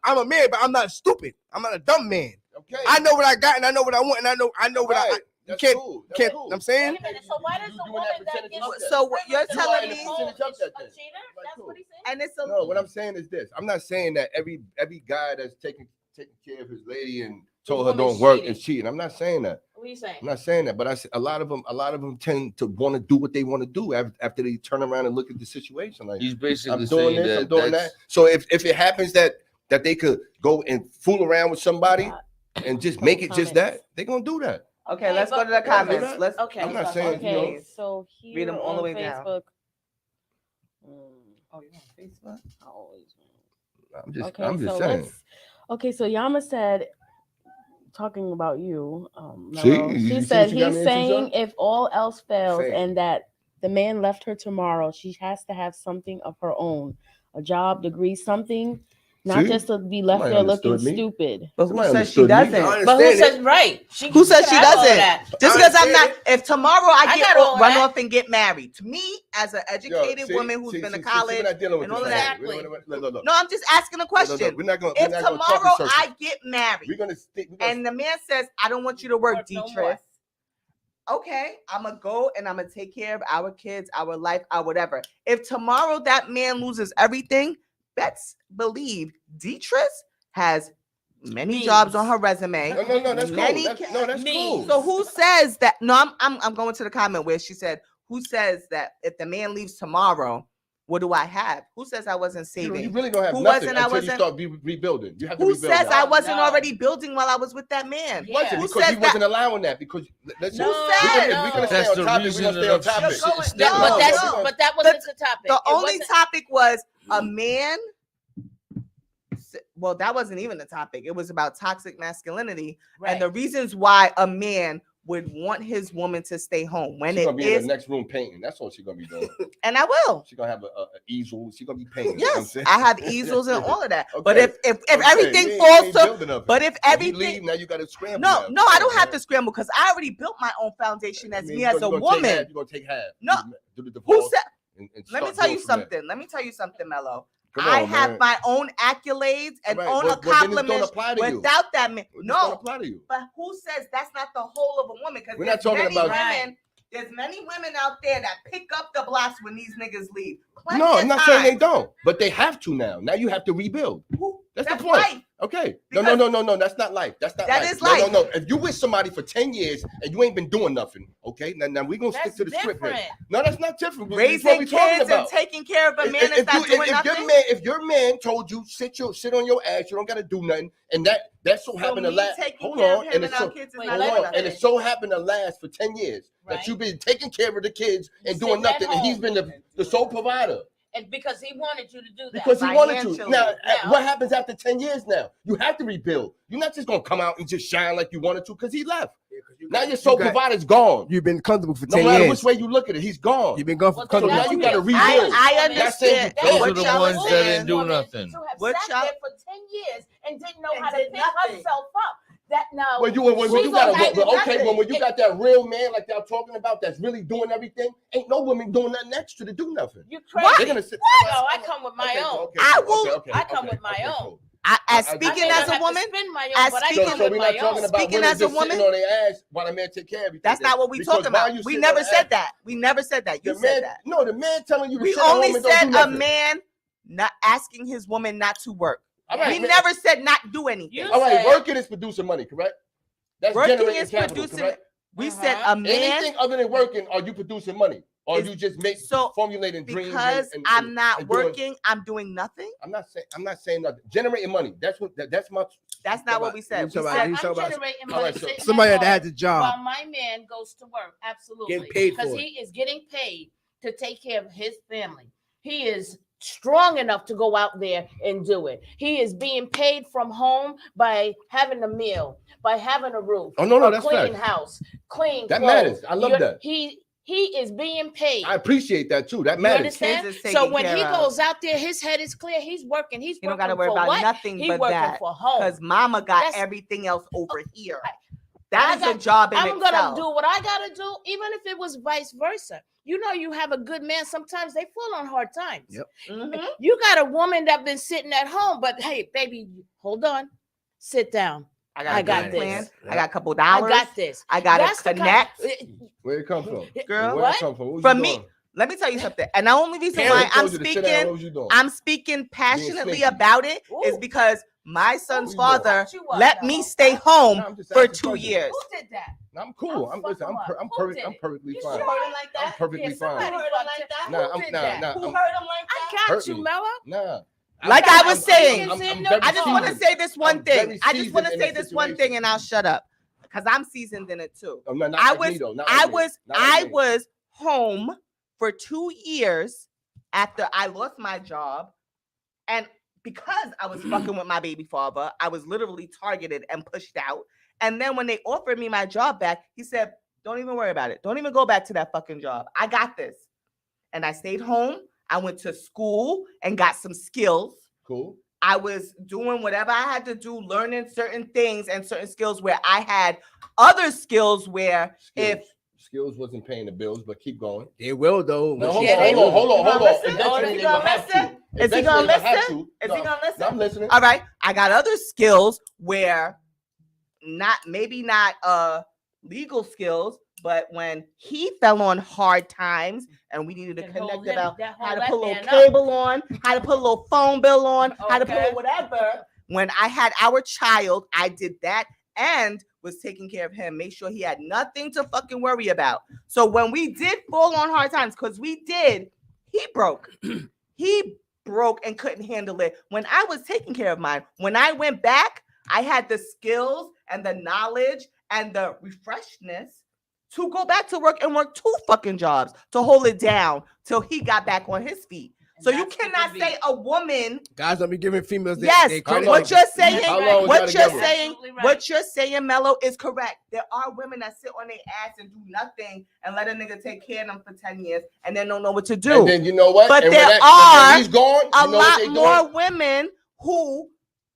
S3: I'm a man, but I'm not stupid. I'm not a dumb man.
S7: Okay.
S3: I know what I got and I know what I want and I know what I.
S7: Right. That's
S3: can't-
S7: cool. That's
S3: Can't.
S7: cool.
S3: I'm saying.
S5: Wait a minute, so why does
S7: You
S5: the
S7: doing
S5: woman
S7: that
S5: that
S7: percentage
S5: gets
S7: of that.
S1: So what you're
S5: privilege
S1: telling
S5: at
S1: me-
S5: home
S7: Percentage of
S5: is
S7: that
S5: a
S7: then.
S5: cheater?
S7: Right,
S5: That's
S7: cool.
S5: what he said?
S1: And it's a
S7: No, what I'm saying is this. I'm not saying that every guy that's taking taking care of his lady and
S5: The
S7: told her
S5: woman's
S7: don't work
S5: cheating.
S7: is cheating. I'm not saying that.
S5: What are you saying?
S7: I'm not saying that, but a lot of them tend to want to do what they want to do after they turn around and look at the situation. Like,
S2: He's basically
S7: I'm doing
S2: saying
S7: this, I'm
S2: that
S7: doing that. So if it happens that they could go and fool around with somebody and just make it just that, they're gonna do that.
S1: Okay,
S5: Hey,
S1: let's go
S5: but-
S1: to the comments. Let's.
S5: Okay.
S7: I'm not saying, you
S6: Okay,
S7: know,
S6: so here
S1: Read 'em all the
S6: on
S1: way down.
S6: Facebook.
S1: Oh, you on Facebook?
S6: I always
S7: I'm just saying.
S6: Okay, so Yama said, talking about you,
S7: See?
S6: Mello,
S7: You
S6: she
S7: see
S6: said
S7: what you got
S6: he's
S7: me into,
S6: saying
S7: son?
S6: if all else fails
S7: Saying.
S6: and that the man left her tomorrow, she has to have something of her own, a job, degree, something, not
S7: See?
S6: just to be left
S7: Somebody
S6: there looking
S7: understood me.
S6: stupid.
S1: But who
S7: Somebody
S1: says she
S7: understood me.
S1: doesn't?
S5: But who says right?
S1: Who says she
S5: can have all
S1: doesn't?
S5: that.
S1: Just
S7: I
S1: because I'm not,
S7: understand
S1: if tomorrow I
S5: I
S1: get
S5: got all
S1: run
S5: that.
S1: off and get married, to me as an educated woman who's been to college
S7: we're not dealing with
S1: and all
S7: this
S1: of
S7: right
S1: that.
S7: here. Look.
S1: No, I'm just asking a question.
S7: We're not gonna
S1: If
S7: talk in
S1: tomorrow
S7: circles.
S1: I get married
S7: We're gonna stick.
S1: and the man says, I don't want you to work,
S5: Work no
S1: Deetress.
S5: more.
S1: Okay, I'm gonna go and I'm gonna take care of our kids, our life, our whatever. If tomorrow that man loses everything, best believe Deetress has many
S5: Means.
S1: jobs on her resume.
S7: No, that's
S1: Many
S7: cool. That's cool.
S1: So who says that? No, I'm going to the comment where she said, "Who says that if the man leaves tomorrow, what do I have? Who says I wasn't saving?
S7: You really don't have
S1: Who
S7: nothing
S1: wasn't- I
S7: until you
S1: wasn't-
S7: start rebuilding. You have to
S1: Who
S7: rebuild
S1: says
S7: now.
S1: I wasn't
S5: No.
S1: already building while I was with that man?
S5: Yeah.
S7: Wasn't
S1: Who
S7: because
S1: says
S7: he wasn't allowing that because let's
S5: No,
S7: just, we're gonna, if we're gonna stay
S2: That's
S7: on
S2: the
S7: topic, we're
S2: reason
S7: gonna stay
S2: that
S7: on topic.
S2: I'm
S1: You're going-
S5: Yeah,
S1: No,
S5: but that's
S1: no.
S5: but that wasn't the topic.
S1: The
S5: It
S1: only
S5: wasn't-
S1: topic was a man. Well, that wasn't even the topic. It was about toxic masculinity
S5: right.
S1: and the reasons why a man would want his woman to stay home when
S7: She's
S1: it
S7: gonna be in
S1: is,
S7: the next room painting. That's all she's gonna be doing.
S1: and I will.
S7: She's gonna have a easel. She's gonna be painting. You know what I'm
S1: Yes,
S7: saying?
S1: I have easels and all of that. But
S7: Okay.
S1: if
S7: Okay,
S1: everything
S7: we
S1: falls
S7: ain't
S1: to,
S7: building nothing.
S1: but if
S7: When he
S1: everything,
S7: leave, now you gotta scramble.
S1: no,
S7: now.
S1: I don't
S7: Come
S1: have
S7: on,
S1: to scramble because I already built my own foundation
S7: man.
S1: as
S7: I mean,
S1: me
S7: you're
S1: as a
S7: gonna take
S1: woman.
S7: half, you're gonna take half.
S1: No.
S7: Do the
S1: Who
S7: divorce
S1: said?
S7: and
S1: Let me
S7: start
S1: tell you
S7: building from there.
S1: something. Let me tell you something, Mello.
S7: Come
S1: I
S7: on,
S1: have
S7: man.
S1: my own accolades and
S7: Right,
S1: own
S7: but then it don't
S1: accomplishments
S7: apply to you.
S1: without that man.
S7: It just don't
S1: No,
S7: apply to you.
S1: but who says that's not the whole of a woman? Because
S7: We're not talking
S1: many
S7: about-
S1: women. There's many women out there that pick up the blocks when these niggas leave. Plenty
S7: No,
S1: of
S7: I'm not saying they
S1: times.
S7: don't, but they have to now. Now you have to rebuild. That's the point.
S1: life.
S7: Okay.
S1: Because-
S7: No. That's not life. That's not
S1: That
S7: life.
S1: is life.
S7: No. If you with somebody for 10 years and you ain't been doing nothing, okay? Now we're gonna
S5: That's
S7: stick to the script
S5: different.
S7: here. No, that's not different. It's what
S1: Raising
S7: we talking
S1: kids and
S7: about.
S1: taking care of a man that's not doing nothing.
S7: If your man told you sit on your ass, you don't gotta do nothing, and that so happened to
S1: me
S7: last.
S1: taking
S7: Hold
S1: care
S7: on,
S1: of him
S7: and
S1: and
S7: it's
S1: our
S7: so
S1: kids is
S5: Wait,
S1: not
S7: hold
S1: doing
S7: on,
S1: nothing.
S7: and it so happened to last for 10 years that
S5: Right.
S7: you've been taking care of the kids and doing
S5: Sitting at
S7: nothing, and he's
S5: home.
S7: been the sole provider.
S5: And because he wanted you to do that.
S7: Because he wanted to.
S1: Financially.
S7: Now,
S5: Now-
S7: what happens after 10 years now? You have to rebuild. You're not just going to come out and just shine like you wanted to because he left. Now your sole provider's gone.
S3: You've been comfortable for
S7: No
S3: 10
S7: matter
S3: years.
S7: which way you look at it, he's gone.
S3: You've been gone for
S5: Well,
S7: So
S3: comfortable.
S7: now
S5: that's
S7: you
S5: what
S7: got to
S5: it is.
S7: rebuild.
S1: I
S7: Not saying
S1: understand.
S7: you
S2: Those
S1: what
S2: are the
S1: y'all
S2: ones
S1: are
S2: that
S1: saying.
S2: didn't do
S5: Woman
S2: nothing.
S5: To have
S1: What
S5: sat
S1: y'all-
S5: there for 10 years and didn't know
S1: And
S5: how to
S1: did
S5: pick
S1: nothing.
S5: herself up. That now.
S7: When you
S5: she's
S7: got
S5: gonna have to
S7: okay,
S5: nothing.
S7: when you got that real man like y'all talking about that's really doing everything, ain't no woman doing nothing extra to do nothing.
S5: You
S7: They're
S5: crazy.
S7: gonna sit.
S5: No, I come with my
S7: Okay,
S5: own.
S7: okay,
S1: I
S7: okay,
S1: will-
S7: okay,
S5: I come
S7: okay,
S5: with my
S7: okay,
S5: own.
S7: cool.
S1: Speaking
S7: I
S1: as
S5: have
S1: a
S5: to
S1: woman,
S5: spend my
S1: as
S5: own, but I
S1: speaking-
S5: come
S7: So
S5: with
S7: we're
S5: my
S7: not talking
S5: own.
S7: about
S1: Speaking
S7: women
S1: as a
S7: just sitting
S1: woman-
S7: on their ass while a man take care of everything.
S1: that's not what we
S7: Because
S1: talking
S7: while
S1: about.
S7: you
S1: We
S7: sit
S1: never
S7: on
S1: said
S7: ass-
S1: that. We never said that. You
S7: The
S1: said
S7: man,
S1: that.
S7: no, the man telling you to
S1: We
S7: sit at home
S1: only
S7: and don't
S1: said
S7: do
S1: a
S7: nothing.
S1: man not asking his woman not to work.
S7: All right,
S1: We
S7: man.
S1: never said not do anything.
S5: You
S7: All right,
S5: said-
S7: working is producing money, correct? That's
S1: Working
S7: generating
S1: is
S7: capital,
S1: producing.
S7: correct?
S1: We
S5: Uh-huh.
S1: said a man.
S7: Anything other than working, are you producing money? Or
S1: Is-
S7: you just formulating dreams?
S1: Because
S7: and
S1: I'm not
S7: and doing-
S1: working, I'm doing nothing.
S7: I'm not saying nothing. Generating money. That's my.
S1: That's not what we said.
S3: You
S1: We
S3: talking about-
S1: said
S3: you
S5: I'm
S3: talking about
S5: generating
S7: All
S5: money
S7: right, so-
S5: sitting
S3: somebody
S5: at
S3: that has
S5: home
S3: a job.
S5: while my man goes to work. Absolutely.
S3: Getting paid
S5: Because
S3: for
S5: he is getting paid to take care of his family. He is strong enough to go out there and do it. He is being paid from home by having a meal, by having a roof.
S7: Oh, no,
S5: a
S7: that's
S5: clean
S7: facts.
S5: house, clean
S7: That
S5: clothes.
S7: matters. I love that.
S5: He is being paid.
S7: I appreciate that too. That
S5: You
S7: matters.
S5: understand?
S1: Kids is
S5: So
S1: taken
S5: when he
S1: care of.
S5: goes out there, his head is clear. He's working. He's
S1: You don't
S5: working
S1: got to worry
S5: for
S1: about
S5: what?
S1: nothing
S5: He's
S1: but
S5: working
S1: that.
S5: for home.
S1: Because mama got
S5: That's-
S1: everything else over here.
S5: I
S1: That is a
S5: got-
S1: job in
S5: I'm
S1: itself.
S5: gonna do what I gotta do, even if it was vice versa. You know, you have a good man. Sometimes they fall on hard times.
S3: Yep.
S1: Mhm.
S5: You got a woman that been sitting at home, but hey, baby, hold on, sit down.
S1: I
S5: I got
S1: a
S5: this.
S1: plan. I got a couple
S5: I
S1: dollars.
S5: got this.
S1: I got
S5: That's
S1: to
S5: the
S1: connect.
S7: Where it come from?
S1: Girl,
S7: Where
S5: what?
S7: it come from? What was
S1: From
S7: you
S1: me,
S7: doing?
S1: Let me tell you something. And the only reason
S7: Parents
S1: why I'm
S7: told you to sit down, what
S1: speaking,
S7: was you doing?
S1: I'm speaking passionately
S7: sneaky.
S1: about it is
S5: Ooh.
S1: because my son's
S7: Who
S1: father
S5: you up,
S1: let
S5: though?
S1: me stay home
S7: No, I'm just
S1: for
S7: asking
S1: 2
S7: questions.
S1: years.
S5: Who did that?
S7: I'm cool.
S5: I'll
S7: I'm
S5: fuck
S7: listen.
S5: him up.
S7: I'm
S5: Who did
S7: I'm
S5: it?
S7: perfectly
S5: You
S7: fine.
S5: sure?
S1: Heard him like
S7: I'm
S1: that?
S7: perfectly
S5: Yeah,
S7: fine.
S5: somebody
S1: Who heard him like that?
S7: Nah,
S5: Who
S7: I'm
S5: did
S7: nah,
S5: that?
S7: nah.
S1: Who
S7: I'm,
S1: heard him like
S5: I
S1: that?
S5: got
S7: hurt
S5: you,
S7: me.
S5: Mello.
S7: Nah.
S1: Like I was saying,
S7: I'm
S5: in
S7: very
S1: I just want to
S7: seasoned.
S1: say this one
S7: I'm
S1: thing.
S7: very
S1: I just want to
S7: seasoned
S1: say
S7: in this
S1: this one thing,
S7: situation.
S1: and I'll shut up because I'm seasoned in it too.
S7: Oh, no, not
S1: I
S7: like
S1: was,
S7: me, though. Not
S1: I
S7: like me.
S1: was,
S7: Not like
S1: I
S7: me.
S1: was home for 2 years after I lost my job, and because I was fucking with my baby father, I was literally targeted and pushed out. And then when they offered me my job back, he said, "Don't even worry about it. Don't even go back to that fucking job. I got this." And I stayed home. I went to school and got some skills.
S7: Cool.
S1: I was doing whatever I had to do, learning certain things and certain skills where I had other skills where
S7: Skills wasn't paying the bills, but keep going.
S3: They will though.
S7: No,
S3: when
S7: hold
S3: she
S7: on,
S3: stay
S7: hold on,
S3: home.
S7: hold on,
S1: You gonna
S7: hold on.
S1: listen?
S7: Eventually
S1: Is he
S7: they
S1: gonna
S7: will have
S1: listen?
S7: to.
S1: Is he
S7: Eventually
S1: gonna
S7: they will have
S1: listen?
S7: to.
S1: Is
S7: No,
S1: he gonna listen?
S7: no, I'm listening.
S1: All right. I got other skills where maybe not legal skills, but when he fell on hard times and we needed to
S5: Can hold
S1: connect
S5: him-
S1: about
S5: that
S1: how
S5: hold
S1: to
S5: that
S1: put a little
S5: man up.
S1: cable on, how to put a little phone bill on, how to put
S5: Okay.
S1: a whatever. When I had our child, I did that and was taking care of him, make sure he had nothing to fucking worry about. So when we did fall on hard times, because we did, he broke. He broke and couldn't handle it. When I was taking care of mine, when I went back, I had the skills and the knowledge and the refreshness to go back to work and work 2 fucking jobs to hold it down till he got back on his feet.
S5: And
S1: So you
S5: that's what
S1: cannot
S5: the
S1: say
S5: beat.
S1: a woman.
S3: Guys don't be giving females
S1: Yes,
S3: they
S7: How
S3: credit.
S7: long-
S1: what you're saying,
S5: That's
S7: How
S5: right.
S7: long was
S1: what
S7: y'all
S1: you're
S7: together?
S1: saying,
S5: Absolutely right.
S1: what you're saying, Mello, is correct. There are women that sit on their ass and do nothing and let a nigga take care of them for 10 years and then don't know what to do.
S7: And then you know what?
S1: But
S7: and
S1: there
S7: when
S1: are
S7: when he's gone,
S1: a
S7: you know what
S1: lot
S7: they
S1: more
S7: doing?
S1: women who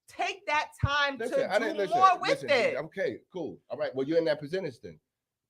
S1: take that time
S7: Listen, I
S1: to
S7: didn't
S1: do
S7: listen.
S1: more with
S7: Listen,
S1: it.
S7: okay, cool. All right. Well, you're in that position then.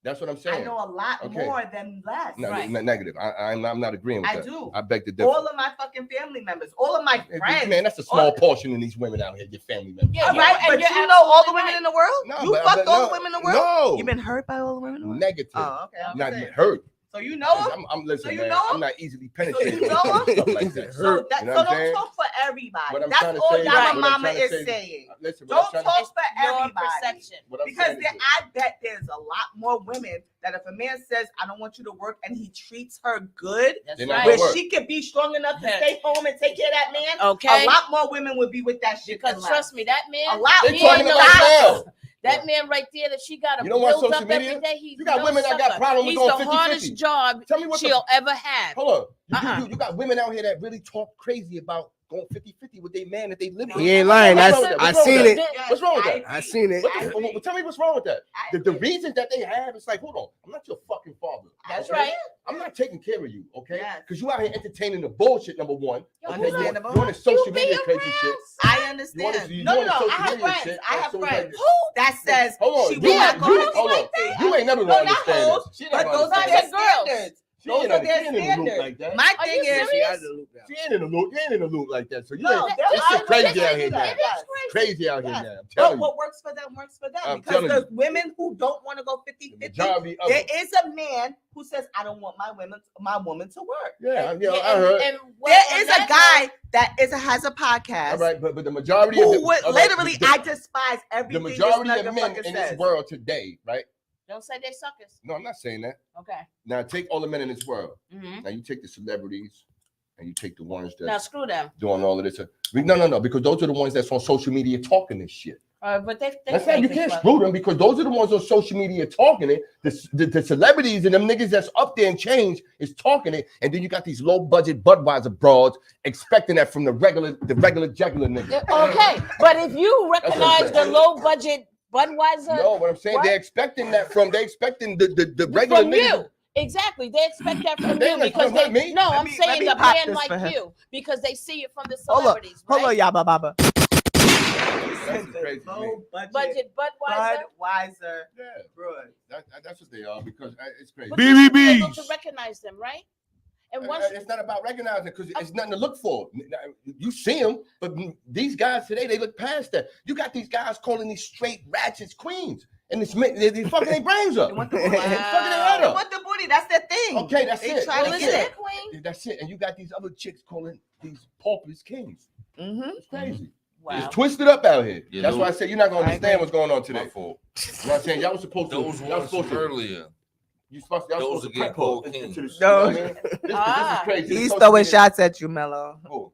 S7: That's what I'm saying.
S1: I know a lot
S7: Okay.
S1: more than less.
S7: No,
S5: Right.
S7: negative. I'm not agreeing with
S1: I
S7: that.
S1: do.
S7: I beg to differ.
S1: All of my fucking family members, all of my friends.
S7: Man, that's a small portion of these women out here, your family members.
S5: Yeah,
S1: All
S5: you're-
S1: right,
S5: and
S1: but
S5: you're
S1: you know all the
S5: absolutely
S1: women
S5: right.
S1: in the world?
S7: No,
S1: You
S7: but-
S1: fucked
S7: but
S1: all
S7: no,
S1: the women in the world?
S7: no.
S1: You been hurt by all the women in the world?
S7: Negative.
S1: Oh, okay. I'm
S7: Not
S1: saying.
S7: hurt.
S1: So you know them?
S7: I'm listening,
S1: So you
S7: man.
S1: know
S7: I'm
S1: him?
S7: not easily
S1: So
S7: penetrated
S1: you
S7: with
S1: know
S7: stuff
S1: him?
S7: like that.
S1: So,
S7: You know what
S1: so
S7: I'm
S1: don't
S7: saying?
S1: talk for everybody.
S7: What I'm
S1: That's
S7: trying to
S1: all
S7: say is-
S1: y'all
S7: what I'm
S1: mama
S7: trying to
S1: is
S7: say is-
S1: saying.
S7: Listen, what I'm
S1: Don't
S7: trying
S1: talk
S7: to-
S1: for
S5: Your
S1: everybody.
S5: perception.
S7: what I'm
S1: Because
S7: saying is
S1: I bet there's a lot more women that if a man says, "I don't want you to work," and he treats her good,
S5: That's
S7: They're not
S5: right.
S1: where
S7: work.
S1: she could be strong enough to
S5: Yeah.
S1: stay home and take care of that man,
S5: Okay.
S1: a lot more women would be with that shit.
S5: Because
S1: than less.
S5: trust me, that man,
S1: a lot
S7: They
S5: he
S1: more
S7: talking
S5: ain't no
S7: about
S5: sucker.
S7: now.
S5: That man right there that she got to
S7: You don't watch
S5: build
S7: social
S5: up
S7: media?
S5: every day. He's
S7: You got
S5: no
S7: women that got
S5: sucker.
S7: problems with
S5: He's
S7: going
S5: the
S7: 50-50.
S5: hardest job
S7: Tell me what the
S5: she'll ever have.
S7: Hold on.
S5: Uh-uh.
S7: You got women out here that really talk crazy about going 50-50 with their man that they live with.
S3: He ain't lying.
S7: What's
S3: I
S7: wrong with that?
S3: I
S7: What's wrong
S3: seen
S7: with
S3: it.
S7: that? What's wrong with that?
S3: I seen it.
S7: What the, tell me what's wrong with that. The
S1: agree.
S7: reasons that they have, it's like, hold on, I'm not your fucking father.
S5: That's
S7: okay?
S5: right.
S7: I'm not taking care of you, okay?
S1: Yes.
S7: Because you out here entertaining the bullshit, number one.
S5: Yo,
S7: Okay,
S5: who's
S7: you
S1: Understandable.
S7: on the social
S5: You be
S7: media crazy
S5: around,
S7: shit.
S1: I
S7: You
S1: understand.
S7: wanna- you
S1: No.
S7: wanna
S1: I
S7: social
S1: have
S7: media
S1: friends.
S7: shit,
S1: I have
S7: so it's like-
S1: friends that says
S7: Hold on,
S1: she
S7: you
S1: will not
S7: ain't-
S1: go
S7: you-
S1: to
S7: hold on.
S1: sleep.
S7: You ain't never
S1: No,
S7: gonna
S1: not
S7: understand
S1: hoes,
S7: this. She
S1: but
S7: never
S1: those are
S7: understand
S1: their
S7: this.
S1: standards.
S7: She
S1: Those
S7: ain't
S1: are
S7: in-
S1: their
S7: she ain't in the loop
S1: standards.
S7: like that.
S1: My
S5: Are
S1: thing
S5: you
S1: is,
S3: She out of the loop now.
S7: She ain't in the loop. You ain't in the loop like that. So you
S1: no,
S7: ain't.
S1: there
S7: This
S1: are
S7: shit crazy
S1: women
S7: out
S1: that
S7: here
S1: do
S7: now.
S1: that. Yes.
S7: Crazy out here
S1: Yes.
S7: now. I'm
S1: But
S7: telling you.
S1: what works for them works for them.
S7: I'm
S1: Because
S7: telling
S1: there's
S7: you.
S1: women who don't want to go 50-50.
S7: Majority of
S1: There
S7: them.
S1: is a man who says, "I don't want my woman to work."
S7: Yeah,
S5: And-
S7: you know,
S5: yeah,
S7: I
S5: and-
S7: heard.
S5: and what-
S1: There
S5: on
S1: is a
S5: that
S1: guy that has a podcast
S7: All right, but the majority of
S1: who
S7: the,
S1: would
S7: all right,
S1: literally,
S7: the-
S1: I despise
S7: the
S1: everything
S7: majority
S1: this
S7: of
S1: nigga
S7: men
S1: fucking
S7: in
S1: says.
S7: this world today, right?
S5: Don't say they suckers.
S7: No, I'm not saying that.
S5: Okay.
S7: Now take all the men in this world.
S5: Mm-hmm.
S7: Now you take the celebrities, and you take the ones
S5: Now
S7: that's
S5: screw them.
S7: doing all of this. No, because those are the ones that's on social media talking this shit.
S5: But they
S7: That's not, you
S5: fake as
S7: can't
S5: fuck.
S7: screw them because those are the ones on social media talking it. The celebrities and them niggas that's up there and change is talking it, and then you got these low budget Budweiser broads expecting that from the regular jugular nigga.
S5: Okay, but if you
S7: what I'm
S5: recognize the
S7: saying.
S5: low budget Budweiser
S7: No, what I'm saying,
S5: What?
S7: they're expecting that from the regular
S5: from
S7: niggas.
S5: you. Exactly, they expect that from
S7: They
S5: you
S7: ain't
S5: because
S7: expect
S5: they
S7: me.
S5: no,
S1: Let
S5: I'm
S1: me- let
S5: saying
S1: me
S5: the
S1: pop
S5: man
S1: this
S5: like
S1: for him.
S5: you because they see it from the
S1: Hold on,
S5: celebrities,
S1: hold on,
S5: right?
S1: Yabba Baba.
S7: That's crazy to me.
S1: Low
S5: Budget Budweiser.
S1: Budweiser.
S7: Yeah,
S1: Bro.
S7: that's what they are because it's crazy.
S5: But you should be able to
S4: BBBs.
S5: recognize them, right? And once
S7: It's not about recognizing because it's nothing to look for. You see them, but these guys today they look past that. You got these guys calling these straight ratchets queens, and they fucking their brains up.
S1: They want the
S7: Fucking
S1: booty.
S7: their head
S1: They
S7: up.
S1: want the booty. That's their thing.
S7: Okay, that's
S1: They
S7: it.
S1: try to
S5: well,
S7: That's
S5: is
S1: get
S5: it
S1: it.
S5: queen?
S7: That's it. And you got these other chicks calling these paupers kings.
S1: Mm-hmm.
S7: It's crazy.
S5: Wow.
S7: It's twisted up out here.
S2: Yeah,
S7: That's why I
S2: those-
S7: said you're not gonna
S1: I
S7: understand
S1: agree.
S7: what's going on
S2: My
S7: today.
S2: fault.
S7: You know what I'm saying? Y'all was supposed to.
S2: Those
S7: Y'all
S2: ones
S7: was supposed
S2: from
S7: to.
S2: earlier.
S7: Y'all
S2: Those
S7: supposed to
S2: are getting
S7: prep
S2: cold
S7: into
S2: kings.
S7: the. You
S1: No.
S7: know what I mean? This
S5: Ah.
S7: is crazy.
S1: He's
S7: It's supposed
S1: throwing
S7: to be-
S1: shots at you, Mello.
S7: Who?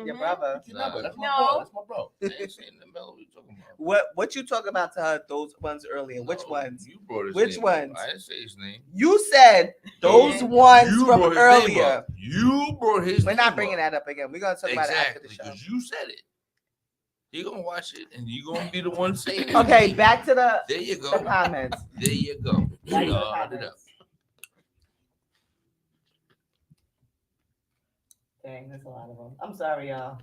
S1: Your
S5: Mhm.
S1: brother.
S2: Nah.
S7: That's my
S5: No.
S7: bro. That's my bro.
S2: I ain't saying the mellow. What you talking about?
S1: What you talking about to her? Those ones earlier. Which
S2: No,
S1: ones?
S2: You brought his
S1: Which
S2: name
S1: ones?
S2: Up. I didn't say his name.
S1: You said those
S5: Yeah.
S1: ones
S2: You
S1: from
S2: brought his name
S1: earlier.
S2: up. You brought his
S1: We're
S2: name
S1: not bringing
S2: up.
S1: that up again. We're gonna talk about it after the
S2: Exactly,
S1: show.
S2: because you said it. You're gonna watch it, and you're gonna be the one saying it.
S1: Okay, back to the
S2: There you go.
S1: comments.
S2: There you go.
S1: Back to the
S2: Start it up.
S1: comments. Dang, there's a lot of them. I'm sorry, y'all.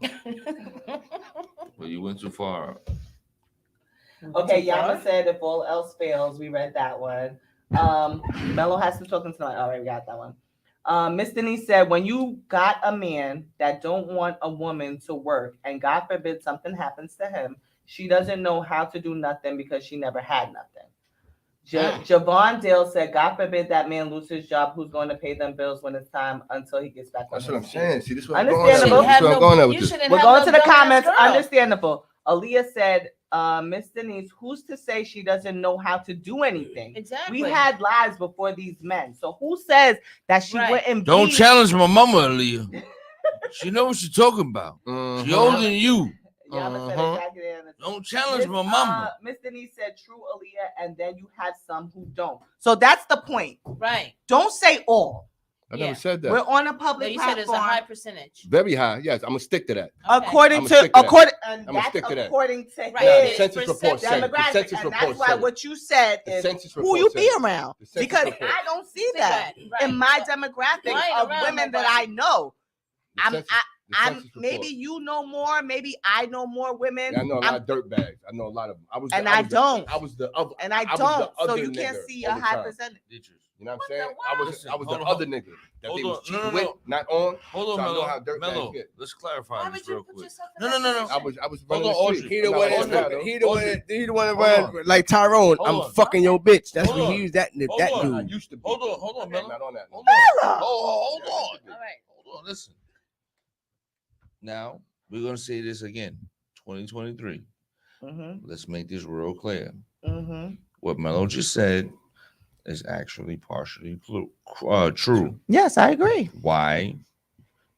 S2: Well, you went too far.
S1: Okay, Yama said if all else fails, we read that one. Mello has to talk tonight. All right, we got that one. Miss Denise said, when you got a man that don't want a woman to work, and God forbid something happens to him, she doesn't know how to do nothing because she never had nothing. Javon Dale said, God forbid that man lose his job. Who's going to pay them bills when it's time until he gets back on
S7: That's
S1: his
S7: what I'm
S1: feet?
S7: saying. See, this is what I'm going
S1: Understandable.
S7: at. This is what I'm going at with
S5: You
S7: this.
S5: shouldn't
S1: We're
S5: have
S1: going
S5: no
S1: to the
S5: dumbass
S1: comments.
S5: girl.
S1: Understandable. Aaliyah said, Miss Denise, who's to say she doesn't know how to do anything?
S5: Exactly.
S1: We had lives before these men. So who says that she
S5: Right.
S1: wouldn't
S2: Don't
S1: be?
S2: challenge my mama, Aaliyah. She know what she's talking about. She older than you.
S1: Yama said
S7: Uh-huh.
S1: exactly that.
S2: Don't challenge my mama.
S1: Miss Denise said true, Aaliyah, and then you have some who don't. So that's the point.
S5: Right.
S1: Don't say all.
S7: I never
S5: Yeah.
S7: said that.
S1: We're on a
S5: No,
S1: public
S5: you said it's a
S1: platform.
S5: high percentage.
S7: Very high. Yes, I'm gonna stick to that.
S5: Okay.
S1: According
S7: I'ma
S1: to
S7: stick to that.
S1: according, and
S7: I'ma
S1: that's
S7: stick to that.
S1: according to
S5: Right.
S7: Nah,
S5: Yeah,
S7: the
S1: his
S7: census report said it. The
S1: demographic,
S7: census
S1: and
S7: report
S1: that's why
S7: said it.
S1: what you said
S7: The
S1: is
S7: census
S1: who
S7: report
S1: you
S7: said
S1: be
S7: it.
S1: around,
S7: The census
S1: because
S7: report.
S1: I don't see
S5: See
S1: that
S5: right.
S1: in my demographic
S5: You ain't
S1: of
S5: around
S1: women that I
S5: nobody.
S1: know.
S7: The census- the
S1: I'm
S7: census report.
S1: maybe you know more, maybe I know more women.
S7: Yeah, I know a lot
S1: I'm-
S7: of dirt bags. I know a lot of them. I was
S1: and
S7: the,
S1: I
S7: was the-
S1: don't.
S7: I was the other.
S1: and I
S7: was
S1: don't.
S7: the
S1: So
S7: other
S1: you can't
S7: nigga
S1: see
S7: all
S1: a
S7: the
S1: high
S7: time.
S1: percentage.
S7: You know what I'm
S5: What the
S7: saying?
S5: what?
S2: Listen,
S7: I was
S2: hold
S7: the
S2: on,
S7: other nigga that
S2: hold
S7: they was
S2: on.
S7: cheating
S2: No,
S7: with,
S2: no.
S7: not on.
S2: Hold on,
S7: So I know
S2: Mello.
S7: how dirt
S2: Mello,
S7: bags get.
S2: let's clarify
S5: Why
S2: this
S5: would you
S2: real
S5: put
S2: quick.
S5: yourself in
S2: No,
S5: that
S2: no, no, no.
S7: I
S5: position?
S7: was
S2: Hold
S7: running
S2: on,
S7: the
S2: Audrey.
S7: street.
S3: He the
S7: I'm not
S3: one
S7: like
S3: that
S7: that,
S2: Audrey.
S7: though.
S3: he the one
S2: Audrey.
S3: that he the one that
S2: Hold
S3: ran
S2: on.
S3: like Tyrone.
S2: Hold
S3: I'm
S2: on.
S3: fucking your bitch. That's
S2: Hold
S3: what
S2: on.
S3: he was. That
S2: Hold
S3: that
S2: on.
S7: I
S3: dude.
S7: used to be.
S2: Hold on,
S7: I'm
S2: Mello.
S7: not on that.
S2: Hold on.
S1: Mello!
S2: Hold on.
S5: All right.
S2: Hold on. Listen. Now we're gonna say this again. 2023.
S1: Mm-hmm.
S2: Let's make this real clear.
S1: Mm-hmm.
S2: What Mello just said is actually partially true.
S1: Yes, I agree.
S2: Why?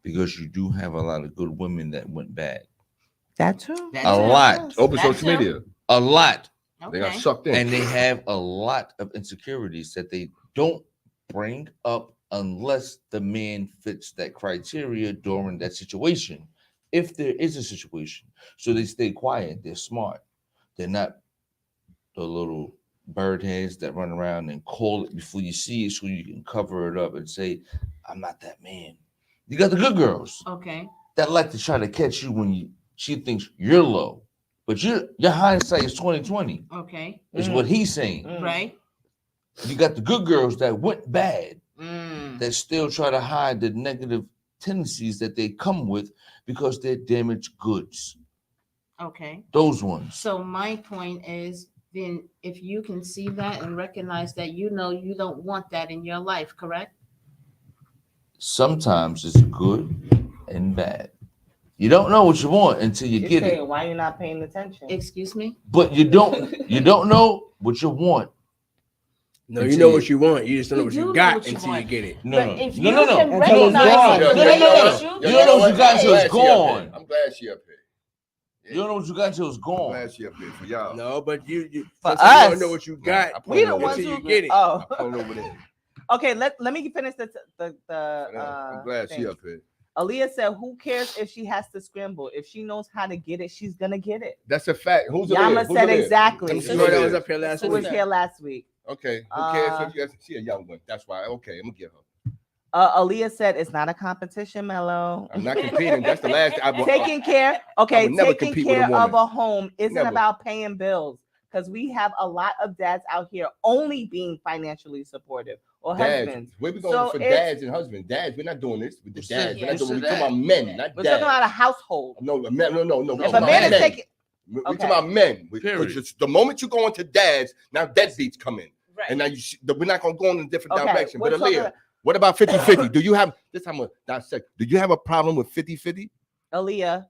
S2: Because you do have a lot of good women that went bad.
S1: That too.
S5: That
S2: A
S5: too.
S2: lot.
S7: Open
S5: That
S7: social
S5: too.
S7: media.
S2: A lot.
S7: They got
S5: Okay.
S7: sucked in.
S2: And they have a lot of insecurities that they don't bring up unless the man fits that criteria during that situation. If there is a situation. So they stay quiet. They're smart. They're not the little bird heads that run around and call it before you see it so you can cover it up and say, I'm not that man. You got the good girls
S5: Okay.
S2: that like to try to catch you when she thinks you're low. But your hindsight is 2020,
S5: Okay.
S2: is what he's saying.
S5: Right.
S2: You got the good girls that went bad
S5: Mm.
S2: that still try to hide the negative tendencies that they come with because they're damaged goods.
S5: Okay.
S2: Those ones.
S5: So my point is, then if you can see that and recognize that, you know, you don't want that in your life, correct?
S2: Sometimes it's good and bad. You don't know what you want until you
S1: She's
S2: get
S1: saying,
S2: it.
S1: why you not paying attention?
S5: Excuse me?
S2: But you don't know what you want.
S3: No,
S2: Until
S3: you know
S2: you-
S3: what you want. You just don't know
S5: You
S3: what
S5: do
S3: you
S5: know
S3: got
S5: what you
S3: until you
S5: want.
S3: get it.
S2: No,
S5: But
S2: no,
S5: if
S2: no,
S5: you
S2: no, no.
S5: can
S2: No,
S5: recognize
S2: no, no,
S5: that
S2: no,
S5: you
S2: no,
S5: did
S2: no,
S5: what
S2: no.
S5: you
S2: You don't know what you got until it's gone.
S7: I'm glad she up here.
S2: You don't know what you got until it's
S7: I'm
S2: gone.
S7: glad she up here for y'all.
S3: No, but you
S1: For
S3: sometimes you
S1: us.
S3: don't know what you got.
S7: I
S1: We the
S7: pulled
S1: ones
S7: over
S3: until
S1: who
S3: you get it.
S1: Oh,
S7: I pulled over there.
S1: okay. Let me finish the
S7: I'm glad she
S1: thing.
S7: up here.
S1: Aaliyah said, "Who cares if she has to scramble? If she knows how to get it, she's gonna get it."
S7: That's a fact. Who's
S1: Yama
S7: Who's
S1: said
S7: there?
S1: exactly.
S7: Let me
S3: You
S7: see
S3: know
S7: who
S3: that
S7: it
S3: was
S7: is.
S3: up here last
S1: Who was
S3: week.
S1: here last week?
S7: Okay, who cares? She a young one. That's why. Okay, I'm gonna get her.
S1: Aaliyah said, "It's not a competition, Mello.
S7: I'm not competing. That's the last.
S1: Taking care, okay,
S7: would never
S1: taking
S7: compete with a
S1: care of
S7: woman.
S1: a home isn't
S7: Never.
S1: about paying bills, because we have a lot of dads out here only being financially supportive, or
S7: dads.
S1: husbands.
S7: Where we going
S1: So
S7: for
S1: it's-
S7: dads and husbands? Dads, we're not doing this with the
S2: Who
S7: dads.
S2: said-
S7: We're not
S2: who
S7: doing. We're
S2: said
S7: talking about men, not
S1: We're
S7: dads.
S1: talking about a household.
S7: No.
S1: If
S2: No,
S1: a man is
S2: men.
S1: taking,
S7: We're
S1: Okay.
S7: talking about men.
S2: Period.
S7: The moment you go into dads, now deadbeats come in,
S5: Right.
S7: and now we're not gonna go in a different
S1: okay,
S7: direction.
S1: we're
S7: But
S1: talking
S7: Aaliyah,
S1: about-
S7: what about 50-50? Do you have this? I'm gonna dissect. Do you have a problem with 50-50?
S1: Aaliyah,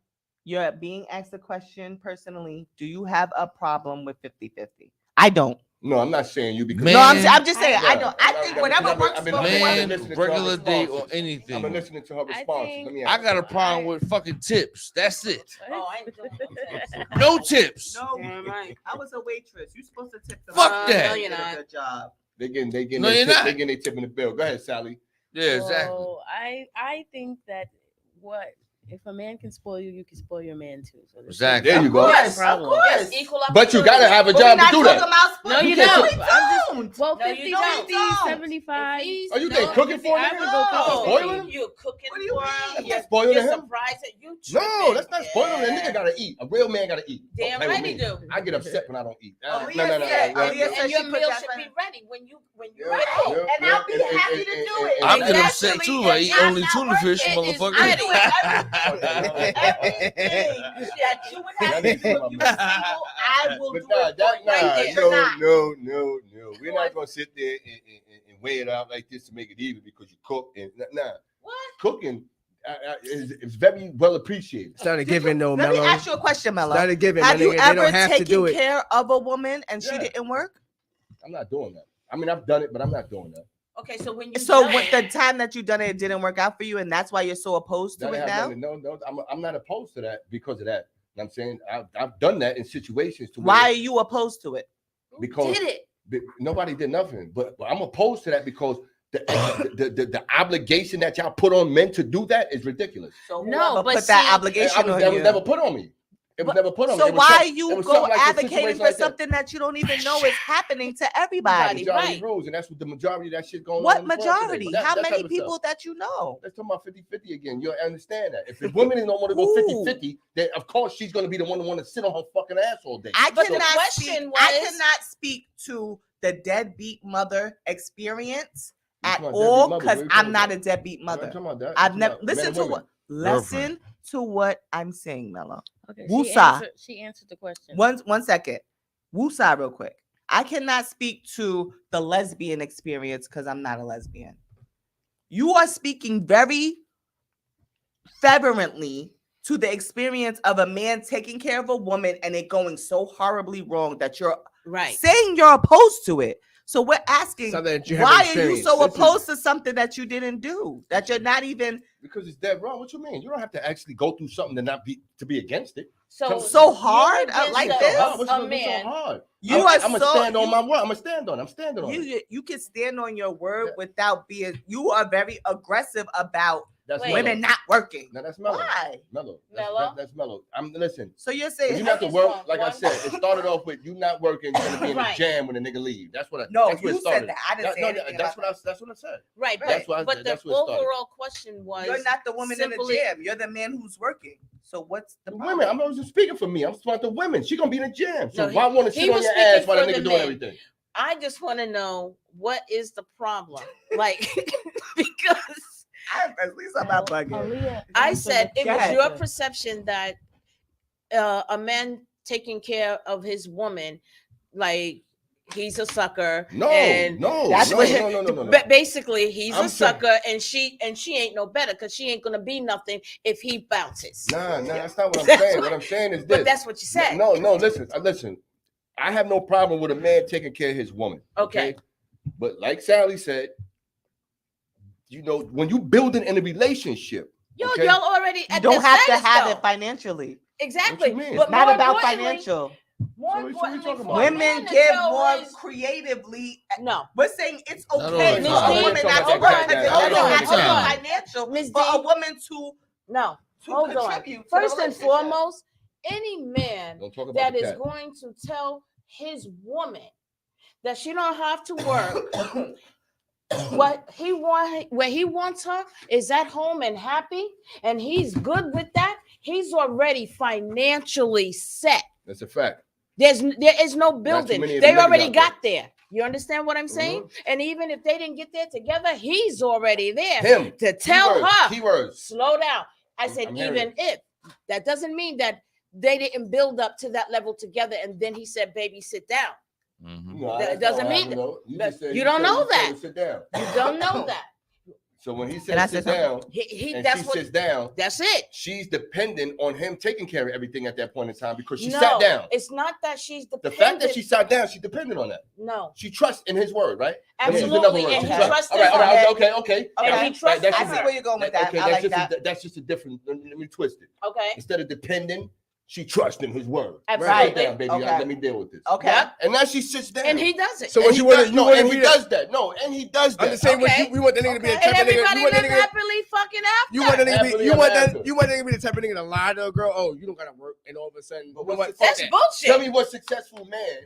S1: You're being asked a question personally. Do you have a problem with 50-50? I don't.
S7: No, I'm not saying you because
S2: Man,
S1: No, I'm just saying I
S7: Yeah,
S1: don't. I think whatever works for
S2: man,
S7: listening to her
S2: regular day or
S7: responses. I've been
S2: anything.
S7: listening to her responses.
S6: think-
S7: Let me
S2: I
S7: ask
S2: got a
S7: you.
S2: problem with fucking tips. That's it.
S5: Oh, I ain't doing
S2: No tips.
S1: No,
S5: right.
S1: I was a waitress. You supposed to tip them.
S2: Fuck
S1: up.
S2: that.
S5: No,
S1: You
S5: you're
S1: did a
S5: not.
S1: good job.
S7: They getting
S2: No, you're not.
S7: they getting they tip in the bill. Go ahead, Sally.
S2: Yeah, exactly.
S6: Well, I think that if a man can spoil you, you can spoil your man too. So there's
S2: Exactly.
S7: There you go.
S1: Yes, of
S6: Problem.
S1: course.
S5: Yes, equal
S7: But you gotta have a
S1: But
S7: job
S1: we're
S7: to
S1: not
S7: do
S1: talking
S7: that.
S1: about
S5: No, you
S1: spoiling.
S5: don't.
S1: don't.
S6: Well,
S5: No,
S6: 50,
S5: you don't.
S6: 50,
S1: Don't.
S6: 75.
S7: Oh, you
S5: No,
S7: think cooking for
S6: I
S7: him?
S6: would go
S1: No.
S7: Spoiling?
S5: You're cooking
S1: What do you
S5: for
S1: mean?
S5: him.
S7: That's
S5: You're,
S7: not spoiling
S5: you're
S7: him.
S5: surprised that you
S7: No,
S5: tripping.
S7: that's not spoiling. That nigga gotta eat. A real man gotta eat.
S5: Damn
S7: Don't play
S5: right
S7: with
S5: he
S7: me.
S5: do.
S7: I get upset when I don't eat.
S1: Aaliyah
S7: No.
S1: said-
S7: no.
S1: Aaliyah said
S5: And your
S1: she put
S5: meal
S1: that
S5: should
S1: for
S5: be
S1: him.
S5: ready when you
S7: Yeah,
S5: ready.
S7: yeah,
S1: And I'll be
S7: yeah,
S1: happy to do it.
S2: I'm
S1: And
S2: getting
S1: actually,
S2: upset too if I eat
S1: I'm
S2: only
S1: not
S2: tuna
S1: working.
S2: fish,
S5: It is
S2: motherfucker.
S1: I do
S5: ready.
S1: everything that you would have to do if you were single. I will
S7: But
S1: do
S7: nah,
S1: it for you.
S5: right
S1: You're not.
S7: no. We're not gonna sit there and weigh it out like this to make it even because you cook and nah.
S5: What?
S7: Cooking is very well appreciated.
S3: It's not a
S1: Did
S3: given,
S1: you-
S3: though,
S1: Let me
S3: Mello.
S1: ask you a question,
S3: It's
S1: Mello.
S3: not a given,
S1: Have
S3: my
S1: you
S3: nigga. They
S1: ever
S3: don't have to do
S1: taken
S3: it.
S1: care of a woman and she
S7: Yeah.
S1: didn't work?
S7: I'm not doing that. I mean, I've done it, but I'm not doing that.
S5: Okay, so when you
S1: So
S5: done
S1: with
S5: it,
S1: the time that you done it, it didn't work out for you, and that's why you're so opposed to
S7: That
S1: it
S7: have
S1: now.
S7: nothing- No, I'm not opposed to that because of that. You know what I'm saying I've done that in situations to
S1: Why
S7: where
S1: are you opposed to it?
S5: who
S7: because-
S5: did it?
S7: nobody did nothing. But I'm opposed to that because the obligation that y'all put on men to do that is ridiculous.
S1: So
S5: No,
S1: whoever
S5: but
S1: put that
S5: see,
S1: obligation on
S7: That
S1: you.
S7: was never put on me. It was
S5: But-
S7: never put on me.
S1: So
S7: It was
S1: why
S7: some-
S1: you
S7: it was
S1: go
S7: something like a
S1: advocating
S7: situation
S1: for
S7: like that.
S1: something that you don't even know is happening to everybody?
S7: Majority
S5: Right.
S7: rules, and that's what the majority of that shit going on.
S1: What
S7: in this world today.
S1: majority?
S7: But that-
S1: How
S7: that
S1: many
S7: type of
S1: people
S7: stuff.
S1: that you know?
S7: Let's talk about 50-50 again. You understand that. If the women don't want to go
S1: Who?
S7: 50-50, then of course she's going to be the one to want to sit on her fucking ass all day.
S1: I
S5: But the
S1: cannot
S5: question
S1: speak.
S5: was-
S1: I cannot speak to the deadbeat mother experience
S7: You
S1: at
S7: talking about
S1: all
S7: deadbeat mothers?
S1: because
S7: What you
S1: I'm
S7: talking
S1: not
S7: about?
S1: a deadbeat
S7: I'm not
S1: mother.
S7: talking about that.
S1: I've
S7: I'm
S1: never
S7: talking about men
S1: listen
S7: and
S1: to
S7: women.
S1: what
S2: Girlfriend.
S1: listen to what I'm saying, Mello.
S6: Okay,
S1: Woosah.
S6: she answered the question.
S1: One second. Woosah real quick. I cannot speak to the lesbian experience because I'm not a lesbian. You are speaking very fervently to the experience of a man taking care of a woman and it going so horribly wrong that you're
S5: Right.
S1: saying you're opposed to it. So we're asking,
S3: Something that you haven't
S1: why are you
S3: experienced.
S1: so
S7: This is-
S1: opposed to something that you didn't do? That you're not even
S7: Because it's dead wrong. What you mean? You don't have to actually go through something to be against it.
S1: So hard,
S5: you're
S1: like
S5: against
S1: this?
S7: What's
S5: a
S7: so
S5: man.
S7: hard?
S1: You
S7: I'm
S1: are
S7: gonna
S1: so
S7: stand on
S1: you-
S7: my word. I'm gonna stand on it. I'm standing on it.
S1: you can stand on your word
S7: Yeah.
S1: without being. You are very aggressive about
S7: That's
S5: Wait.
S1: women not working.
S7: Now that's mellow.
S1: Why?
S7: Mellow.
S5: Mellow?
S7: That's mellow. Listen.
S1: So you're
S7: If
S1: saying
S7: you not to
S5: just
S7: work,
S5: want
S7: like I
S5: one-
S7: said, it started off with you not working. You're gonna be in the
S5: Right.
S7: jam when the nigga leave. That's what.
S1: No,
S7: that's where
S1: you
S7: it started.
S1: said that. I didn't say anything
S7: That's
S1: about
S7: what I said.
S5: Right.
S1: Right.
S5: But
S7: That's
S5: the
S7: where it started.
S5: overall question was
S1: you're not the woman in the
S5: simply-
S1: gym. You're the man who's working. So what's the
S7: The
S1: problem?
S7: women, I'm not just speaking for me. I'm talking about the women. She gonna be in the jam. So
S5: No,
S7: why want to
S5: he
S7: sit on
S5: was
S7: your
S5: speaking
S7: ass while the
S5: for
S7: nigga
S5: the
S7: doing
S5: men.
S7: everything?
S5: I just want to know what is the problem? Like because
S1: At least I'm not bugging.
S6: Aaliyah
S5: I
S6: answered
S5: said
S6: the
S5: it was
S1: ahead.
S5: your perception that a man taking care of his woman, like he's a sucker.
S7: No,
S5: and
S7: no,
S1: that's
S7: no,
S1: what-
S7: no.
S5: But basically, he's
S7: I'm
S5: a
S7: saying-
S5: sucker, and she ain't no better because she ain't gonna be nothing if he bounces.
S7: Nah, that's not what I'm
S5: That's
S7: saying.
S5: what-
S7: What I'm saying is this.
S5: But that's what you said.
S7: No, listen. I have no problem with a man taking care of his woman.
S5: Okay.
S7: But like Sally said, you know, when you building in a relationship,
S5: Yo,
S7: okay?
S5: y'all already
S1: You
S5: at
S1: don't
S5: the
S1: have to
S5: status,
S1: have
S5: though.
S1: it financially.
S5: Exactly.
S7: What you mean?
S5: But
S1: It's not
S5: more
S1: about
S5: importantly-
S1: financial.
S5: More
S7: So what you
S5: importantly,
S7: talking
S5: for
S7: about?
S5: a man
S1: Women
S5: to
S1: give
S5: tell
S1: more
S5: his-
S1: creatively.
S5: No.
S1: We're saying it's
S2: Not all
S1: okay
S2: the
S1: for
S2: time.
S1: a woman not to
S5: Hold
S1: work
S5: on,
S1: because it
S5: hold
S1: doesn't
S5: on,
S1: have to
S5: hold
S1: be
S5: on.
S1: financial
S5: Ms.
S1: for a
S5: D.
S1: woman to
S5: No. Hold on.
S1: contribute to the
S5: First and
S1: relationship.
S5: foremost, any man
S7: Don't talk about
S5: that
S7: the
S5: is
S7: cat.
S5: going to tell his woman that she don't have to work. What he where he wants her is at home and happy, and he's good with that. He's already financially set.
S7: That's a fact.
S5: There is no building.
S7: many of
S5: They
S7: them niggas
S5: already
S7: out
S5: got there. You understand what I'm saying?
S7: Mhm.
S5: And even if they didn't get there together, he's already there
S7: Him.
S5: to tell
S7: Keywords,
S5: her.
S7: Keywords.
S5: Slow down. I said,
S7: I'm hearing
S5: even if. That doesn't mean that they didn't build up to that level together. And then he said, baby, sit down.
S2: Mhm.
S7: No,
S5: That
S7: that's
S5: doesn't
S7: not what
S5: mean
S7: happened, though.
S5: that-
S7: just said-
S5: you don't
S7: said-
S5: know
S7: you said
S5: that.
S7: to Sit down.
S5: You don't know that.
S7: So when he
S1: Can
S7: says
S1: I
S7: sit
S1: say something?
S7: down
S5: He
S7: and
S5: that's
S7: she
S5: what.
S7: sits down,
S5: That's it.
S7: she's dependent on him taking care of everything at that point in time because she
S5: No,
S7: sat down.
S5: it's not that she's
S7: The
S5: dependent.
S7: fact that she sat down, she's dependent on that.
S5: No,
S7: She trusts in his word, right?
S5: absolutely, and
S1: She
S5: he
S1: trusts-
S5: trusts
S7: All right,
S5: in her.
S7: okay.
S1: Okay.
S5: And he trusts
S1: I
S5: in
S1: see
S5: her.
S1: where you're going with that.
S7: Okay,
S1: I like
S7: just
S1: that.
S7: that's just a different. Let me twist it.
S5: Okay,
S7: Instead of depending, she trusts in his word.
S5: absolutely.
S7: Sit down, baby.
S1: Okay.
S7: Let me deal with this.
S1: Okay.
S5: Yep.
S7: And now she sits down.
S5: And he does it.
S3: So
S7: And
S3: what
S7: he
S3: you want?
S7: does-
S3: You
S7: no,
S3: want
S7: and
S3: to
S7: he
S3: be
S7: does that. No, and he does
S3: I'm
S7: that.
S3: just saying,
S5: Okay.
S3: we want the nigga to be the
S5: and
S3: type of nigga.
S5: everybody
S3: You want the
S5: lives
S3: nigga.
S5: happily fucking after.
S3: You want the nigga to
S7: Happily
S3: be. You want
S7: ever
S3: that.
S7: after.
S3: You want the nigga to be the type of nigga to lie to a girl. Oh, you don't gotta work, and all of a sudden,
S7: But
S3: you know
S7: what's
S3: what?
S7: the-
S3: Fuck
S5: That's
S3: that.
S5: bullshit.
S7: Tell me what successful man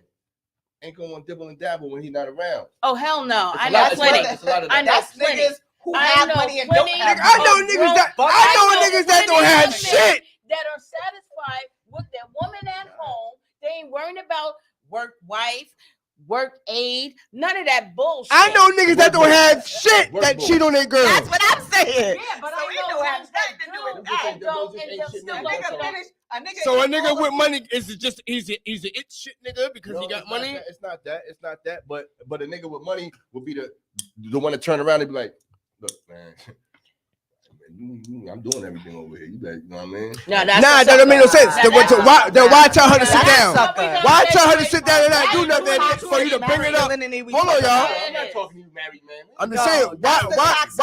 S7: ain't gonna want to dibble and dabble when he's not around.
S5: Oh hell no!
S7: It's
S5: I
S7: a
S5: know
S7: lot- it's a lot-
S5: plenty.
S7: it's a lot of
S5: I
S7: that.
S5: know
S1: That's
S5: plenty.
S1: niggas who
S5: I
S1: have
S5: know
S1: money and don't
S5: plenty
S1: have
S3: Nigga, I
S1: money.
S3: know
S5: of
S3: niggas
S5: broke-
S3: that.
S1: But
S3: I know
S5: know
S3: niggas that don't
S5: plenty
S3: have
S5: of
S3: shit.
S5: that are satisfied with their woman at home. They ain't worrying about work wife, work aid, none of that bullshit.
S3: I know niggas that don't have shit
S7: Work
S3: that
S7: boy.
S3: cheat on their girl.
S1: That's what I'm saying.
S5: Yeah, but
S1: So
S5: I
S1: it
S5: know
S1: don't have
S5: ones that
S1: nothing to do
S5: do
S1: with
S5: and
S1: that.
S5: don't
S7: Those
S5: and
S7: ain't
S5: they'll
S7: shit
S5: still
S7: niggas.
S5: go
S1: A
S5: for
S1: nigga
S5: them.
S1: finish. A nigga.
S3: So a
S1: is
S3: nigga
S1: all
S3: with
S1: of-
S3: money is just he's a it shit nigga because he got money.
S7: It's not that. It's not that. But a nigga with money would be the one to turn around and be like, look, man. I'm doing everything over here. You better, you know what I mean?
S5: No, that's
S3: Nah,
S5: a
S3: that
S5: sucker.
S3: don't make no sense.
S5: Now
S3: Then
S5: that's a sucker.
S3: why tell her to sit
S1: That's a
S3: down?
S1: sucker.
S3: Why tell her to sit down and not
S5: Why
S3: do
S5: you
S3: nothing
S5: doing
S3: for you to bring it up? Hold on, y'all.
S7: I'm not talking to you, married man.
S3: I'm just
S1: No,
S3: saying,
S1: that's the toxic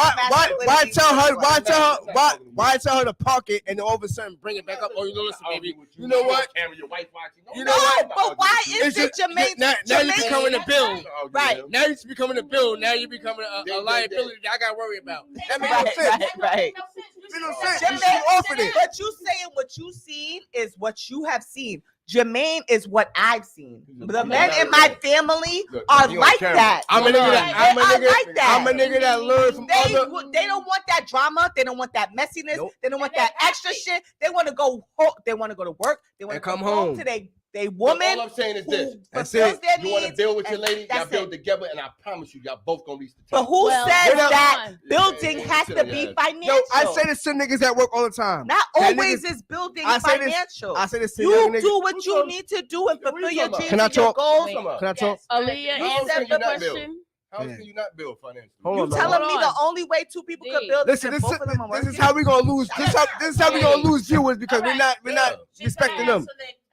S3: why tell her,
S1: masculinity.
S3: why tell her to park it and then all of a sudden bring it back up? Oh, you know, listen, baby. You know what?
S7: Your wife watching.
S3: You know
S1: No,
S3: what?
S1: but why is
S3: It's
S1: it
S3: just-
S1: Jermaine?
S3: now you
S1: Jermaine-
S3: becoming a bill.
S1: Right.
S3: Now you becoming a bill. Now you becoming a liability that I got to worry about. That makes no
S1: Right,
S3: sense.
S1: right.
S3: Makes no sense.
S1: Jermaine,
S3: She offered it.
S1: But you saying what you seen is what you have seen. Jermaine is what I've seen. The men in my family
S7: Look,
S1: are
S7: he on
S1: like
S7: camera.
S1: that.
S3: I'm a nigga that
S1: They are like that.
S3: I'm a nigga that learned from
S1: They
S3: other.
S1: they don't want that drama. They don't want that messiness.
S3: Nope.
S1: They don't want
S5: And
S1: that
S5: they're
S1: extra
S5: happy.
S1: shit. They want to go. They want to go to work. They want to
S3: And come
S1: come home
S3: home.
S1: to they
S7: All
S1: woman
S7: I'm saying is
S1: who
S7: this.
S3: That's
S1: fulfills
S3: it.
S1: their
S7: You want to
S1: needs.
S7: build with your
S1: and
S7: lady, y'all
S1: that's
S7: build
S1: it.
S7: together, and I promise you, y'all both gonna reach the
S1: But
S7: top.
S1: who
S6: Well,
S1: says
S3: Wait up.
S1: that building
S7: Yeah,
S1: has
S7: sit
S1: to
S7: on
S1: be
S7: your ass.
S1: financial?
S3: Yo, I say this to niggas that work all the time.
S1: Not
S3: That
S1: always
S3: niggas-
S1: is building
S3: I say this-
S1: financial.
S3: I say this to young
S1: You
S3: niggas.
S1: do what
S7: Who's
S1: you
S7: talking-
S1: need to do and
S7: What are you
S1: fulfill your
S7: talking about?
S1: dreams
S3: Can I
S1: and your
S3: talk?
S1: goals.
S7: Wait.
S3: Can I talk?
S6: Aaliyah,
S7: How else
S6: answer
S7: can
S6: the
S7: you not build?
S6: question.
S7: How else
S3: Yeah.
S7: can you not build financially?
S3: Hold
S1: You
S3: on, man.
S1: telling me
S6: Hold
S1: the
S6: on.
S1: only way two people could
S6: D.
S1: build
S3: Listen,
S1: is if
S3: this
S1: both of them are
S3: is
S1: working?
S3: how we gonna lose. This is how we gonna lose viewers because we're not
S7: Yeah.
S3: respecting them.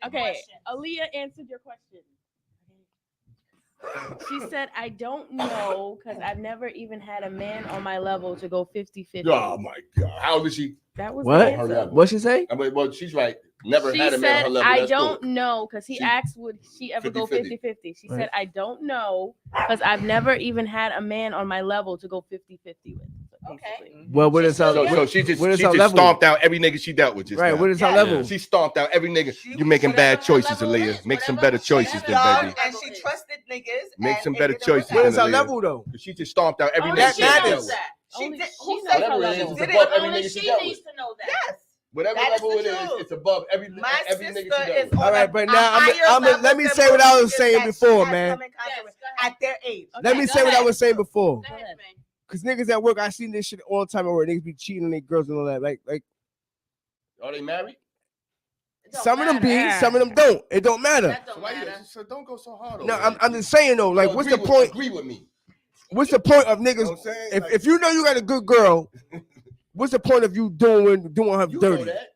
S6: Okay, Aaliyah answered your question. She said, I don't know because I've never even had a man on my level to go 50-50.
S7: Oh my God! How old is she?
S6: That was
S3: What?
S6: the
S7: Her
S6: answer.
S7: level.
S3: What she say?
S7: I mean, well, she's right. Never
S6: She
S7: had a man on her
S6: said,
S7: level.
S6: I
S7: That's
S6: don't
S7: cool.
S6: know, because he
S7: She-
S6: asked, would she ever go
S7: 50-50.
S6: 50-50? She
S3: Right.
S6: said, I don't know, because I've never even had a man on my level to go 50-50 with.
S5: Okay.
S6: basically.
S3: Well, what is her?
S7: So she
S3: what is her
S7: just
S3: level?
S7: stomped out every nigga she dealt with. Just
S3: Right.
S7: now.
S3: What is her
S1: Yeah.
S3: level?
S7: She stomped out every nigga.
S1: She-
S7: You making
S5: whatever
S7: bad choices,
S5: her level
S7: Aaliyah.
S5: is,
S7: Make some
S5: whatever-
S7: better choices,
S5: whatever
S7: then,
S5: her
S7: baby.
S5: level
S1: And she
S5: is.
S1: trusted niggas.
S7: Make
S1: and
S7: some
S1: it
S7: better
S1: didn't work
S7: choices,
S1: out.
S3: What is her
S7: Aaliyah.
S3: level though?
S7: She just stomped out every
S5: Only
S7: nigga
S5: she
S7: she
S3: that
S7: dealt
S5: knows
S7: with.
S5: that.
S1: She
S6: Only
S1: did.
S6: she
S1: Who
S6: knows
S1: said
S6: her
S7: Whatever it is,
S6: level.
S7: it's
S1: Did it-
S7: above every
S5: Only
S7: nigga she
S5: she
S7: dealt
S5: needs
S7: with.
S5: to know that.
S1: Yes.
S7: Whatever
S1: That is
S7: level
S1: the
S7: it is,
S1: truth.
S7: it's above every
S1: My
S7: nigga she
S1: sister
S7: dealt
S1: is
S7: with.
S1: on
S3: All right,
S1: a
S3: but now
S1: higher
S3: let
S1: level
S3: me
S1: than
S3: say what I
S1: most
S3: was
S1: niggas
S3: saying
S1: that
S3: before,
S1: she has
S3: man.
S1: come in contact
S5: Yes,
S1: with
S5: go ahead.
S1: at their age.
S3: Let me
S5: Okay,
S3: say
S5: go
S3: what I
S5: ahead.
S3: was saying before.
S5: Go ahead, man.
S3: Cause niggas at work, I seen this shit all the time where niggas be cheating on their girls and all that. Like
S7: Are they married?
S5: It don't
S3: some of them
S5: matter.
S3: be, some of them don't. It don't matter.
S5: That don't matter.
S7: So don't go so hard.
S3: No, I'm just saying though. Like, what's the point?
S7: Agree with me.
S3: What's the point of
S7: You know
S3: niggas?
S7: what I'm saying?
S3: If you know you got a good girl, what's the point of you doing her
S7: you
S3: dirty?
S7: know that.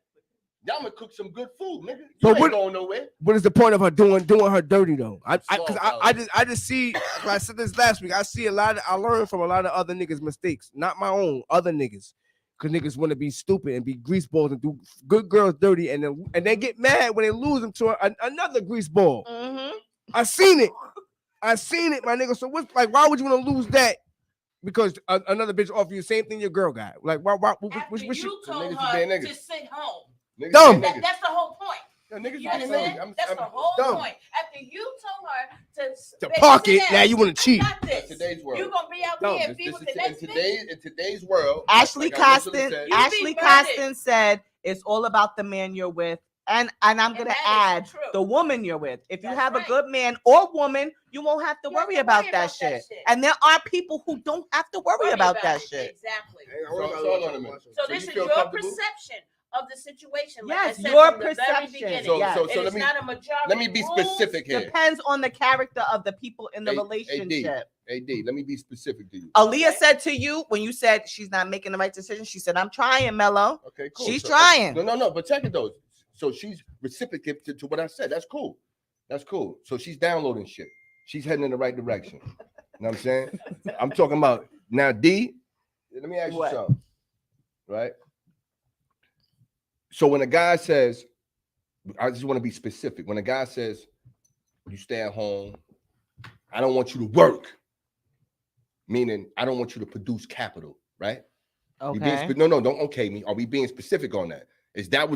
S7: Y'all gonna cook some good food, nigga. You
S3: But
S7: ain't
S3: what-
S7: going nowhere.
S3: What is the point of her doing her dirty though? I
S7: Soft,
S3: just see. I said this last week. I see a lot. I learned from a lot of other niggas' mistakes, not my own. Other niggas, because niggas want to be stupid and be greaseballs and do good girls dirty, and then get mad when they lose them to another greaseball.
S1: Mm-hmm.
S3: I seen it, my nigga. So what's like? Why would you want to lose that? Because another bitch offer you the same thing your girl got. Like why?
S5: After
S3: Which
S5: you told
S7: niggas
S5: her
S7: being niggas.
S5: to sit home.
S7: Niggas
S3: Dumb.
S7: being niggas.
S5: That's the whole point.
S7: Yo, niggas
S5: You
S7: being
S5: understand?
S7: niggas.
S5: That's the whole
S3: dumb.
S5: point. After you told her
S3: To
S5: baby,
S3: park
S5: sit
S3: it,
S5: down.
S3: now you want to cheat.
S5: I got
S7: That's
S5: this.
S7: today's world.
S5: You gonna be out
S3: No,
S5: here and be with the next
S7: in today's world.
S1: Ashley
S7: like I initially
S1: Costin.
S7: said,
S5: You
S1: Ashley
S5: be murdered.
S1: Costin said it's all about the man you're with. And I'm gonna
S5: that is
S1: add
S5: true.
S1: the woman you're with. If you
S5: That's
S1: have
S5: right.
S1: a good man or woman, you won't have to
S5: You have
S1: worry
S5: to
S1: about
S5: worry
S1: that
S5: about that
S1: shit.
S5: shit.
S1: And there are people who don't have to worry about that
S5: it.
S1: shit.
S5: Exactly.
S7: So hold on a minute.
S5: So
S7: So
S5: this
S7: you
S5: is
S7: feel
S5: your
S7: comfortable?
S5: perception of the situation. Like
S1: Yes,
S5: I said
S1: your
S5: from the very
S1: perception.
S5: beginning.
S7: So,
S1: Yes.
S7: so,
S5: And
S7: so let
S5: it's
S7: me
S5: not a majority.
S7: be
S5: rules.
S7: specific here.
S1: Depends on the character of the people in the
S7: Hey,
S1: relationship.
S7: AD, let me be specific to you.
S1: Aaliyah
S5: Okay.
S1: said to you when you said she's not making the right decision, she said, I'm trying, Mello.
S7: Okay, cool.
S1: She's
S7: So,
S1: trying.
S7: No, but check it though. So she's reciprocative to what I said. That's cool. That's cool. So she's downloading shit. She's heading in the right direction. You know what I'm saying? I'm talking about now, D. Let me ask you
S1: What?
S7: something. Right? So when a guy says, I just want to be specific. When a guy says, you stay at home, I don't want you to work. Meaning, I don't want you to produce capital, right? You being
S1: Okay.
S7: no, don't okay me. Are we being specific on that? Is that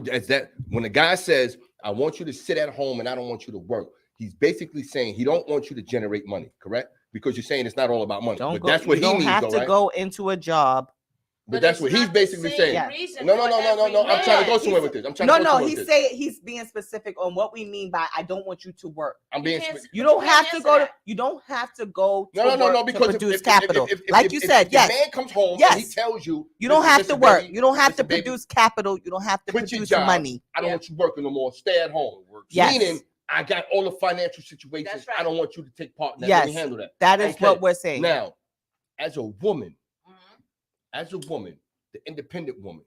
S7: when a guy says, I want you to sit at home and I don't want you to work, he's basically saying he don't want you to generate money, correct? Because you're saying it's not all about money.
S1: Don't
S7: But
S1: go,
S7: that's what
S1: you
S7: he
S1: don't
S7: means,
S1: have
S7: though,
S1: to
S7: right?
S1: go into a job.
S7: But that's
S5: it's
S7: what he's
S5: not the
S7: basically
S5: same
S7: saying.
S1: Yeah.
S5: reason
S7: No.
S5: for every
S7: I'm trying to go
S5: man.
S7: somewhere with this. I'm trying
S1: No,
S7: to go
S1: no,
S7: somewhere with this.
S1: he's being specific on what we mean by I don't want you to work.
S7: I'm being
S5: can't-
S1: You
S5: But
S1: don't
S5: you
S1: have
S5: can't
S1: to
S5: answer
S1: go to
S5: that.
S1: you don't have to go to
S7: No,
S1: work
S7: because
S1: to produce
S7: if
S1: capital. Like you said,
S7: if
S1: yes.
S7: the man comes home and
S1: Yes.
S7: he tells you,
S1: You don't have to
S7: listen,
S1: work.
S7: baby,
S1: You don't have to
S7: listen, baby,
S1: produce capital. You don't have to
S7: quit your
S1: produce
S7: job.
S1: money.
S7: I don't
S5: Yeah.
S7: want you working no more. Stay at home.
S1: Yes.
S7: Meaning, I got all the financial situations.
S5: That's right.
S7: I don't want you to take part in that. Let me
S1: Yes.
S7: handle that.
S1: That is
S7: Okay.
S1: what we're saying.
S7: Now, as a woman,
S5: Mhm.
S7: the independent woman.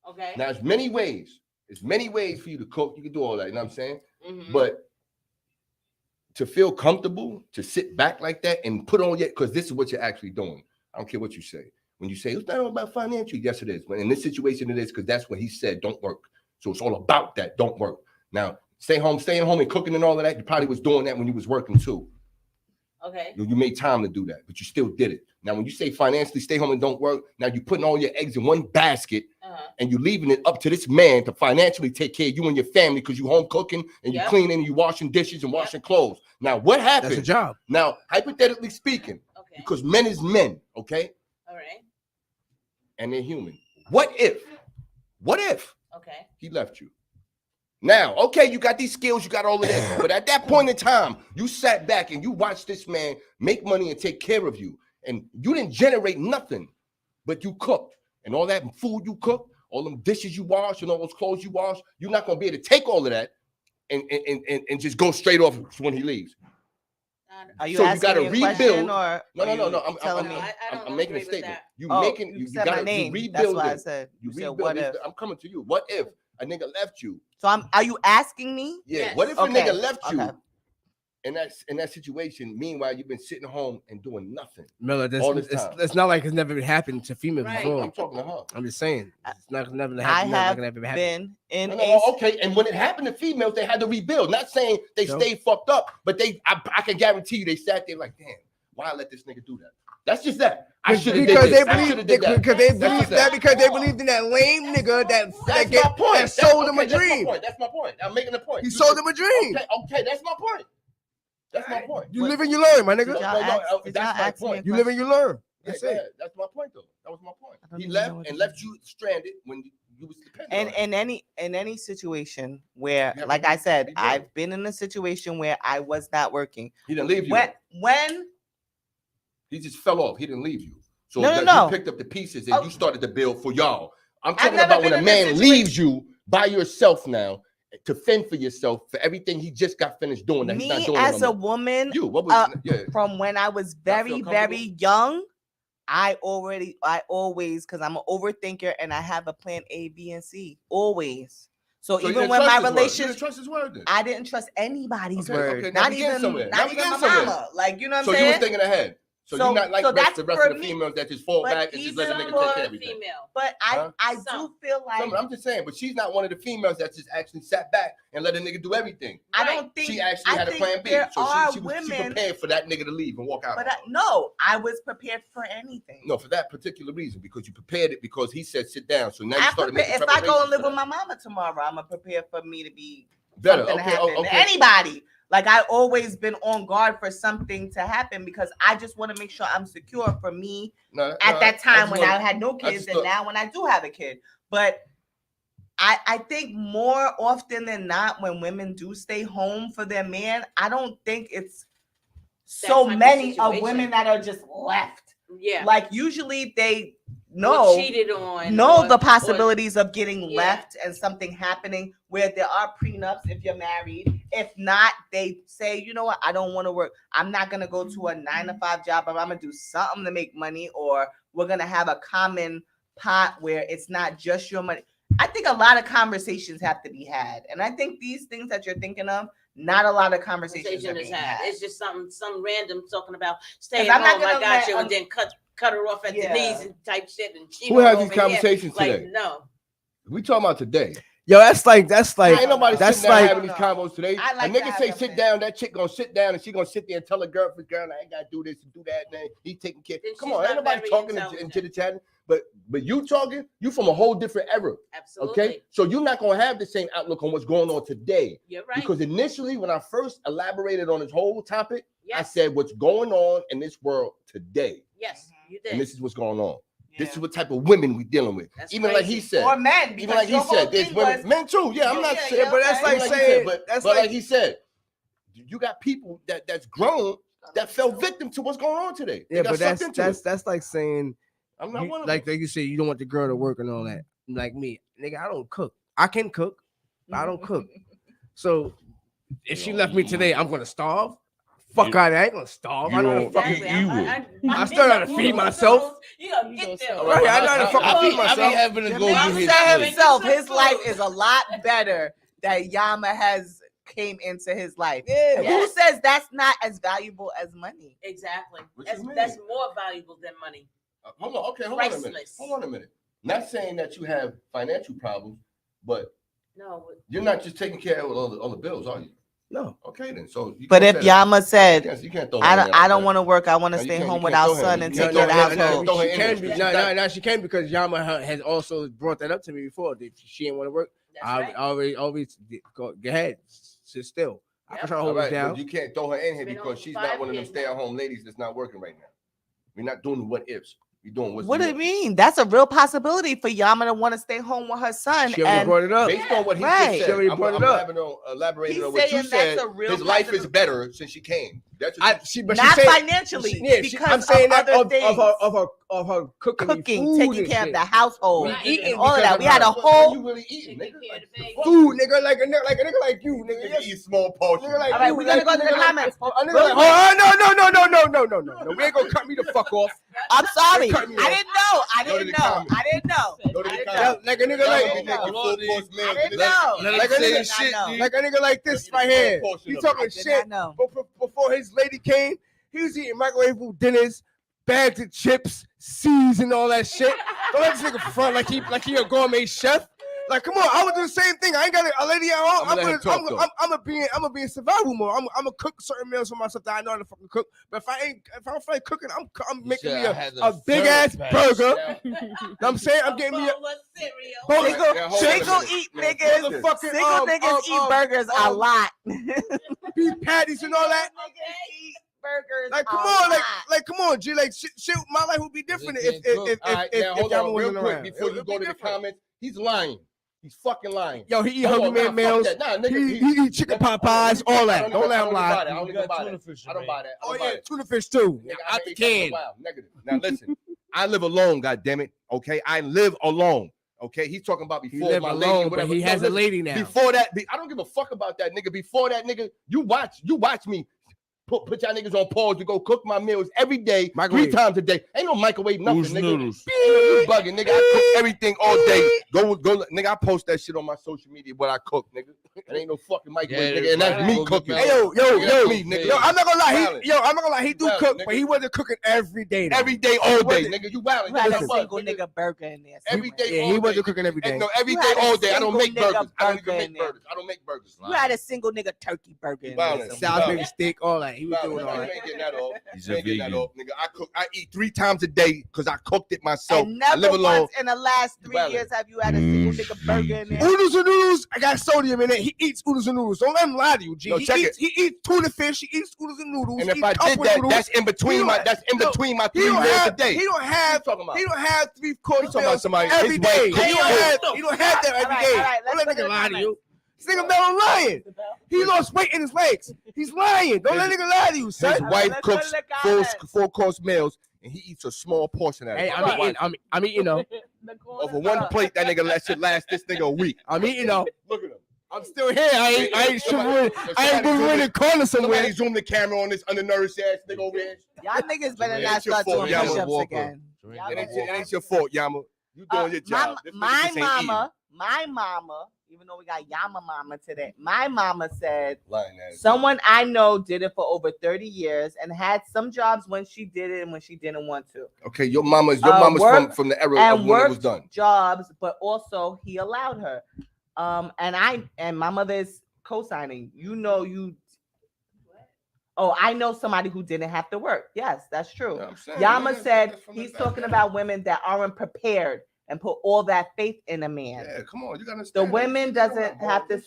S5: Okay.
S7: Now, there's many ways. There's many ways for you to cook. You can do all that. You know what I'm saying?
S5: Mhm.
S7: But to feel comfortable, to sit back like that and put on because this is what you're actually doing. I don't care what you say. When you say it's not all about financial, yes, it is. But in this situation, it is because that's what he said. Don't work. So it's all about that. Don't work. Now, staying home and cooking and all of that. You probably was doing that when you was working too.
S5: Okay.
S7: You made time to do that, but you still did it. Now, when you say financially stay home and don't work, now you're putting all your eggs in one basket and you're leaving it up to this man to financially take care of you and your family because you home cooking and you
S5: Yep.
S7: cleaning and you washing dishes and
S5: Yep.
S7: washing clothes. Now, what
S3: That's a
S7: happened?
S3: job.
S7: Now, hypothetically speaking,
S5: Okay.
S7: because men is men, okay?
S5: All right.
S7: And they're human. What if
S5: Okay.
S7: he left you? Now, okay, you got these skills, you got all of this, but at that point in time, you sat back and you watched this man make money and take care of you, and you didn't generate nothing, but you cooked, and all that food you cooked, all them dishes you wash, and all those clothes you wash, you're not gonna be able to take all of that and just go straight off when he leaves.
S1: Are you
S7: So you
S1: asking
S7: gotta
S1: me a question
S7: rebuild.
S1: or
S7: No.
S1: I'm telling me.
S5: I don't
S7: I'm making a
S5: agree with
S7: statement.
S5: that.
S1: You said my name.
S7: rebuild.
S1: That's why I said. You said
S7: rebuild
S1: what
S7: this.
S1: if?
S7: I'm coming to you. What if a nigga left you?
S1: So are you asking me?
S7: Yeah.
S5: Yes.
S7: What if
S1: Okay,
S7: a nigga left you
S1: okay.
S7: in that situation? Meanwhile, you've been sitting home and doing nothing.
S3: Miller,
S7: All this time.
S3: it's not like it's never happened to females
S5: Right.
S3: before.
S7: I'm talking to her.
S3: I'm just saying. It's not never
S1: I
S3: happened.
S1: have
S3: never happened.
S1: been in
S7: No, okay. And when it happened to females, they had to rebuild. Not saying they
S3: So?
S7: stayed fucked up, but I can guarantee you they sat there like, damn, why I let this nigga do that? That's just that. I should have did
S3: Because
S7: this.
S3: they
S7: I
S3: believe
S7: should have did that.
S3: because they
S7: That's
S3: believe
S7: just
S3: that because they believed in that lame nigga that
S7: That's
S3: get,
S7: my point.
S3: that sold them a
S7: That's my
S3: dream.
S7: point. That's my point. I'm making a point.
S3: He sold them a dream.
S7: Okay, that's my point. That's my point.
S3: You live and you learn, my
S1: Did
S3: nigga.
S1: y'all ask, did y'all
S7: that's my
S1: ask me a
S7: point.
S3: You live and you learn.
S7: Yeah,
S3: That's
S7: go
S3: it.
S7: ahead. That's my point, though. That was my point.
S1: I don't
S7: He
S1: even
S7: left
S1: know what
S7: and
S1: it
S7: left
S1: is.
S7: you stranded when you was dependent
S1: And
S7: on him.
S1: in any situation where,
S7: Yeah,
S1: like
S7: but
S1: I said,
S7: he did.
S1: I've been in a situation where I was not working.
S7: He didn't leave you.
S1: When
S7: He just fell off. He didn't leave you. So
S1: No, no,
S7: that
S1: no.
S7: you picked up the pieces and
S1: Oh.
S7: you started to build for y'all. I'm
S1: I've
S7: talking
S1: never
S7: about when
S1: been
S7: a
S1: in this
S7: man
S1: situation.
S7: leaves you by yourself now to fend for yourself for everything he just got finished doing that he's not
S1: me
S7: doing
S1: as
S7: no
S1: a
S7: more.
S1: woman,
S7: You, what was yeah.
S1: from when I was
S7: Y'all feel
S1: very young, I always, because I'm an overthinker and I have a plan A, B, and C always. So
S7: you
S1: even
S7: didn't
S1: when
S7: trust
S1: my
S7: his word. You
S1: relationship,
S7: didn't trust his word then.
S1: I didn't trust anybody's
S7: Okay,
S1: word.
S7: okay, now
S1: Not
S7: we getting
S1: even,
S7: somewhere. Now
S1: not
S7: we
S1: even my
S7: getting somewhere.
S1: mama. Like, you know what
S7: So
S1: I'm
S7: you was
S1: saying?
S7: thinking ahead. So
S1: So-
S7: you're not like
S1: so
S7: the rest
S1: that's
S7: of
S1: for
S7: the
S1: me.
S7: females that just fall
S1: But
S7: back and just let the
S1: even
S7: nigga
S5: Some
S7: take care
S5: are
S7: of everything.
S5: female.
S1: But
S7: Huh?
S1: I
S5: Some.
S1: do feel like
S7: I'm just saying, but she's not one of the females that just actually sat back and let a nigga do everything.
S1: I don't think
S7: She actually
S1: I
S7: had a
S1: think
S7: plan B.
S1: there
S7: So
S1: are
S7: she
S1: women,
S7: prepared for that nigga to leave and walk out.
S1: but
S7: on her.
S1: no, I was prepared for anything.
S7: No, for that particular reason, because you prepared it because he said sit down. So now you
S1: I'm
S7: started
S1: prepared.
S7: making
S1: If I go and live
S7: preparations
S1: with
S7: for
S1: my mama tomorrow, I'm prepare for me to be
S7: that. Better.
S1: something to
S7: Okay,
S1: happen.
S7: okay.
S1: Anybody. Like I always been on guard for something to happen because I just want to make sure I'm secure for me at that time when I had no kids and now when I do have a kid. But I think more often than not, when women do stay home for their man, I don't think it's so
S5: type of
S1: many of
S5: situation.
S1: women that are just left.
S5: Yeah.
S1: Like usually they no,
S5: cheated on.
S1: know
S5: or-
S1: the
S5: or-
S1: possibilities of getting
S5: Yeah.
S1: left and something happening where there are prenups if you're married. If not, they say, you know what, I don't want to work. I'm not gonna go to a 9 to 5 job, but I'm gonna do something to make money, or we're gonna have a common pot where it's not just your money. I think a lot of conversations have to be had, and I think these things that you're thinking of, not a lot of conversations are
S5: Conversation is
S1: being
S5: had.
S1: had.
S5: It's just some random talking about staying
S1: I'm not
S5: home. I
S1: gonna
S5: got
S1: let,
S5: you, and then cut her off at
S1: yeah.
S5: the knees and type shit and cheat
S7: Who
S5: all
S7: has these
S5: over here.
S7: conversations
S5: Like
S7: today?
S5: no,
S7: We talking about today.
S3: Yo, that's like
S7: Ain't nobody
S3: that's
S7: sitting down
S3: like
S7: having these combos today.
S1: I like
S7: a
S1: to
S7: nigga
S1: have
S7: say
S1: them
S7: sit
S1: things.
S7: down, that chick gonna sit down and she gonna sit there and tell her girlfriend, girl, I ain't gotta do this and do that. And he taking care.
S5: Then
S7: Come
S5: she's
S7: on, ain't
S5: not
S7: nobody
S5: very
S7: talking
S5: intelligent.
S7: into the chatting. But you talking, you from a whole different era.
S5: absolutely.
S7: Okay, so you're not gonna have the same outlook on what's going on today.
S5: You're right.
S7: Because initially, when I first elaborated on this whole topic, I
S5: yes,
S7: said what's going on in this world today,
S5: yes, you
S7: and
S5: did.
S7: this is what's going on. This
S1: Yeah.
S7: is what type of women we dealing with.
S5: That's
S7: Even like
S5: crazy.
S7: he said,
S1: Or men,
S7: even
S1: because
S7: like he
S1: your whole
S7: said, there's
S1: thing
S7: women,
S1: was,
S7: men too. Yeah, I'm not
S1: Yeah,
S7: saying,
S1: yeah,
S3: but that's
S1: okay.
S3: like
S7: even
S3: saying
S7: he said,
S3: that's
S7: but
S3: like
S7: like he said, you got people that's grown that fell victim to what's going on today. They
S3: yeah,
S7: got
S3: but
S7: sucked into it.
S3: that's like saying
S7: I'm not
S3: you,
S7: one of
S3: like
S7: them.
S3: you say you don't want the girl to work and all that. Like me, nigga, I don't cook. I can cook, but I don't cook. So if she
S2: You
S3: left
S2: don't
S3: me
S2: eat.
S3: today, I'm gonna starve. Fuck
S2: You-
S3: out of I ain't gonna starve.
S2: you
S3: I know how to
S2: don't-
S3: fucking
S5: Exactly.
S2: you
S3: I still gotta feed myself.
S5: You gonna get there.
S7: All
S3: Right, I know how to
S7: I-
S3: fucking
S2: I
S3: feed
S2: be
S3: myself.
S2: having to
S1: The
S2: go
S1: man
S2: get his
S1: said
S2: plate.
S1: himself,
S5: Some
S1: his life
S5: food.
S1: is a lot better that Yama has came into his life.
S3: Yeah,
S1: Who
S5: Yes.
S1: says that's not as valuable as money?
S5: Exactly.
S7: What you mean?
S5: That's more valuable than money.
S7: Hold on, okay, hold on a minute.
S5: Priceless.
S7: Hold on a minute. Not saying that you have financial problems, but
S5: No,
S7: you're not just taking care of all the bills, are you?
S3: no.
S7: Okay, then. So, you
S1: But
S7: can't
S1: if
S7: say that.
S1: Yama said,
S7: you can't throw
S1: I
S7: that
S1: don't,
S7: out
S1: I don't
S7: there.
S1: want to work, I want
S7: No,
S1: to
S7: you
S1: stay
S7: can't-
S1: home
S7: you
S1: with
S7: can't
S1: our
S7: throw her
S1: son
S7: in.
S1: and
S7: You
S1: take
S7: can't
S1: care of the
S7: throw her in.
S1: household.
S7: Throw her
S3: She
S7: in
S3: can
S7: there.
S3: be
S7: She's
S3: no,
S7: not-
S3: she can because Yama has also brought that up to me before. If she didn't want to work,
S5: that's
S3: I
S5: right.
S3: always go ahead, sit still. I can
S5: Yep.
S3: try to
S7: All
S3: hold
S7: right,
S3: this down.
S7: but you can't throw her in here
S5: Been on
S7: because
S5: for
S7: she's
S5: 5
S7: not one of them
S5: years now.
S7: stay-at-home ladies that's not working right now. We're not doing the what ifs. We're doing what's
S1: What do
S7: the
S1: you mean? That's a real possibility for Yama to want to stay home with her son.
S3: She already
S1: And
S3: brought it up.
S7: Based on what he
S1: Right.
S7: just
S3: She
S7: said,
S3: already
S7: I'm
S3: brought it up.
S7: elaborating
S1: He's
S7: on what you
S1: saying that's
S7: said.
S1: a real
S7: His life is
S1: possibility.
S7: better since she came. That's what
S3: But
S1: not
S3: she said-
S1: financially, because
S3: I'm saying
S1: of
S3: that
S1: other
S3: of
S1: things.
S3: her cooking,
S1: Cooking,
S3: food
S1: taking
S3: and
S1: care of
S3: shit.
S1: the household,
S3: We
S5: Right.
S3: eating
S1: and all of
S3: because
S1: that.
S3: of
S1: We had
S3: her.
S1: a whole.
S7: you really eating,
S5: Taking
S7: nigga.
S5: care of the
S7: Like,
S5: baby.
S3: Food, nigga, like a nigga like you, nigga.
S7: nigga
S3: Yes.
S7: eat small portions.
S3: Nigga like
S1: All right,
S3: you,
S1: we're gonna
S3: like
S1: go
S3: you,
S1: to the
S3: nigga like-
S1: comments.
S3: A nigga like, no. We ain't gonna cut me the fuck off.
S1: I'm sorry,
S3: They cut me
S1: I
S3: off.
S1: didn't know. I
S7: Go to
S1: didn't
S7: the
S1: know.
S7: comments.
S1: I didn't know.
S7: Go to
S1: I
S7: the
S1: didn't
S7: comments.
S1: know.
S3: Like a nigga
S7: Y'all
S3: like
S7: gonna be making
S1: I
S7: full course
S1: I
S7: meals.
S1: didn't
S7: Let-
S1: know.
S2: let
S3: Like
S2: him
S3: a
S2: say
S3: nigga-
S2: his shit,
S1: know.
S2: dude.
S3: like a nigga like this
S7: Get
S3: right
S7: the
S3: here.
S7: portion
S3: He
S7: of
S3: talking
S1: I did
S3: shit
S1: not know.
S3: before his lady came. He was eating microwavable dinners, bags of chips, seeds, and all that shit. Don't let this nigga front like he a gourmet chef. Like, come on, I would do the same thing. I ain't got a lady at home.
S7: I'ma let him talk, though.
S3: I'm gonna be in survival mode. I'm gonna cook certain meals for myself that I know how to fucking cook. But if I don't feel like cooking, I'm
S2: He
S3: making
S2: said
S3: me
S2: I had the
S3: a big ass
S2: third
S3: burger.
S2: patch.
S3: You know what I'm saying? I'm getting me a
S5: bowl of cereal.
S3: bowl of-
S1: Single,
S7: Now, hold on a
S1: single
S7: minute.
S1: eat
S7: Now,
S1: niggas.
S7: listen.
S1: Single niggas eat burgers a lot.
S3: beef patties and all that.
S1: Niggas eat burgers.
S3: Like, come
S1: a
S3: on,
S1: lot.
S3: like, come on, G. Like, shit, my life would be different if
S2: can't cook.
S7: All right, now hold
S3: Yama
S7: on real
S3: wasn't
S7: quick
S3: around.
S7: before
S3: It
S7: you
S3: would
S7: go
S3: be
S7: to the
S3: different.
S7: comments. He's lying. He's fucking lying.
S3: Yo, he eat
S7: Hold
S3: Hungry
S7: on,
S3: Man
S7: nah, fuck
S3: meals.
S7: that. Nah, nigga,
S3: He eat chicken pot pies, all that. Don't let him
S7: I
S3: lie.
S7: don't even buy that. I don't buy that. I
S3: Oh
S7: don't buy
S3: yeah,
S7: that.
S3: tuna fish too.
S7: Nigga,
S3: Out
S7: I
S3: the
S7: ain't talking
S3: can.
S7: about negative. Now listen, I live alone, goddammit. Okay, I live alone. Okay, he's talking about
S3: He
S7: before
S3: live
S7: my lady,
S3: alone, but
S7: whatever.
S3: he
S7: No,
S3: has a
S7: listen,
S3: lady now.
S7: Before that, I don't give a fuck about that nigga. Before that nigga, you watch me. Put y'all niggas on pause to go cook my meals every day,
S3: Microwave.
S7: 3 times a day. Ain't no microwave nothing,
S2: Who's
S7: nigga.
S2: noodles?
S7: You bugging, nigga. I cook everything all day. Go, nigga. I post that shit on my social media. What I cook, nigga. It ain't no fucking microwave,
S2: Yeah,
S7: nigga. And that's
S2: right.
S7: me
S2: Go
S7: cooking.
S2: get
S3: Hey, yo,
S7: That's me, nigga.
S3: yo, I'm not gonna lie.
S7: Wildin'.
S3: I'm not gonna lie. He do
S7: Wildin',
S3: cook,
S7: nigga.
S3: but he wasn't cooking every day. Though.
S7: Every day, all day,
S3: wasn't-
S7: nigga. You wildin'.
S1: You had a
S7: Nigga,
S1: single
S7: nigga.
S1: nigga burger in there.
S7: Every
S1: somewhere.
S7: day,
S3: Yeah,
S7: all
S3: he
S7: day.
S3: wasn't cooking every day.
S7: No, every
S1: You
S7: day,
S1: had a
S7: all day. I don't
S1: single
S7: make
S1: nigga
S7: burgers. I don't even
S1: burger
S7: make
S1: in there.
S7: burgers. I don't make burgers.
S1: You had a single nigga turkey burger in there.
S7: Violence.
S1: somewhere.
S3: Salisbury steak, all that. He was
S7: Nah,
S3: doing
S7: nigga,
S3: all
S7: you
S3: that.
S7: ain't getting that off.
S2: He's
S7: You
S2: a
S7: ain't getting that
S2: vegan.
S7: off, nigga. I eat 3 times a day because I cooked it myself.
S1: And
S7: I live
S1: never
S7: alone.
S1: once in the last 3
S7: Violent.
S1: years have you had a single nigga burger in there.
S3: Oodles and noodles. I got sodium in it. He eats oodles and noodles. Don't let him lie to you, G.
S7: No,
S3: he
S7: check
S3: eats tuna fish. He eats oodles and noodles.
S7: And
S3: he
S7: if I
S3: eats
S7: did
S3: couple
S7: that,
S3: noodles.
S7: that's in between
S3: He
S7: my
S3: don't-
S7: that's in
S3: no,
S7: between my
S3: He
S7: 3
S3: don't
S7: meals a
S3: have.
S7: day.
S3: He don't
S7: What
S3: have.
S7: you talking about?
S3: He don't have 3 course
S7: You talking about
S3: meals
S7: somebody-
S3: every
S7: his wife
S3: day.
S7: cooks
S3: He don't
S7: food.
S3: have. He don't have that every
S1: All right,
S3: day.
S1: all right,
S3: Don't let
S1: let's
S3: nigga
S1: go to
S3: lie
S1: the
S3: to you. This nigga Mel lying. He lost weight in his legs. He's lying. Don't let nigga lie to you, son.
S7: His
S1: All right,
S7: wife
S1: let's go to
S7: cooks
S1: the comments.
S7: full course meals. and he eats a small portion at
S3: Hey,
S7: it.
S3: I'm eating though.
S7: Over one plate, that nigga let shit last this nigga a week.
S3: I'm eating though.
S7: Look at him.
S3: I'm still here. I ain't shivering. I ain't moving in the corner somewhere.
S7: Somebody zoom the camera on this undernourished ass nigga over here.
S1: Y'all niggas better
S2: Jermaine,
S1: not
S7: it's your
S1: start
S7: fault,
S1: doing
S7: Yama.
S1: push-ups
S2: Walker.
S1: again.
S2: Jermaine,
S7: It ain't your fault, Yama. You doing your job. This nigga
S1: My
S7: just ain't
S1: mama, even though we got Yama mama today, my mama said
S7: eating. Lying ass.
S1: someone I know did it for over 30 years and had some jobs when she did it and when she didn't want to.
S7: Okay, your mama's
S1: work-
S7: from the era
S1: And
S7: of when it was
S1: worked
S7: done.
S1: jobs, but also he allowed her. And my mother is co-signing. I know somebody who didn't have to work. Yes, that's true.
S7: Yeah, I'm saying,
S1: Yama
S7: man,
S1: said
S7: that's from the
S1: he's
S7: back
S1: talking
S7: then.
S1: about women that aren't prepared and put all that faith in a man.
S7: Yeah, come on, you gotta
S1: The
S7: understand.
S1: women doesn't have to.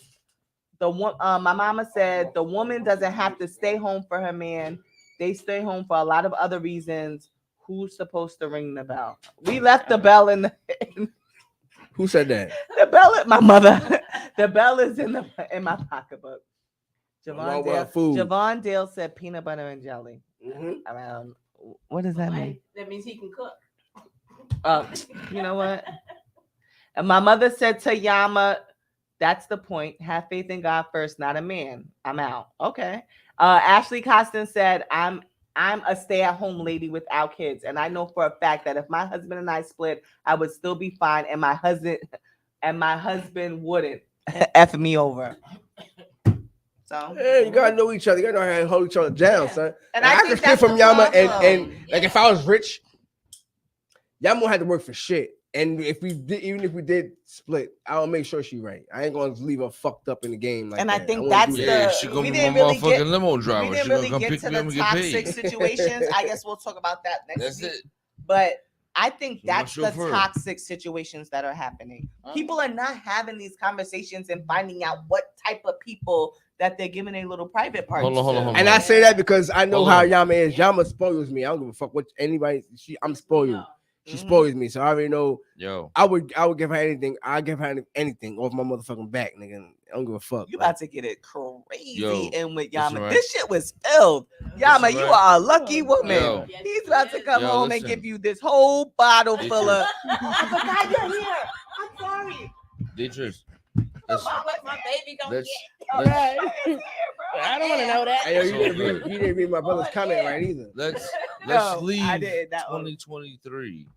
S1: My mama said the woman doesn't have to stay home for her man. They stay home for a lot of other reasons. Who's supposed to ring the bell? We left the bell in
S3: Who said that?
S1: the bell at my mother. The bell is in my pocketbook.
S3: Along with food.
S1: Javon Dale said peanut butter and jelly.
S3: Mhm.
S1: Around what does that mean?
S5: That means he can cook.
S1: You know what? And my mother said to Yama, that's the point. Have faith in God first, not a man. I'm out. Okay. Ashley Costin said, I'm a stay-at-home lady without kids. And I know for a fact that if my husband and I split, I would still be fine. And my husband wouldn't F me over. So
S3: Yeah, you gotta know each other. You gotta know how to hold each other down, son.
S1: And
S3: I
S1: I
S3: can
S1: think
S3: steal
S1: that's
S3: from
S1: the
S3: Yama
S1: problem.
S3: and like if I was rich, Yama had to work for shit. And even if we did split, I'll make sure she right. I ain't gonna leave her fucked up in the game like
S1: And
S3: that.
S1: I think
S3: won't
S1: that's
S3: do
S1: the-
S3: that.
S2: Yeah, she gonna
S1: we
S2: be my
S1: didn't really
S2: motherfucking
S1: get-
S2: limo
S1: we
S2: driver.
S1: didn't
S2: She
S1: really
S2: gonna come
S1: get
S2: pick
S1: to
S2: me up
S1: the
S2: and get
S1: toxic
S2: paid.
S1: situations. I guess we'll talk about that next
S2: That's
S1: week.
S2: it.
S1: But I think
S2: You're my
S1: that's the
S2: chauffeur.
S1: toxic situations that are happening. People are not having these conversations and finding out what type of people that they're giving a little private party.
S2: Hold on.
S3: And I say that because I know
S2: Hold
S3: how
S2: on.
S3: Yama is. Yama spoils me. I don't give a fuck what anybody. I'm spoiled. She
S1: Mhm.
S3: spoils me, so I already know.
S2: Yo,
S3: I would give her anything. I give her anything off my motherfucking back, nigga. I don't give a fuck.
S1: You about to get it crazy
S2: Yo,
S1: in with Yama.
S2: listen, right?
S1: This shit was filled. Yama,
S2: Listen,
S1: you
S2: right?
S1: are a lucky woman.
S2: Yo.
S1: He's about to come
S2: Yo,
S1: home
S2: listen.
S1: and give you this whole bottle
S2: Listen.
S1: full of. I forgot you're here. I'm sorry.
S2: Deatrice, let's
S5: What my baby gonna
S2: let's
S5: get?
S2: let's
S6: I don't want to know that.
S3: Hey, yo,
S2: So
S3: you didn't read my brother's comment right either.
S2: let's
S1: No, I
S2: leave
S1: didn't. That one.
S2: 2023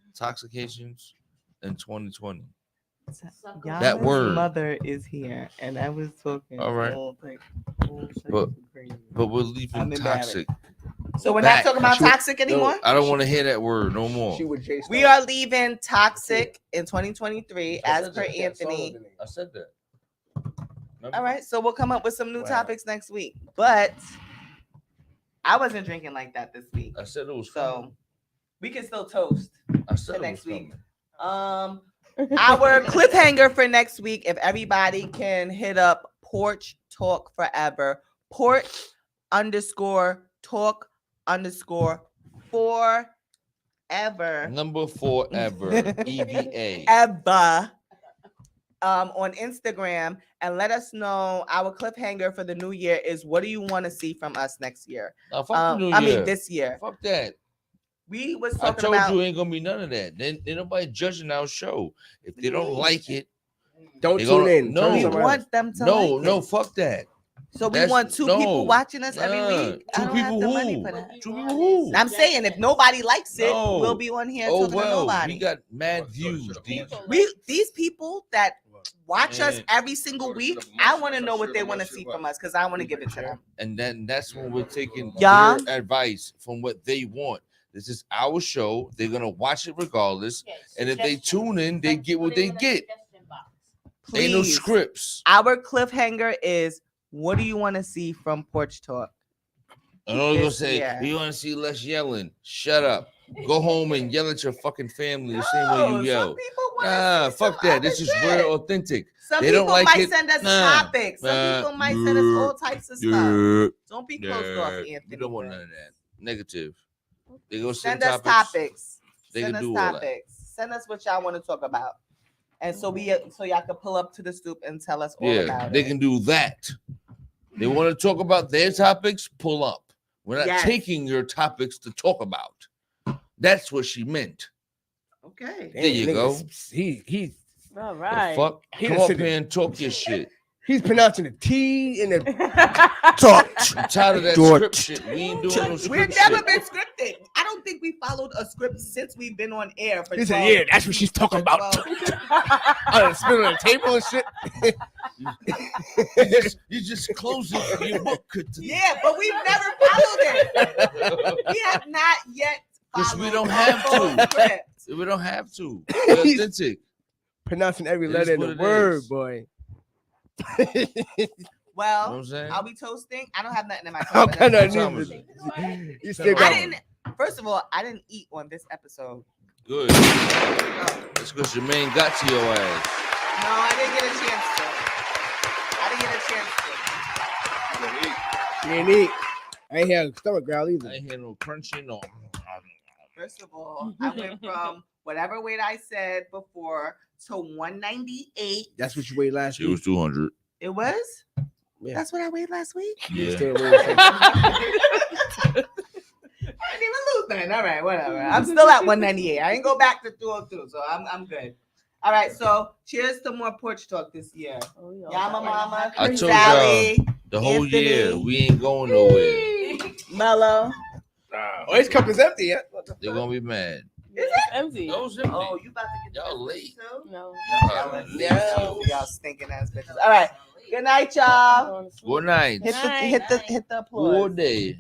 S2: intoxications in 2020.
S1: Yama's
S2: That word.
S1: mother is here, and I was talking.
S2: All right.
S1: all type of
S2: But-
S1: crazy.
S2: But we're
S1: I'm
S2: leaving
S1: embarrassed.
S2: toxic.
S1: So we're
S2: back.
S1: not talking about
S3: She-
S1: toxic anymore.
S2: I don't want to hear that word no more.
S3: She with Jay
S1: We
S3: Stone.
S1: are leaving toxic in 2023,
S2: I
S1: as
S2: said
S1: per
S2: that.
S1: Anthony.
S2: I said that. Remember?
S1: All right, so we'll come up with some new
S3: Wow.
S1: topics next week. But I wasn't drinking like that this week,
S2: I said it was
S1: so
S2: coming.
S1: we can still toast
S2: I said
S1: to
S2: it
S1: next
S2: was
S1: week.
S2: coming.
S1: Our cliffhanger for next week, if everybody can hit up Porch Talk Forever, Porch _talk _forever.
S2: Number 4 ever. EVA.
S1: Ever. On Instagram, and let us know. Our cliffhanger for the new year is, what do you want to see from us next year?
S2: Now, fuck the new
S1: I
S2: year.
S1: mean this year.
S2: Fuck that.
S1: We was
S2: I
S1: talking
S2: told
S1: about
S2: you ain't gonna be none of that. Then ain't nobody judging our show. If they don't like it,
S3: Don't
S2: They
S3: tune
S2: gonna-
S3: in.
S2: no.
S3: Turn
S1: we
S3: somewhere
S1: want them to
S2: no,
S1: like
S2: no,
S1: it.
S2: fuck that.
S1: So we
S2: That's-
S1: want two
S2: no.
S1: people watching us every
S2: Nah.
S1: week. I
S2: Two
S1: don't have
S2: people
S1: the
S2: who?
S1: money for that.
S2: Two people who?
S1: I'm saying if nobody likes it,
S2: No.
S1: we'll be on here
S2: Oh
S1: talking to
S2: well,
S1: nobody.
S2: we got mad views. D.
S1: These people that watch us
S2: Man.
S1: every single week, I want to know what they want to see from us because I want to give it to them.
S2: And then that's when we're taking
S1: Yeah.
S2: their advice from what they want. This is our show. They're gonna watch it regardless. And if they tune in, they get what they get. Ain't no
S1: Please.
S2: scripts.
S1: Our cliffhanger is, what do you want to see from Porch Talk?
S2: I'm only gonna
S1: This
S2: say,
S1: year.
S2: you want to see less yelling? Shut up. Go home and yell at your fucking family the same way
S1: No,
S2: you
S1: some
S2: yell.
S1: people wanna
S2: Nah,
S1: see
S2: fuck
S1: some
S2: that.
S1: other
S2: This is
S1: shit.
S2: real authentic.
S1: Some
S2: They don't
S1: people
S2: like
S1: might
S2: it.
S1: send us
S2: Nah.
S1: topics. Some
S2: Nah.
S1: people might send us all types of stuff.
S2: Yeah.
S1: Don't be closed off,
S2: Yeah.
S1: Anthony.
S2: We don't want none of that. Negative. They go
S1: Send
S2: send
S1: us topics.
S2: They
S1: Send
S2: can
S1: us
S2: do all that.
S1: topics. Send us what y'all want to talk about. And so y'all can pull up to the stoop and tell us all
S2: Yeah,
S1: about
S2: they
S1: it.
S2: can do that. They want to talk about their topics, pull up. We're not
S1: Yes.
S2: taking your topics to talk about. That's what she meant.
S1: Okay.
S2: There you go.
S3: He's
S6: All
S2: The
S6: right.
S2: fuck?
S3: He
S2: Come
S3: done
S2: up
S3: said
S2: here
S3: it.
S2: and talk your shit.
S3: he's pronouncing the T and the
S6: Talk.
S2: I'm tired of that
S3: George.
S2: script shit. We ain't doing no
S1: We've
S2: script
S1: never
S2: shit.
S1: been scripted. I don't think we followed a script since we've been on air for
S3: He
S1: 12.
S3: said, yeah, that's what she's talking about. Spit on the table and shit.
S2: You just closed it your book.
S1: Yeah, but we've never followed it. We have not yet
S2: 'Cause
S1: followed
S2: we don't
S1: a
S2: have
S1: full
S2: to.
S1: script.
S2: We don't have to. We're authentic.
S3: Pronouncing every
S2: It
S3: letter
S2: is
S3: in
S2: what
S3: the
S2: it
S3: word,
S2: is.
S3: boy.
S2: You know what
S1: Well,
S2: I'm saying?
S1: are we toasting? I don't have nothing in my
S3: How
S1: cup.
S3: can I
S2: What time
S3: need
S2: is it?
S3: You still
S1: I
S3: got
S1: didn't. First of all, I didn't eat on this episode.
S2: Good. That's because Jermaine got to your ass.
S1: No, I didn't get a chance to. I didn't get a chance to.
S3: You ain't eat. I ain't had a stomach growl
S2: I
S3: either.
S2: ain't hear no crunching. No.
S1: First of all, I went from whatever weight I said before to 198.
S3: That's what you weighed last
S2: She
S3: week.
S2: was 200.
S1: It was?
S3: Yeah.
S1: That's what I weighed last week?
S3: You
S2: Yeah.
S3: still weighed something.
S1: I didn't even lose nothing. All right, whatever. I'm still at 198. I didn't go back to 202, so I'm good. All right, so cheers to more porch talk this year.
S6: Oh, yo.
S1: Yama Mama,
S2: I
S1: Chris
S2: told
S1: Sally,
S2: The whole
S1: Anthony.
S2: year, we ain't going nowhere.
S1: Mello.
S3: Oh, his cup is empty. Yeah.
S2: They're going to be mad.
S6: It's empty.
S2: Those empty.
S1: Oh, you about to get
S2: Y'all
S1: this
S2: late.
S1: too?
S6: No.
S1: Y'all stinking ass bitches. All right. Good night, y'all.
S6: Going to sleep.
S2: Good night.
S1: Hit the applause.
S2: Good day.